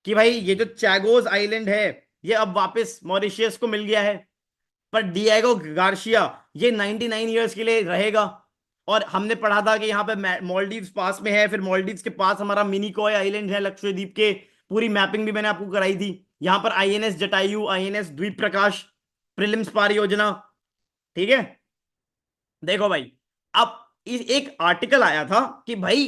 कि भाई ये जो चैगोस आइलैंड है ये अब वापस मॉरिशियस को मिल गया है, पर डिएगो गार्शिया ये 99 ईयर्स के लिए रहेगा। और हमने पढ़ा था कि यहाँ पे मालदीव्स पास में है, फिर मालदीव्स के पास हमारा मिनिकॉय आइलैंड है लक्षद्वीप के। पूरी मैपिंग भी मैंने आपको कराई थी। यहाँ पर आईएनएस जटायु, आईएनएस द्वीप प्रकाश, प्रिलिम्स पार योजना। ठीक है, देखो भाई, अब एक आर्टिकल आया था कि भाई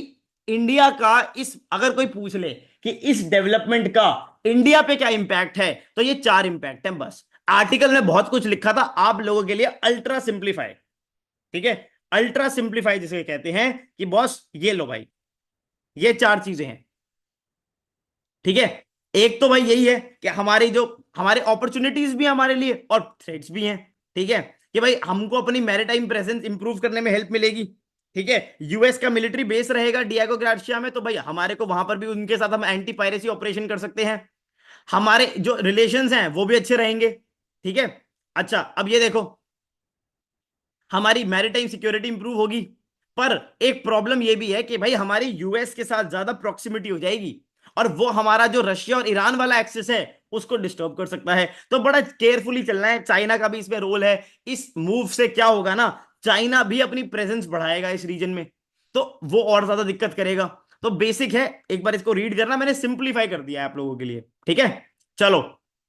इंडिया का इस, अगर कोई पूछ ले कि इस डेवलपमेंट का इंडिया पे क्या इंपैक्ट है, तो ये चार इंपैक्ट है बस। आर्टिकल में बहुत कुछ लिखा था आप लोगों के लिए, अल्ट्रा सिंप्लीफाई। ठीक है, अल्ट्रा सिंप्लीफाई जिसे कहते हैं कि बॉस ये लो भाई, ये चार चीजें हैं। ठीक है, एक तो भाई यही है कि हमारी जो, हमारे अपॉर्चुनिटीज भी हैं हमारे लिए और थ्रेट्स भी हैं। ठीक है, कि भाई हमको अपनी मैरीटाइम प्रेजेंस इंप्रूव करने में हेल्प मिलेगी। ठीक है, यूएस का मिलिट्री बेस रहेगा डिएगो ग्राशिया में, तो भाई हमारे को वहां पर भी उनके साथ हम एंटी पायरेसी ऑपरेशन कर सकते हैं। हमारे जो रिलेशंस हैं वो भी अच्छे रहेंगे। ठीक है, अच्छा अब ये देखो, हमारी मैरिटाइम सिक्योरिटी इंप्रूव होगी। पर एक प्रॉब्लम ये भी है कि भाई हमारी यूएस के साथ ज्यादा प्रॉक्सिमिटी हो जाएगी, और वो हमारा जो रशिया और ईरान वाला एक्सेस है उसको डिस्टर्ब कर सकता है। तो बड़ा केयरफुली चलना है। चाइना का भी इसमें रोल है। इस मूव से क्या होगा ना, चाइना भी अपनी प्रेजेंस बढ़ाएगा इस रीजन में, तो वो और ज्यादा दिक्कत करेगा। तो बेसिक है, एक बार इसको रीड करना, मैंने सिंप्लीफाई कर दिया है आप लोगों के लिए। ठीक है, चलो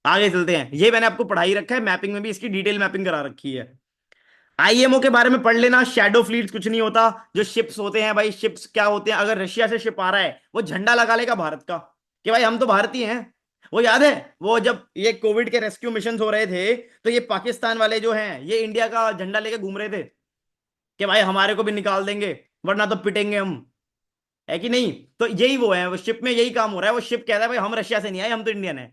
आगे चलते हैं। ये मैंने आपको पढ़ाई रखा है, मैपिंग में भी इसकी डिटेल मैपिंग करा रखी है। आईएमओ के बारे में पढ़ लेना। शैडो फ्लीट्स कुछ नहीं होता। जो शिप्स होते हैं भाई, शिप्स क्या होते हैं, अगर रशिया से शिप आ रहा है वो झंडा लगा लेगा भारत का कि भाई हम तो भारतीय हैं। वो याद है वो जब ये कोविड के रेस्क्यू मिशन हो रहे थे, तो ये पाकिस्तान वाले जो हैं ये इंडिया का झंडा लेके घूम रहे थे कि भाई हमारे को भी निकाल देंगे वरना तो पिटेंगे हम, है कि नहीं। तो यही वो है, वो शिप में यही काम हो रहा है। वो शिप कहता है भाई हम रशिया से नहीं आए, हम तो इंडियन है।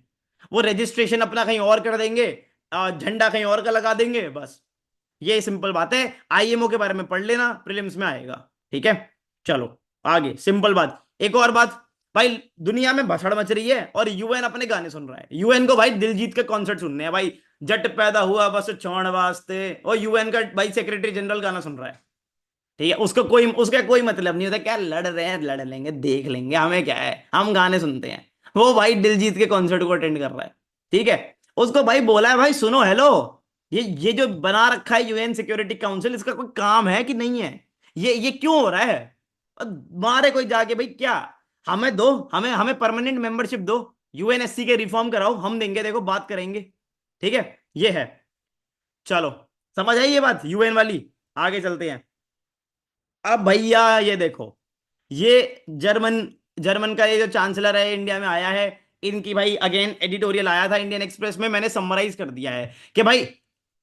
वो रजिस्ट्रेशन अपना कहीं और कर देंगे, झंडा कहीं और का लगा देंगे, बस ये सिंपल बात है। आईएमओ के बारे में पढ़ लेना, प्रीलिम्स में आएगा। ठीक है, चलो आगे, सिंपल बात। एक और बात भाई, दुनिया में भसड़ मच रही है और यूएन अपने गाने सुन रहा है। यूएन को भाई दिलजीत के कॉन्सर्ट सुनने हैं भाई। जट पैदा हुआ बस छोड़ वास्ते, और यूएन का भाई सेक्रेटरी जनरल गाना सुन रहा है। ठीक है, उसको कोई, उसका कोई मतलब नहीं होता, क्या लड़ रहे हैं लड़ लेंगे, देख लेंगे, हमें क्या है, हम गाने सुनते हैं। वो भाई दिलजीत के कॉन्सर्ट को अटेंड कर रहा है। ठीक है, उसको भाई बोला है भाई सुनो हेलो, ये जो बना रखा है यूएन सिक्योरिटी काउंसिल, इसका कोई काम है कि नहीं है, ये क्यों हो रहा है। और मारे कोई जाके भाई क्या, हमें दो, हमें हमें परमानेंट मेंबरशिप दो, यूएनएससी के रिफॉर्म कराओ, हम देंगे, देखो बात करेंगे। ठीक है, ये है। चलो समझ आई ये बात यूएन वाली। आगे चलते हैं। अब भैया ये देखो, ये जर्मन, जर्मन का ये जो चांसलर है इंडिया में आया है, इनकी भाई अगेन एडिटोरियल आया था इंडियन एक्सप्रेस में, मैंने समराइज कर दिया है कि भाई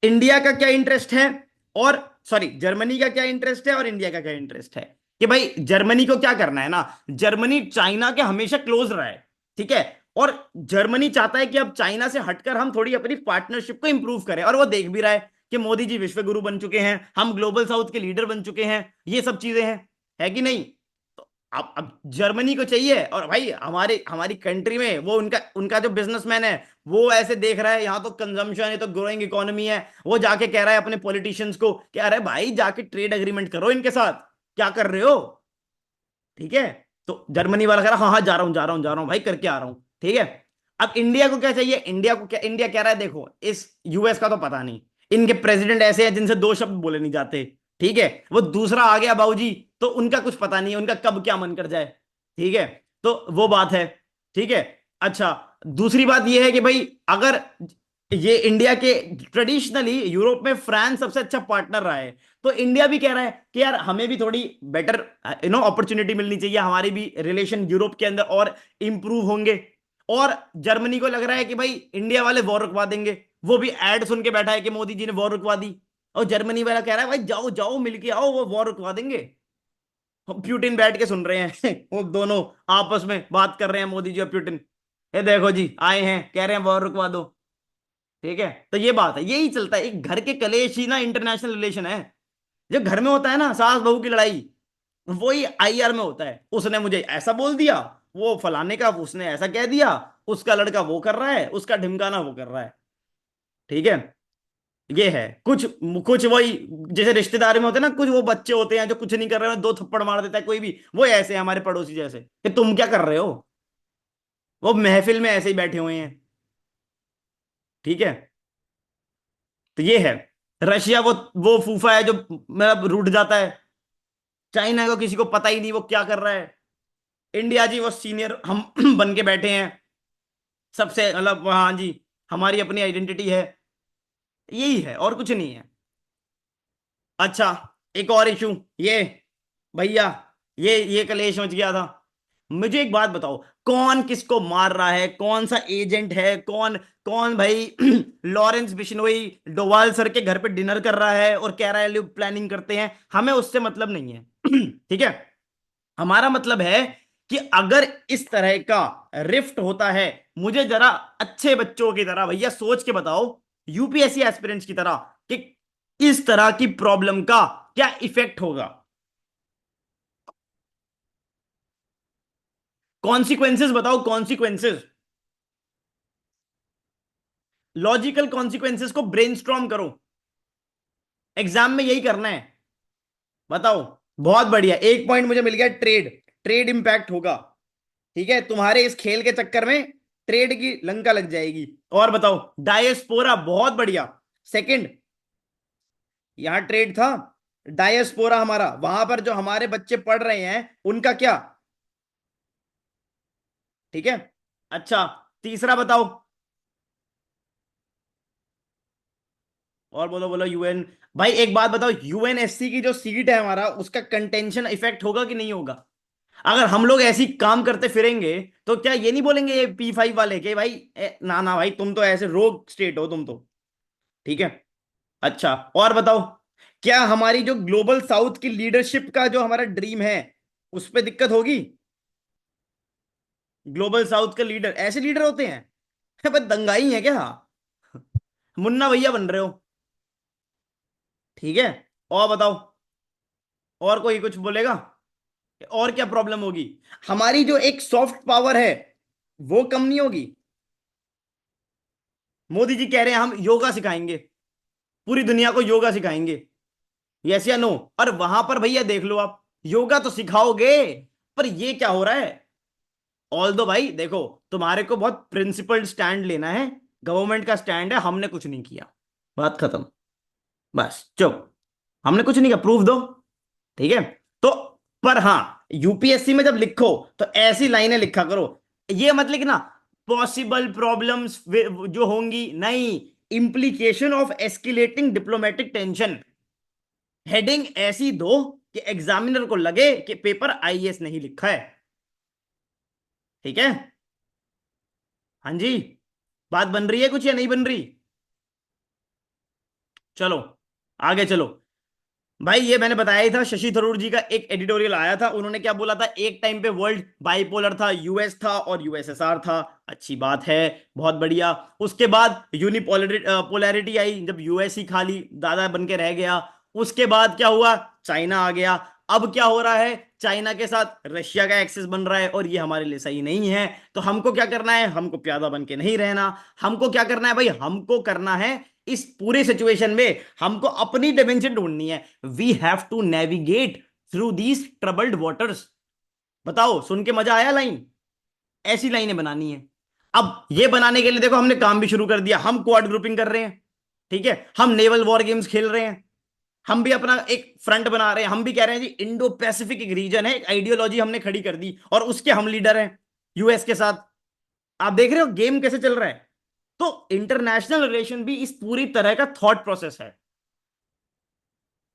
इंडिया का क्या इंटरेस्ट है, और सॉरी जर्मनी का क्या इंटरेस्ट है और इंडिया का क्या इंटरेस्ट है। कि भाई जर्मनी को क्या करना है ना, जर्मनी चाइना के हमेशा क्लोज रहा है। ठीक है, और जर्मनी चाहता है कि अब चाइना से हटकर हम थोड़ी अपनी पार्टनरशिप को इंप्रूव करें, और वो देख भी रहा है कि मोदी जी विश्व गुरु बन चुके हैं, हम ग्लोबल साउथ के लीडर बन चुके हैं, ये सब चीजें हैं, है कि नहीं। तो अब जर्मनी को चाहिए, और भाई हमारे हमारी कंट्री में वो उनका उनका जो बिजनेसमैन है वो ऐसे देख रहा है, यहाँ तो कंजम्पशन है, तो ग्रोइंग इकोनॉमी है, वो जाके कह रहा है अपने पॉलिटिशियंस को कि अरे भाई जाके ट्रेड एग्रीमेंट करो इनके साथ, क्या कर रहे हो। ठीक है, तो जर्मनी वाला कह रहा हाँ हाँ जा रहा हूं जा रहा हूं जा रहा हूं भाई, करके आ रहा हूं। ठीक है, अब इंडिया को क्या चाहिए, इंडिया को क्या, इंडिया कह रहा है देखो इस यूएस का तो पता नहीं, इनके प्रेसिडेंट ऐसे हैं जिनसे दो शब्द बोले नहीं जाते। ठीक है, वो दूसरा आ गया बाबूजी, तो उनका कुछ पता नहीं है, उनका कब क्या मन कर जाए। ठीक है, तो वो बात है। ठीक है, अच्छा दूसरी बात ये है कि भाई अगर ये इंडिया के, ट्रेडिशनली यूरोप में फ्रांस सबसे अच्छा पार्टनर रहा है, तो इंडिया भी कह रहा है कि यार हमें भी थोड़ी बेटर अपॉर्चुनिटी मिलनी चाहिए, हमारी भी रिलेशन यूरोप के अंदर और इंप्रूव होंगे। और जर्मनी को लग रहा है कि भाई इंडिया वाले वॉर रुकवा देंगे, वो भी एड सुन के बैठा है कि मोदी जी ने वॉर रुकवा दी, और जर्मनी वाला कह रहा है भाई जाओ जाओ मिलके आओ, वो वॉर रुकवा देंगे। हम प्यूटिन बैठ के सुन रहे हैं वो दोनों आपस में बात कर रहे हैं, मोदी जी और प्यूटिन, ये देखो जी आए हैं कह रहे हैं वॉर रुकवा दो। ठीक है, तो ये बात है, यही चलता है, एक घर के कलेश ही ना इंटरनेशनल रिलेशन है। जो घर में होता है ना सास बहू की लड़ाई, वही आईआर में होता है, उसने मुझे ऐसा बोल दिया, वो फलाने का उसने ऐसा कह दिया, उसका लड़का वो कर रहा है, उसका ढिमकाना वो कर रहा है। ठीक है, ये है कुछ, कुछ वही जैसे रिश्तेदारी में होते हैं ना, कुछ वो बच्चे होते हैं जो कुछ नहीं कर रहे हैं, दो थप्पड़ मार देता है कोई भी, वो ऐसे है हमारे पड़ोसी जैसे कि तुम क्या कर रहे हो। वो महफिल में ऐसे ही बैठे हुए हैं। ठीक है, तो ये है। रशिया वो फूफा है जो मतलब रूठ जाता है। चाइना को किसी को पता ही नहीं वो क्या कर रहा है। इंडिया जी वो सीनियर हम बन के बैठे हैं सबसे, मतलब हाँ जी, हमारी अपनी आइडेंटिटी है। यही है और कुछ नहीं है। अच्छा, एक और इशू ये, भैया, ये कलेश मच गया था। मुझे एक बात बताओ, कौन किसको मार रहा है, कौन सा एजेंट है, कौन कौन भाई लॉरेंस बिश्नोई डोवाल सर के घर पे डिनर कर रहा है और कह रहा है लोग प्लानिंग करते हैं, हमें उससे मतलब नहीं है। ठीक है, हमारा मतलब है कि अगर इस तरह का रिफ्ट होता है, मुझे जरा अच्छे बच्चों की तरह भैया सोच के बताओ, यूपीएससी एस्पिरेंट्स की तरह, कि इस तरह की प्रॉब्लम का क्या इफेक्ट होगा। कॉन्सिक्वेंसेस बताओ, कॉन्सिक्वेंसेस, लॉजिकल कॉन्सिक्वेंसेस को ब्रेनस्टॉर्म करो। एग्जाम में यही करना है। बताओ। बहुत बढ़िया, एक पॉइंट मुझे मिल गया, ट्रेड, ट्रेड इंपैक्ट होगा। ठीक है, तुम्हारे इस खेल के चक्कर में ट्रेड की लंका लग जाएगी। और बताओ, डायस्पोरा, बहुत बढ़िया। सेकंड, यहां ट्रेड था, डायस्पोरा हमारा, वहां पर जो हमारे बच्चे पढ़ रहे हैं उनका क्या। ठीक है। अच्छा, तीसरा बताओ। और बोलो बोलो, यूएन। भाई एक बात बताओ, यूएनएससी की जो सीट है हमारा, उसका कंटेंशन इफेक्ट होगा कि नहीं होगा। अगर हम लोग ऐसी काम करते फिरेंगे तो क्या ये नहीं बोलेंगे ये P5 वाले के भाई ना ना भाई, तुम तो ऐसे रोग स्टेट हो तुम तो। ठीक है। अच्छा, और बताओ, क्या हमारी जो ग्लोबल साउथ की लीडरशिप का जो हमारा ड्रीम है, उस पर दिक्कत होगी। ग्लोबल साउथ के लीडर, ऐसे लीडर होते हैं बस दंगाई है क्या। मुन्ना भैया बन रहे हो। ठीक है, और बताओ, और कोई कुछ बोलेगा। और क्या प्रॉब्लम होगी, हमारी जो एक सॉफ्ट पावर है वो कम नहीं होगी। मोदी जी कह रहे हैं हम योगा सिखाएंगे, पूरी दुनिया को योगा सिखाएंगे। यस या नो। और वहां पर भैया देख लो आप, योगा तो सिखाओगे, पर ये क्या हो रहा है। ऑल दो भाई देखो, तुम्हारे को बहुत प्रिंसिपल्ड स्टैंड लेना है, गवर्नमेंट का स्टैंड है, हमने कुछ नहीं किया, बात खत्म, बस चुप। हमने कुछ नहीं किया, प्रूफ दो। ठीक है। तो पर हाँ, यूपीएससी में जब लिखो तो ऐसी लाइनें लिखा करो, ये मत लिखना पॉसिबल प्रॉब्लम्स जो होंगी, नहीं, implication of escalating diplomatic tension. Heading ऐसी दो कि एग्जामिनर को लगे कि पेपर आईएएस नहीं लिखा है। ठीक है। हाँ जी, बात बन रही है कुछ या नहीं बन रही। चलो आगे चलो। भाई ये मैंने बताया ही था, शशि थरूर जी का एक एडिटोरियल आया था, उन्होंने क्या बोला था, एक टाइम पे वर्ल्ड बाइपोलर था, यूएस था और यूएसएसआर था। अच्छी बात है, बहुत बढ़िया। उसके बाद यूनिपोलैरिटी आई, जब यूएस ही खाली दादा बन के रह गया। उसके बाद क्या हुआ, चाइना आ गया। अब क्या हो रहा है, चाइना के साथ रशिया का एक्सेस बन रहा है और ये हमारे लिए सही नहीं है। तो हमको क्या करना है, हमको प्यादा बन के नहीं रहना। हमको क्या करना है भाई, हमको करना है इस पूरे सिचुएशन में, हमको अपनी डायमेंशन ढूंढनी है। We have to navigate through these troubled waters. बताओ, सुन के मजा आया लाइन। ऐसी लाइनें बनानी है। अब ये बनाने के लिए देखो हमने काम भी शुरू कर दिया, हम क्वाड ग्रुपिंग कर रहे हैं। ठीक है, हम नेवल वॉर गेम्स खेल रहे हैं, हम भी अपना एक फ्रंट बना रहे हैं, हम भी कह रहे हैं जी इंडो पैसिफिक एक रीजन है, एक आइडियोलॉजी हमने खड़ी कर दी और उसके हम लीडर हैं यूएस के साथ। आप देख रहे हो गेम कैसे चल रहा है। तो इंटरनेशनल रिलेशन भी इस पूरी तरह का थॉट प्रोसेस है।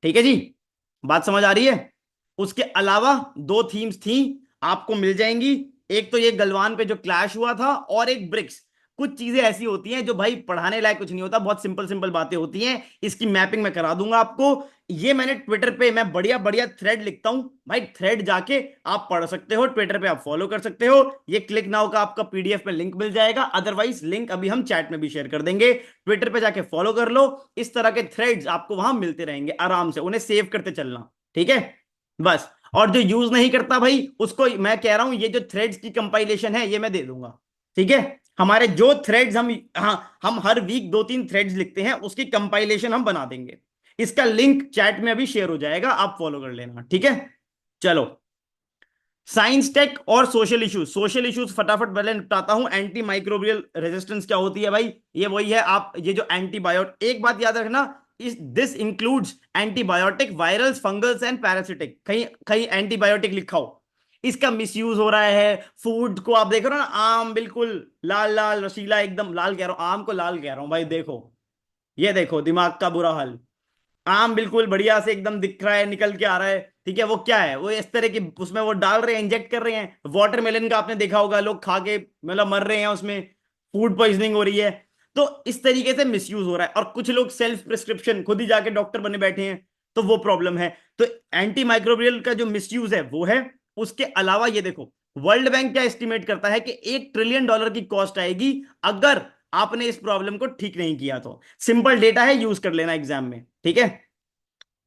ठीक है जी, बात समझ आ रही है। उसके अलावा दो थीम्स थी, आपको मिल जाएंगी। एक तो ये गलवान पे जो क्लैश हुआ था, और एक ब्रिक्स। कुछ चीजें ऐसी होती हैं जो भाई पढ़ाने लायक कुछ नहीं होता, बहुत सिंपल सिंपल बातें होती हैं। इसकी मैपिंग मैं करा दूंगा आपको। ये मैंने ट्विटर पे, मैं बढ़िया बढ़िया थ्रेड लिखता हूं भाई, थ्रेड जाके आप पढ़ सकते हो, ट्विटर पे आप फॉलो कर सकते हो। ये क्लिक नाउ का आपका पीडीएफ में लिंक मिल जाएगा, अदरवाइज लिंक अभी हम चैट में भी शेयर कर देंगे। ट्विटर पे जाके फॉलो कर लो। इस तरह के थ्रेड्स आपको वहां मिलते रहेंगे, आराम से उन्हें सेव करते चलना। ठीक है, बस। और जो यूज नहीं करता भाई, उसको मैं कह रहा हूं ये जो थ्रेड्स की कंपाइलेशन है ये मैं दे दूंगा। ठीक है, हमारे जो थ्रेड्स हम, हाँ, हम हर वीक दो तीन थ्रेड्स लिखते हैं, उसकी कंपाइलेशन हम बना देंगे। इसका लिंक चैट में अभी शेयर हो जाएगा, आप फॉलो कर लेना। ठीक है, चलो। साइंस टेक और सोशल इश्यूज फटाफट पहले निपटाता हूं। एंटी माइक्रोबियल रेजिस्टेंस क्या होती है भाई? ये वही है, आप ये जो एंटीबायोटिक, एक बात याद रखना, इस this includes antibiotic, virals, fungals and parasitic. कहीं कहीं एंटीबायोटिक लिखा हो, इसका मिसयूज हो रहा है। फूड को आप देख रहे हो ना, आम बिल्कुल लाल लाल रसीला, एकदम लाल कह रहा हूं, आम को लाल कह रहा हूं भाई, देखो ये देखो दिमाग का बुरा हाल। आम बिल्कुल बढ़िया से एकदम दिख रहा है, निकल के आ रहा है, ठीक है, वो क्या है, वो इस तरह की उसमें वो डाल रहे हैं, इंजेक्ट कर रहे हैं। वाटरमेलन का आपने देखा होगा, लोग खा के मतलब मर रहे हैं उसमें, फूड पॉइजनिंग हो रही है। तो इस तरीके से मिसयूज हो रहा है, और कुछ लोग सेल्फ प्रिस्क्रिप्शन खुद ही जाके डॉक्टर बने बैठे हैं, तो वो प्रॉब्लम है। तो एंटी माइक्रोबियल का जो मिसयूज है वो है। उसके अलावा ये देखो, वर्ल्ड बैंक क्या एस्टिमेट करता है कि $1 ट्रिलियन की कॉस्ट आएगी अगर आपने इस प्रॉब्लम को ठीक नहीं किया तो। सिंपल डेटा है, यूज कर लेना एग्जाम में, ठीक है।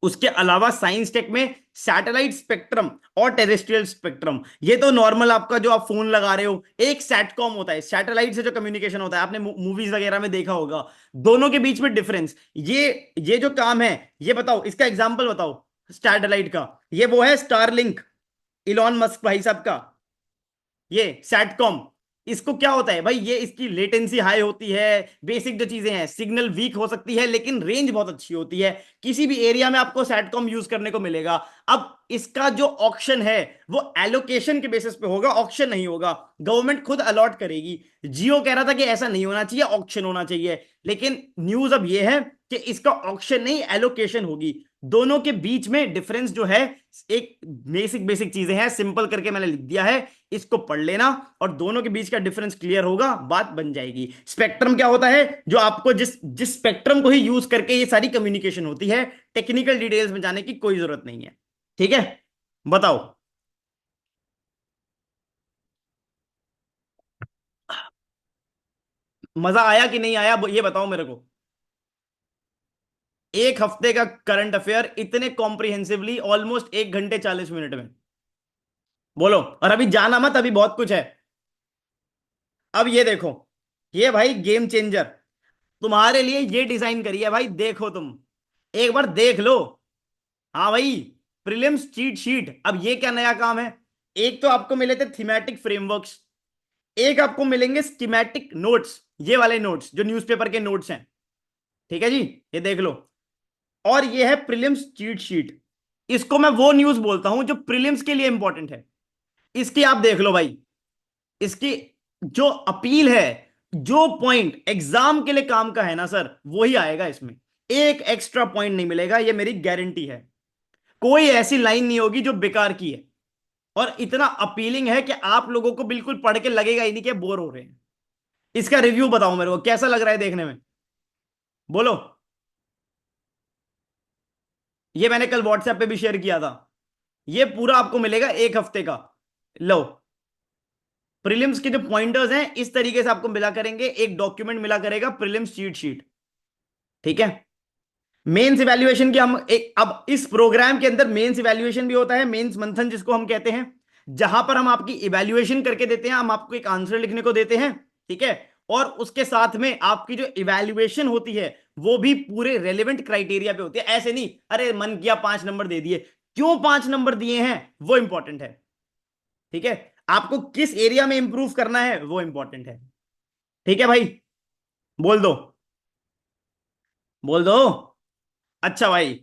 उसके अलावा साइंस टेक में सैटेलाइट स्पेक्ट्रम और टेरेस्ट्रियल स्पेक्ट्रम, ये तो नॉर्मल आपका जो आप फोन लगा रहे हो, एक सैटकॉम होता है, सैटेलाइट से जो कम्युनिकेशन होता है, आपने मूवीज वगैरह में देखा होगा। दोनों के बीच में डिफरेंस, ये जो काम है, ये बताओ, इसका एग्जांपल बताओ सैटेलाइट का। ये वो है स्टारलिंक, इलॉन मस्क भाई साहब का, ये सैटकॉम। इसको क्या होता है भाई, ये इसकी लेटेंसी हाई होती है, बेसिक जो चीजें हैं, सिग्नल वीक हो सकती है लेकिन रेंज बहुत अच्छी होती है। किसी भी एरिया में आपको सैटकॉम यूज करने को मिलेगा। अब इसका जो ऑक्शन है वो एलोकेशन के बेसिस पे होगा, ऑक्शन नहीं होगा, गवर्नमेंट खुद अलॉट करेगी। जियो कह रहा था कि ऐसा नहीं होना चाहिए, ऑक्शन होना चाहिए, लेकिन न्यूज अब ये है कि इसका ऑक्शन नहीं, एलोकेशन होगी। दोनों के बीच में डिफरेंस जो है, एक बेसिक बेसिक चीजें हैं, सिंपल करके मैंने लिख दिया है, इसको पढ़ लेना, और दोनों के बीच का डिफरेंस क्लियर होगा, बात बन जाएगी। स्पेक्ट्रम क्या होता है? जो आपको जिस जिस स्पेक्ट्रम को ही यूज करके ये सारी कम्युनिकेशन होती है। टेक्निकल डिटेल्स में जाने की कोई जरूरत नहीं है, ठीक है। बताओ। मजा आया कि नहीं आया, ये बताओ मेरे को। एक हफ्ते का करंट अफेयर इतने कॉम्प्रिहेंसिवली, ऑलमोस्ट 1 घंटे 40 मिनट में। बोलो, और अभी जाना मत, अभी बहुत कुछ है। अब ये देखो, ये भाई गेम चेंजर तुम्हारे लिए ये डिजाइन करी है भाई, देखो तुम एक बार देख लो। हाँ भाई, प्रीलिम्स चीट शीट। अब ये क्या नया काम है? एक तो आपको मिले थे थीमेटिक फ्रेमवर्क्स, एक आपको मिलेंगे स्कीमेटिक नोट्स, ये वाले नोट्स जो न्यूज़पेपर के नोट्स हैं, ठीक है जी, ये देख लो। और ये है प्रीलिम्स चीट शीट। इसको मैं वो न्यूज बोलता हूं जो प्रीलिम्स के लिए इंपॉर्टेंट है। इसकी आप देख लो भाई, इसकी जो अपील है, जो पॉइंट एग्जाम के लिए काम का है ना सर, वही आएगा इसमें। एक एक्स्ट्रा पॉइंट नहीं मिलेगा, ये मेरी गारंटी है। कोई ऐसी लाइन नहीं होगी जो बेकार की है, और इतना अपीलिंग है कि आप लोगों को बिल्कुल पढ़ के लगेगा ही नहीं कि बोर हो रहे हैं। इसका रिव्यू बताओ मेरे को, कैसा लग रहा है देखने में? बोलो। ये मैंने कल व्हाट्सएप पे भी शेयर किया था। ये पूरा आपको मिलेगा एक हफ्ते का। लो, प्रीलिम्स के जो पॉइंटर्स हैं इस तरीके से आपको मिला करेंगे, एक डॉक्यूमेंट मिला करेगा, प्रीलिम्स चीट शीट, ठीक है। मेंस इवैल्यूएशन की हम एक, अब इस प्रोग्राम के अंदर मेंस इवैल्यूएशन भी होता है, मेंस मंथन जिसको हम कहते हैं, जहां पर हम आपकी इवैल्यूएशन करके देते हैं, हम आपको एक आंसर लिखने को देते हैं, ठीक है। और उसके साथ में आपकी जो इवैल्यूएशन होती है वो भी पूरे रेलेवेंट क्राइटेरिया पे होती है। ऐसे नहीं अरे मन किया 5 नंबर दे दिए, क्यों 5 नंबर दिए हैं वो इंपॉर्टेंट है, ठीक है। आपको किस एरिया में इंप्रूव करना है वो इंपॉर्टेंट है, ठीक है भाई। बोल दो, बोल दो। अच्छा भाई,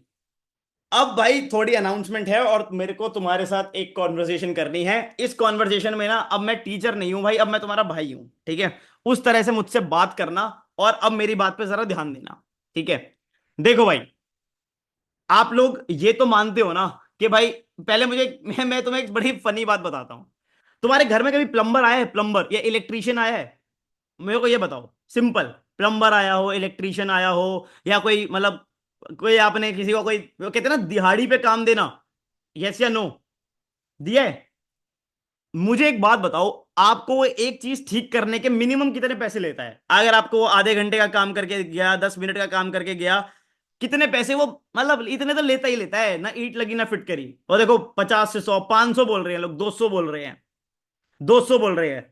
अब भाई थोड़ी अनाउंसमेंट है, और मेरे को तुम्हारे साथ एक कॉन्वर्सेशन करनी है। इस कॉन्वर्सेशन में ना, अब मैं टीचर नहीं हूं भाई, अब मैं तुम्हारा भाई हूं, ठीक है। उस तरह से मुझसे बात करना, और अब मेरी बात पे जरा ध्यान देना, ठीक है। देखो भाई, आप लोग ये तो मानते हो ना कि भाई, पहले मुझे मैं तुम्हें एक बड़ी फनी बात बताता हूं। तुम्हारे घर में कभी प्लम्बर आया है, प्लम्बर या इलेक्ट्रीशियन आया है? मेरे को ये बताओ, सिंपल। प्लम्बर आया हो, इलेक्ट्रीशियन आया हो, या कोई मतलब कोई आपने किसी को, कोई वो कहते हैं ना दिहाड़ी पे काम देना, यस या नो, दिया है? मुझे एक बात बताओ, आपको वो एक चीज ठीक करने के मिनिमम कितने पैसे लेता है? अगर आपको वो आधे घंटे का काम करके गया, 10 मिनट का काम करके गया, कितने पैसे वो, मतलब इतने तो लेता ही लेता है ना, ईंट लगी ना फिट करी। और देखो 50 से 100, 500 बोल रहे हैं लोग, 200 बोल रहे हैं, 200 बोल रहे हैं,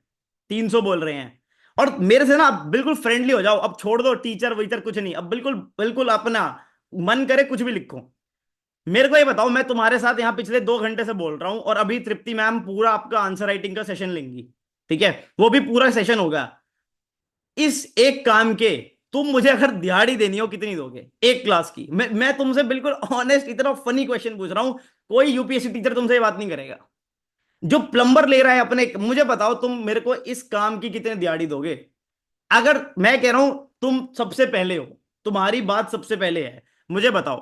300 बोल रहे हैं। और मेरे से ना आप बिल्कुल फ्रेंडली हो जाओ, अब छोड़ दो टीचर वीचर कुछ नहीं, अब बिल्कुल बिल्कुल अपना मन करे कुछ भी लिखो। मेरे को ये बताओ, मैं तुम्हारे साथ यहाँ पिछले 2 घंटे से बोल रहा हूं और अभी तृप्ति मैम पूरा आपका आंसर राइटिंग का सेशन लेंगी, ठीक है, वो भी पूरा सेशन होगा। इस एक काम के तुम मुझे अगर दिहाड़ी देनी हो कितनी दोगे एक क्लास की? मैं तुमसे बिल्कुल ऑनेस्ट इतना फनी क्वेश्चन पूछ रहा हूं, कोई यूपीएससी टीचर तुमसे ये बात नहीं करेगा। जो प्लम्बर ले रहा है अपने, मुझे बताओ तुम मेरे को इस काम की कितने दिहाड़ी दोगे? अगर मैं कह रहा हूं तुम सबसे पहले हो, तुम्हारी बात सबसे पहले है, मुझे बताओ,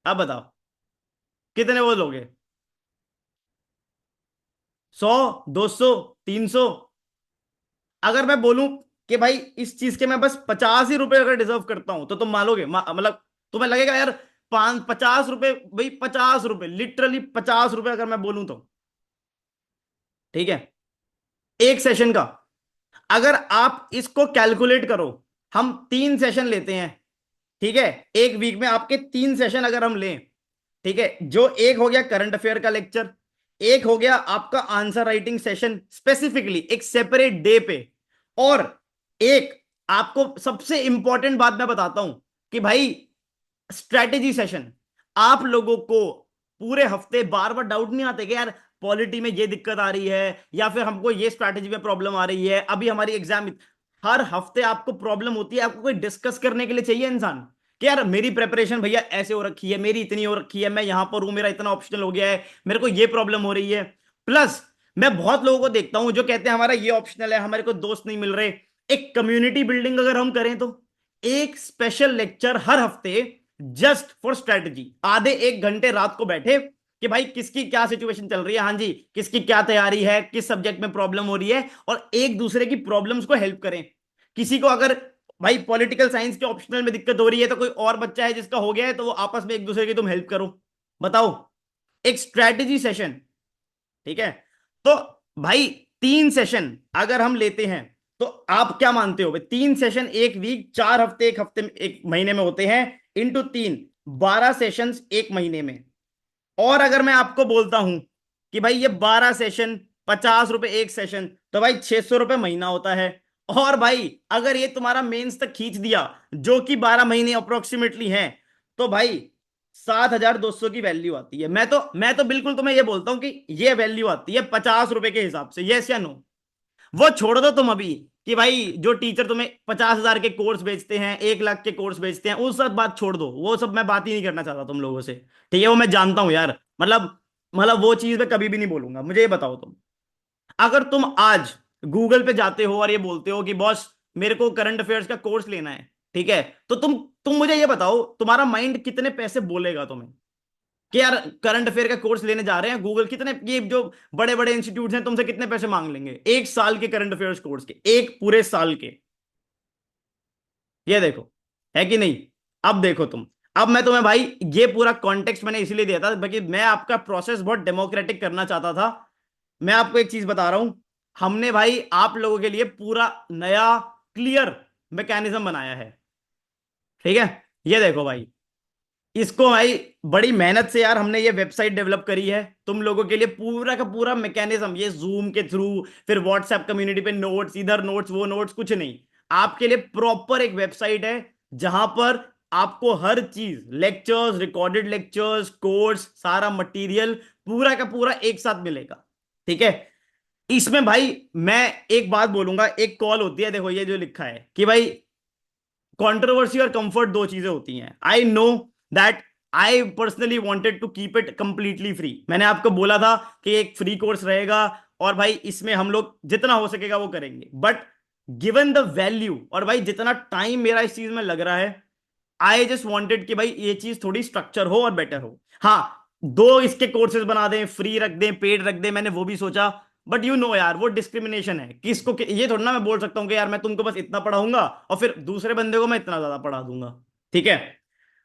अब बताओ कितने वो लोगे? 100, 200, 300? अगर मैं बोलूं कि भाई इस चीज के मैं बस 50 ही रुपए अगर डिजर्व करता हूं तो तुम मानोगे? मतलब तुम्हें लगेगा यार 50 रुपए, भाई 50 रुपए, लिटरली 50 रुपए अगर मैं बोलूं तो, ठीक है, एक सेशन का। अगर आप इसको कैलकुलेट करो, हम 3 सेशन लेते हैं, ठीक है, एक वीक में आपके 3 सेशन अगर हम लें, ठीक है, जो एक हो गया करंट अफेयर का लेक्चर, एक हो गया आपका आंसर राइटिंग सेशन स्पेसिफिकली एक सेपरेट डे पे, और एक आपको सबसे इंपॉर्टेंट बात मैं बताता हूं कि भाई स्ट्रेटेजी सेशन। आप लोगों को पूरे हफ्ते बार बार डाउट नहीं आते कि यार पॉलिटी में ये दिक्कत आ रही है या फिर हमको ये स्ट्रैटेजी में प्रॉब्लम आ रही है, अभी हमारी एग्जाम, हर हफ्ते आपको प्रॉब्लम होती है, आपको कोई डिस्कस करने के लिए चाहिए इंसान कि यार मेरी प्रिपरेशन भैया ऐसे हो रखी है, मेरी इतनी हो रखी है, मैं यहां पर हूं, मेरा इतना ऑप्शनल हो गया है, मेरे को ये प्रॉब्लम हो रही है। प्लस मैं बहुत लोगों को देखता हूं जो कहते हैं हमारा ये ऑप्शनल है, हमारे को दोस्त नहीं मिल रहे। एक कम्युनिटी बिल्डिंग अगर हम करें तो एक स्पेशल लेक्चर हर हफ्ते जस्ट फॉर स्ट्रेटजी, आधे 1 घंटे रात को बैठे कि भाई किसकी क्या सिचुएशन चल रही है, हाँ जी, किसकी क्या तैयारी है, किस सब्जेक्ट में प्रॉब्लम हो रही है, और एक दूसरे की प्रॉब्लम्स को हेल्प करें। किसी को अगर भाई पॉलिटिकल साइंस के ऑप्शनल में दिक्कत हो रही है तो कोई और बच्चा है जिसका हो गया है, तो वो आपस में एक दूसरे की तुम हेल्प करो। बताओ, एक स्ट्रेटेजी सेशन, ठीक है। तो भाई 3 सेशन अगर हम लेते हैं तो आप क्या मानते हो भाई, 3 सेशन एक वीक, 4 हफ्ते एक हफ्ते में, एक महीने में होते हैं, इंटू 3, 12 सेशंस एक महीने में। और अगर मैं आपको बोलता हूं कि भाई ये 12 सेशन, 50 रुपए एक सेशन, तो भाई 600 रुपए महीना होता है। और भाई अगर ये तुम्हारा मेंस तक खींच दिया, जो कि 12 महीने अप्रोक्सीमेटली है, तो भाई 7,200 की वैल्यू आती है। मैं तो बिल्कुल तुम्हें ये बोलता हूं कि ये वैल्यू आती है 50 रुपए के हिसाब से, यस या नो? वो छोड़ दो तुम अभी कि भाई जो टीचर तुम्हें 50,000 के कोर्स बेचते हैं, 1 लाख के कोर्स बेचते हैं, वो सब बात छोड़ दो, वो सब मैं बात ही नहीं करना चाहता तुम लोगों से, ठीक है, वो मैं जानता हूं यार, मतलब वो चीज मैं कभी भी नहीं बोलूंगा। मुझे ये बताओ तुम, अगर तुम आज गूगल पे जाते हो और ये बोलते हो कि बॉस मेरे को करंट अफेयर्स का कोर्स लेना है, ठीक है, तो तुम मुझे ये बताओ तुम्हारा माइंड कितने पैसे बोलेगा तुम्हें कि यार करंट अफेयर का कोर्स लेने जा रहे हैं, गूगल कितने, ये जो बड़े बड़े इंस्टीट्यूट हैं तुमसे कितने पैसे मांग लेंगे एक साल के करंट अफेयर्स कोर्स के, एक पूरे साल के? ये देखो, है कि नहीं? अब देखो तुम, अब मैं तुम्हें भाई ये पूरा कॉन्टेक्स्ट मैंने इसीलिए दिया था क्योंकि मैं आपका प्रोसेस बहुत डेमोक्रेटिक करना चाहता था। मैं आपको एक चीज बता रहा हूं, हमने भाई आप लोगों के लिए पूरा नया क्लियर मैकेनिज्म बनाया है, ठीक है। ये देखो भाई, इसको भाई बड़ी मेहनत से यार हमने ये वेबसाइट डेवलप करी है तुम लोगों के लिए, पूरा का पूरा मैकेनिज्म, ये जूम के थ्रू, फिर व्हाट्सएप कम्युनिटी पे नोट्स, इधर नोट्स वो नोट्स, कुछ नहीं, आपके लिए प्रॉपर एक वेबसाइट है जहां पर आपको हर चीज, लेक्चर्स, रिकॉर्डेड लेक्चर्स, कोर्स, सारा मटेरियल पूरा का पूरा एक साथ मिलेगा, ठीक है। इसमें भाई मैं एक बात बोलूंगा, एक कॉल होती है, देखो ये जो लिखा है कि भाई कंट्रोवर्सी और कंफर्ट दो चीजें होती हैं, I know that, I personally wanted to keep it completely free. मैंने आपको बोला था कि एक फ्री कोर्स रहेगा और भाई इसमें हम लोग जितना हो सकेगा वो करेंगे, बट गिवन द वैल्यू और भाई जितना टाइम मेरा इस चीज में लग रहा है, आई जस्ट वॉन्टेड कि भाई ये चीज थोड़ी स्ट्रक्चर हो और बेटर हो। हाँ, दो इसके कोर्सेज बना दें, फ्री रख दें, पेड रख दें, मैंने वो भी सोचा, बट यू नो यार वो डिस्क्रिमिनेशन है, किसको ये थोड़ा ना मैं बोल सकता हूँ कि यार मैं तुमको बस इतना पढ़ाऊंगा और फिर दूसरे बंदे को मैं इतना ज्यादा पढ़ा दूंगा, ठीक है।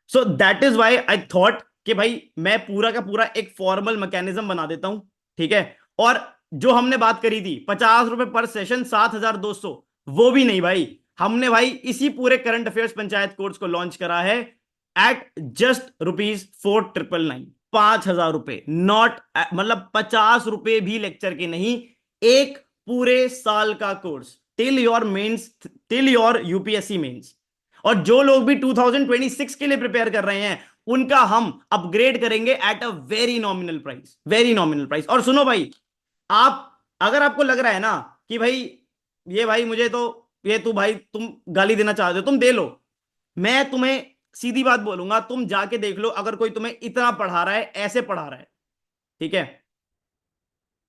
So that is why I thought कि भाई मैं पूरा का पूरा एक फॉर्मल मैकेनिज्म बना देता हूं, ठीक है। और जो हमने बात करी थी 50 रुपए पर सेशन, 7,200, वो भी नहीं भाई, हमने भाई इसी पूरे करंट अफेयर्स पंचायत कोर्स को लॉन्च करा है एट जस्ट ₹4,999, 5,000 रुपए, नॉट, मतलब 50 रुपए भी लेक्चर के नहीं, एक पूरे साल का course till your mains, till your UPSC mains. और जो लोग भी 2026 के लिए प्रिपेयर कर रहे हैं उनका हम अपग्रेड करेंगे at a very nominal price, very nominal price. और सुनो भाई, आप अगर आपको लग रहा है ना कि भाई ये भाई मुझे तो ये तू भाई तुम गाली देना चाहते हो, तुम दे लो। मैं तुम्हें सीधी बात बोलूंगा, तुम जाके देख लो अगर कोई तुम्हें इतना पढ़ा रहा है, ऐसे पढ़ा रहा है, ठीक है।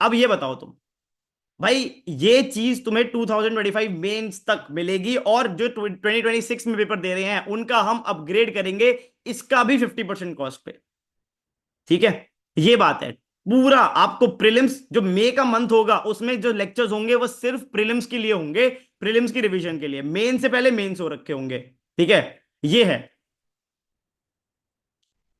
अब ये बताओ तुम भाई, ये चीज तुम्हें 2025 मेंस तक मिलेगी, और जो 2026 में पेपर दे रहे हैं उनका हम अपग्रेड करेंगे इसका भी 50% कॉस्ट पे, ठीक है। ये बात है। पूरा आपको प्रीलिम्स जो मई का मंथ होगा उसमें जो लेक्चर्स होंगे वो सिर्फ प्रीलिम्स के लिए होंगे, प्रीलिम्स की रिवीजन के लिए, मेन से पहले मेंस हो रखे होंगे, ठीक है। ये है।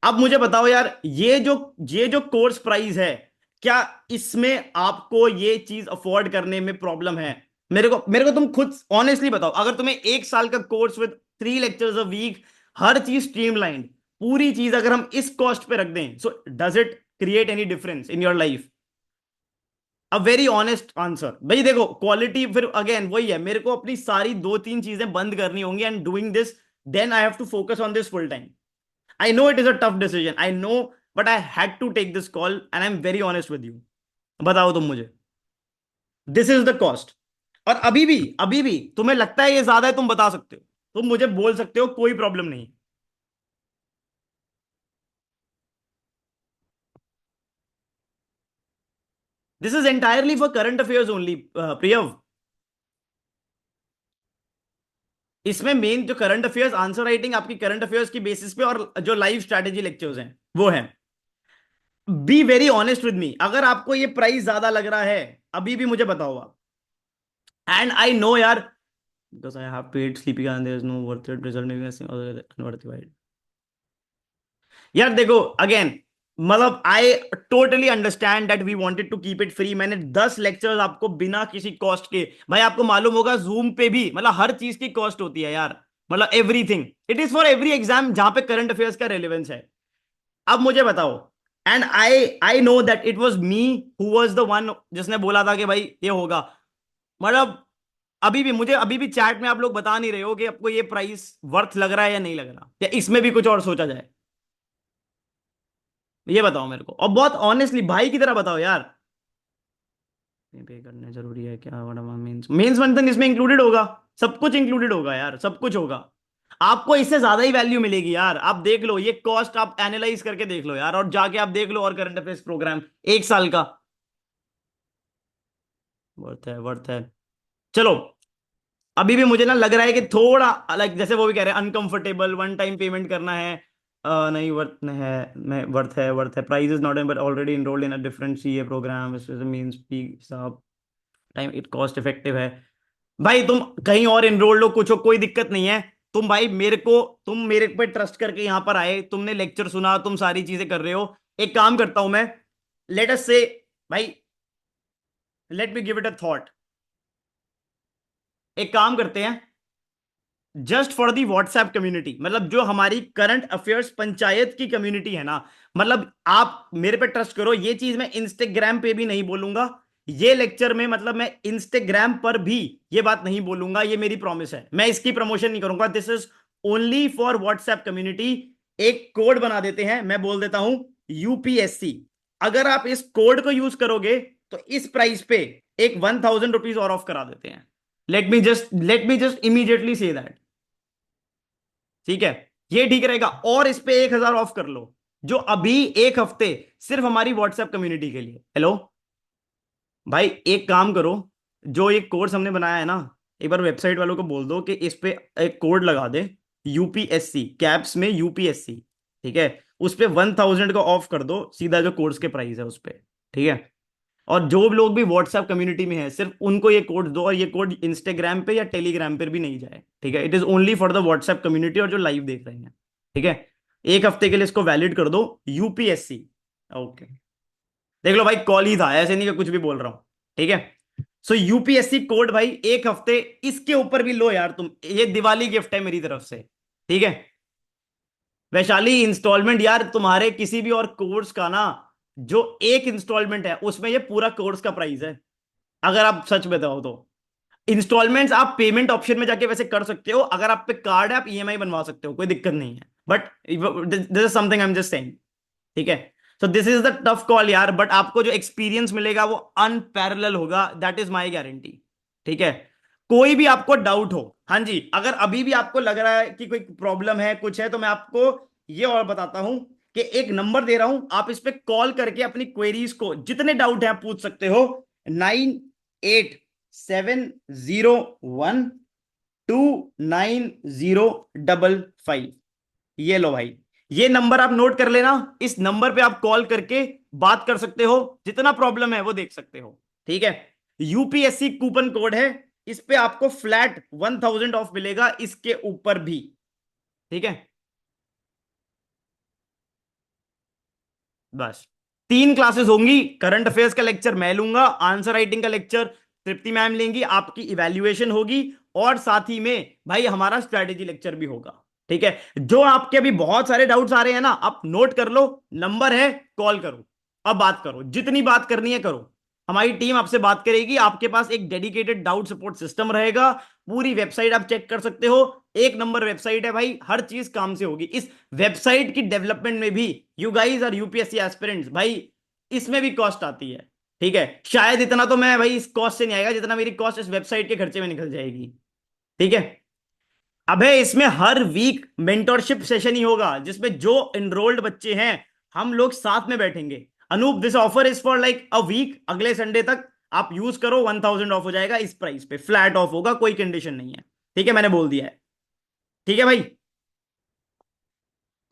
अब मुझे बताओ यार, ये जो कोर्स प्राइस है, क्या इसमें आपको ये चीज अफोर्ड करने में प्रॉब्लम है? मेरे को तुम खुद ऑनेस्टली बताओ, अगर तुम्हें 1 साल का course with 3 lectures a week, हर चीज स्ट्रीमलाइंड, पूरी चीज अगर हम इस कॉस्ट पे रख दें, so does it create any difference in your life? A very honest answer भाई। देखो क्वालिटी फिर अगेन वही है, मेरे को अपनी सारी 2-3 चीजें बंद करनी होंगी and doing this, then I have to focus on this full time. I know it is a tough decision. I know, but I had to take this call and I'm very honest with you. बताओ तुम मुझे, this is the cost. और अभी भी तुम्हें लगता है ये ज्यादा है, तुम बता सकते हो, तुम मुझे बोल सकते हो, कोई प्रॉब्लम नहीं। This is entirely for current affairs only प्रियव। इसमें मेन जो करंट अफेयर्स आंसर राइटिंग आपकी करंट अफेयर्स की बेसिस पे, और जो लाइव स्ट्रैटेजी लेक्चर्स हैं वो है। Be very honest with me, अगर आपको ये प्राइस ज्यादा लग रहा है अभी भी मुझे बताओ आप। एंड आई नो यार, because I have paid sleepy and there is no worth it result maybe other than unworthy. यार देखो अगेन, मतलब I totally understand that we wanted to keep it free. मैंने 10 लेक्चर्स आपको बिना किसी cost के, भाई आपको मालूम होगा जूम पे भी मतलब हर चीज की कॉस्ट होती है यार, मतलब everything, it is for every exam जहां पे करंट अफेयर्स का रेलेवेंस है। अब मुझे बताओ, and I know that it was me who was the one जिसने बोला था कि भाई ये होगा, मतलब अभी भी चैट में आप लोग बता नहीं रहे हो कि आपको ये प्राइस वर्थ लग रहा है या नहीं लग रहा, या इसमें भी कुछ और सोचा जाए। ये बताओ मेरे को, और बहुत ऑनेस्टली भाई की तरह बताओ यार। पे करना जरूरी है क्या? मेंस मेंस मंथन इसमें इंक्लूडेड होगा, सब कुछ इंक्लूडेड होगा यार, सब कुछ होगा। आपको इससे ज्यादा ही वैल्यू मिलेगी यार, आप देख लो ये कॉस्ट, आप एनालाइज करके देख लो यार, और जाके आप देख लो और करंट अफेयर्स प्रोग्राम 1 साल का, वर्थ है, वर्थ है। चलो, अभी भी मुझे ना लग रहा है कि थोड़ा लाइक जैसे वो भी कह रहे हैं अनकंफर्टेबल, वन टाइम पेमेंट करना है। नहीं वर्थ है, मैं वर्थ है, वर्थ है, price is not but already enrolled in a different CA program means हिसाब टाइम इट कॉस्ट इफेक्टिव है। भाई तुम कहीं और इनरोल्ड हो, कुछ हो, कोई दिक्कत नहीं है। तुम भाई तुम मेरे पे ट्रस्ट करके यहां पर आए, तुमने लेक्चर सुना, तुम सारी चीजें कर रहे हो। एक काम करता हूं मैं, लेट अस से भाई, late me give it a thought. एक काम करते हैं, just for the WhatsApp community, मतलब जो हमारी करंट अफेयर्स पंचायत की कम्युनिटी है ना, मतलब आप मेरे पे ट्रस्ट करो, ये चीज मैं इंस्टाग्राम पे भी नहीं बोलूंगा, ये लेक्चर में मतलब मैं इंस्टाग्राम पर भी ये बात नहीं बोलूंगा, ये मेरी प्रॉमिस है, मैं इसकी प्रमोशन नहीं करूंगा, this is only for WhatsApp community. एक कोड बना देते हैं, मैं बोल देता हूं यूपीएससी। अगर आप इस कोड को यूज करोगे तो इस प्राइस पे एक 1000 रुपीज और ऑफ करा देते हैं। Let me just immediately say that, ठीक है, ये ठीक रहेगा, और इस पे 1000 ऑफ कर लो, जो अभी एक हफ्ते सिर्फ हमारी व्हाट्सएप कम्युनिटी के लिए। हेलो भाई, एक काम करो, जो ये कोर्स हमने बनाया है ना, एक बार वेबसाइट वालों को बोल दो कि इस पे एक कोड लगा दे, यूपीएससी कैप्स में यूपीएससी, ठीक है, उस पे 1000 का ऑफ कर दो सीधा, जो कोर्स के प्राइस है उस पे, ठीक है। और जो लोग भी व्हाट्सएप कम्युनिटी में है सिर्फ उनको ये कोड दो, और ये कोड इंस्टाग्राम पे या टेलीग्राम पर भी नहीं जाए, ठीक है, it is only for the WhatsApp community और जो लाइव देख रहे हैं, ठीक है। एक हफ्ते के लिए इसको वैलिड कर दो, यूपीएससी। ओके, देख लो भाई, कॉल ही था, ऐसे नहीं कि कुछ भी बोल रहा हूं, ठीक है। सो यूपीएससी कोड भाई एक हफ्ते, इसके ऊपर भी लो यार तुम, ये दिवाली गिफ्ट है मेरी तरफ से, ठीक है। वैशाली इंस्टॉलमेंट यार तुम्हारे किसी भी और कोर्स का ना, जो एक इंस्टॉलमेंट है उसमें ये पूरा कोर्स का प्राइस है, अगर आप सच बताओ तो। इंस्टॉलमेंट्स आप पेमेंट ऑप्शन में जाके वैसे कर सकते हो, अगर आप पे कार्ड है आप ईएमआई बनवा सकते हो, कोई दिक्कत नहीं है, but this is something I am just saying. ठीक है, सो this is the tough call यार, बट आपको जो एक्सपीरियंस मिलेगा वो अनपैरेलल होगा, दैट इज माई गारंटी। ठीक है, कोई भी आपको डाउट हो, हाँ जी, अगर अभी भी आपको लग रहा है कि कोई प्रॉब्लम है कुछ है, तो मैं आपको ये और बताता हूं कि एक नंबर दे रहा हूं, आप इस पे कॉल करके अपनी क्वेरीज को जितने डाउट है आप पूछ सकते हो। 9870129055। ये लो भाई, ये नंबर आप नोट कर लेना, इस नंबर पे आप कॉल करके बात कर सकते हो, जितना प्रॉब्लम है वो देख सकते हो। ठीक है, यूपीएससी कूपन कोड है, इस पे आपको फ्लैट 1000 ऑफ मिलेगा, इसके ऊपर भी। ठीक है, बस 3 क्लासेस होंगी, करंट अफेयर्स का लेक्चर मैं लूंगा, आंसर राइटिंग का लेक्चर तृप्ति मैम लेंगी, आपकी इवैल्यूएशन होगी, और साथ ही में भाई हमारा स्ट्रेटेजी लेक्चर भी होगा। ठीक है, जो आपके अभी बहुत सारे डाउट्स आ रहे हैं ना, आप नोट कर लो, नंबर है, कॉल करो, अब बात करो, जितनी बात करनी है करो, हमारी टीम आपसे बात करेगी, आपके पास एक डेडिकेटेड डाउट सपोर्ट सिस्टम रहेगा, पूरी वेबसाइट आप चेक कर सकते हो, एक नंबर वेबसाइट है भाई, हर चीज काम से होगी, इस वेबसाइट की डेवलपमेंट में भी you guys are UPSC aspirants भाई, इसमें भी कॉस्ट आती है। ठीक है, शायद इतना तो मैं भाई इस कॉस्ट से नहीं आएगा जितना मेरी कॉस्ट इस वेबसाइट के खर्चे में निकल जाएगी। ठीक है, अबे इसमें हर वीक मेंटोरशिप सेशन ही होगा, जिसमें जो एनरोल्ड बच्चे हैं हम लोग साथ में बैठेंगे। Anoop, this offer is for like a week, अगले संडे तक आप यूज करो, 1000 ऑफ हो जाएगा, इस प्राइस पे फ्लैट ऑफ होगा, कोई कंडीशन नहीं है। ठीक है, मैंने बोल दिया है। ठीक है भाई,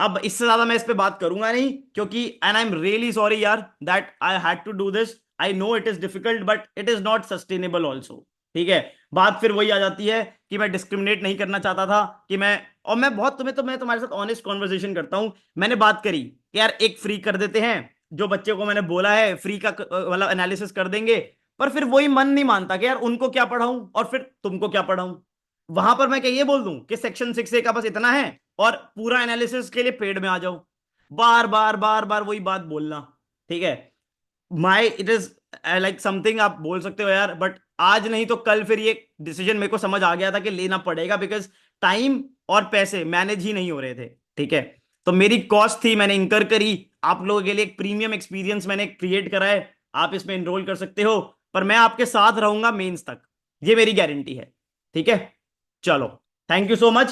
अब इससे ज्यादा मैं इस पे बात करूंगा नहीं, क्योंकि and I am really sorry यार that I had to do this, I know it is difficult but it is not sustainable also. ठीक है, बात फिर वही आ जाती है कि मैं डिस्क्रिमिनेट नहीं करना चाहता था, कि मैं, और मैं बहुत मैं तुम्हारे साथ ऑनेस्ट कॉन्वर्सेशन करता हूं। मैंने बात करी कि यार एक फ्री कर देते हैं, जो बच्चे को मैंने बोला है फ्री का वाला एनालिसिस कर देंगे, पर फिर वही मन नहीं मानता कि यार उनको क्या पढ़ाऊं और फिर तुमको क्या पढ़ाऊं। वहां पर मैं क्या ये बोल दूं कि सेक्शन 6A का बस इतना है और पूरा एनालिसिस के लिए पेड में आ जाओ, बार बार बार बार वही बात बोलना। ठीक है, my it is like something आप बोल सकते हो यार, बट आज नहीं तो कल फिर ये डिसीजन मेरे को समझ आ गया था कि लेना पड़ेगा, बिकॉज टाइम और पैसे मैनेज ही नहीं हो रहे थे। ठीक है, तो मेरी कॉस्ट थी, मैंने इंकर करी, आप लोगों के लिए एक प्रीमियम एक्सपीरियंस मैंने क्रिएट करा है, आप इसमें एनरोल कर सकते हो, पर मैं आपके साथ रहूंगा मेंस तक, ये मेरी गारंटी है। ठीक है, चलो, थैंक यू सो मच।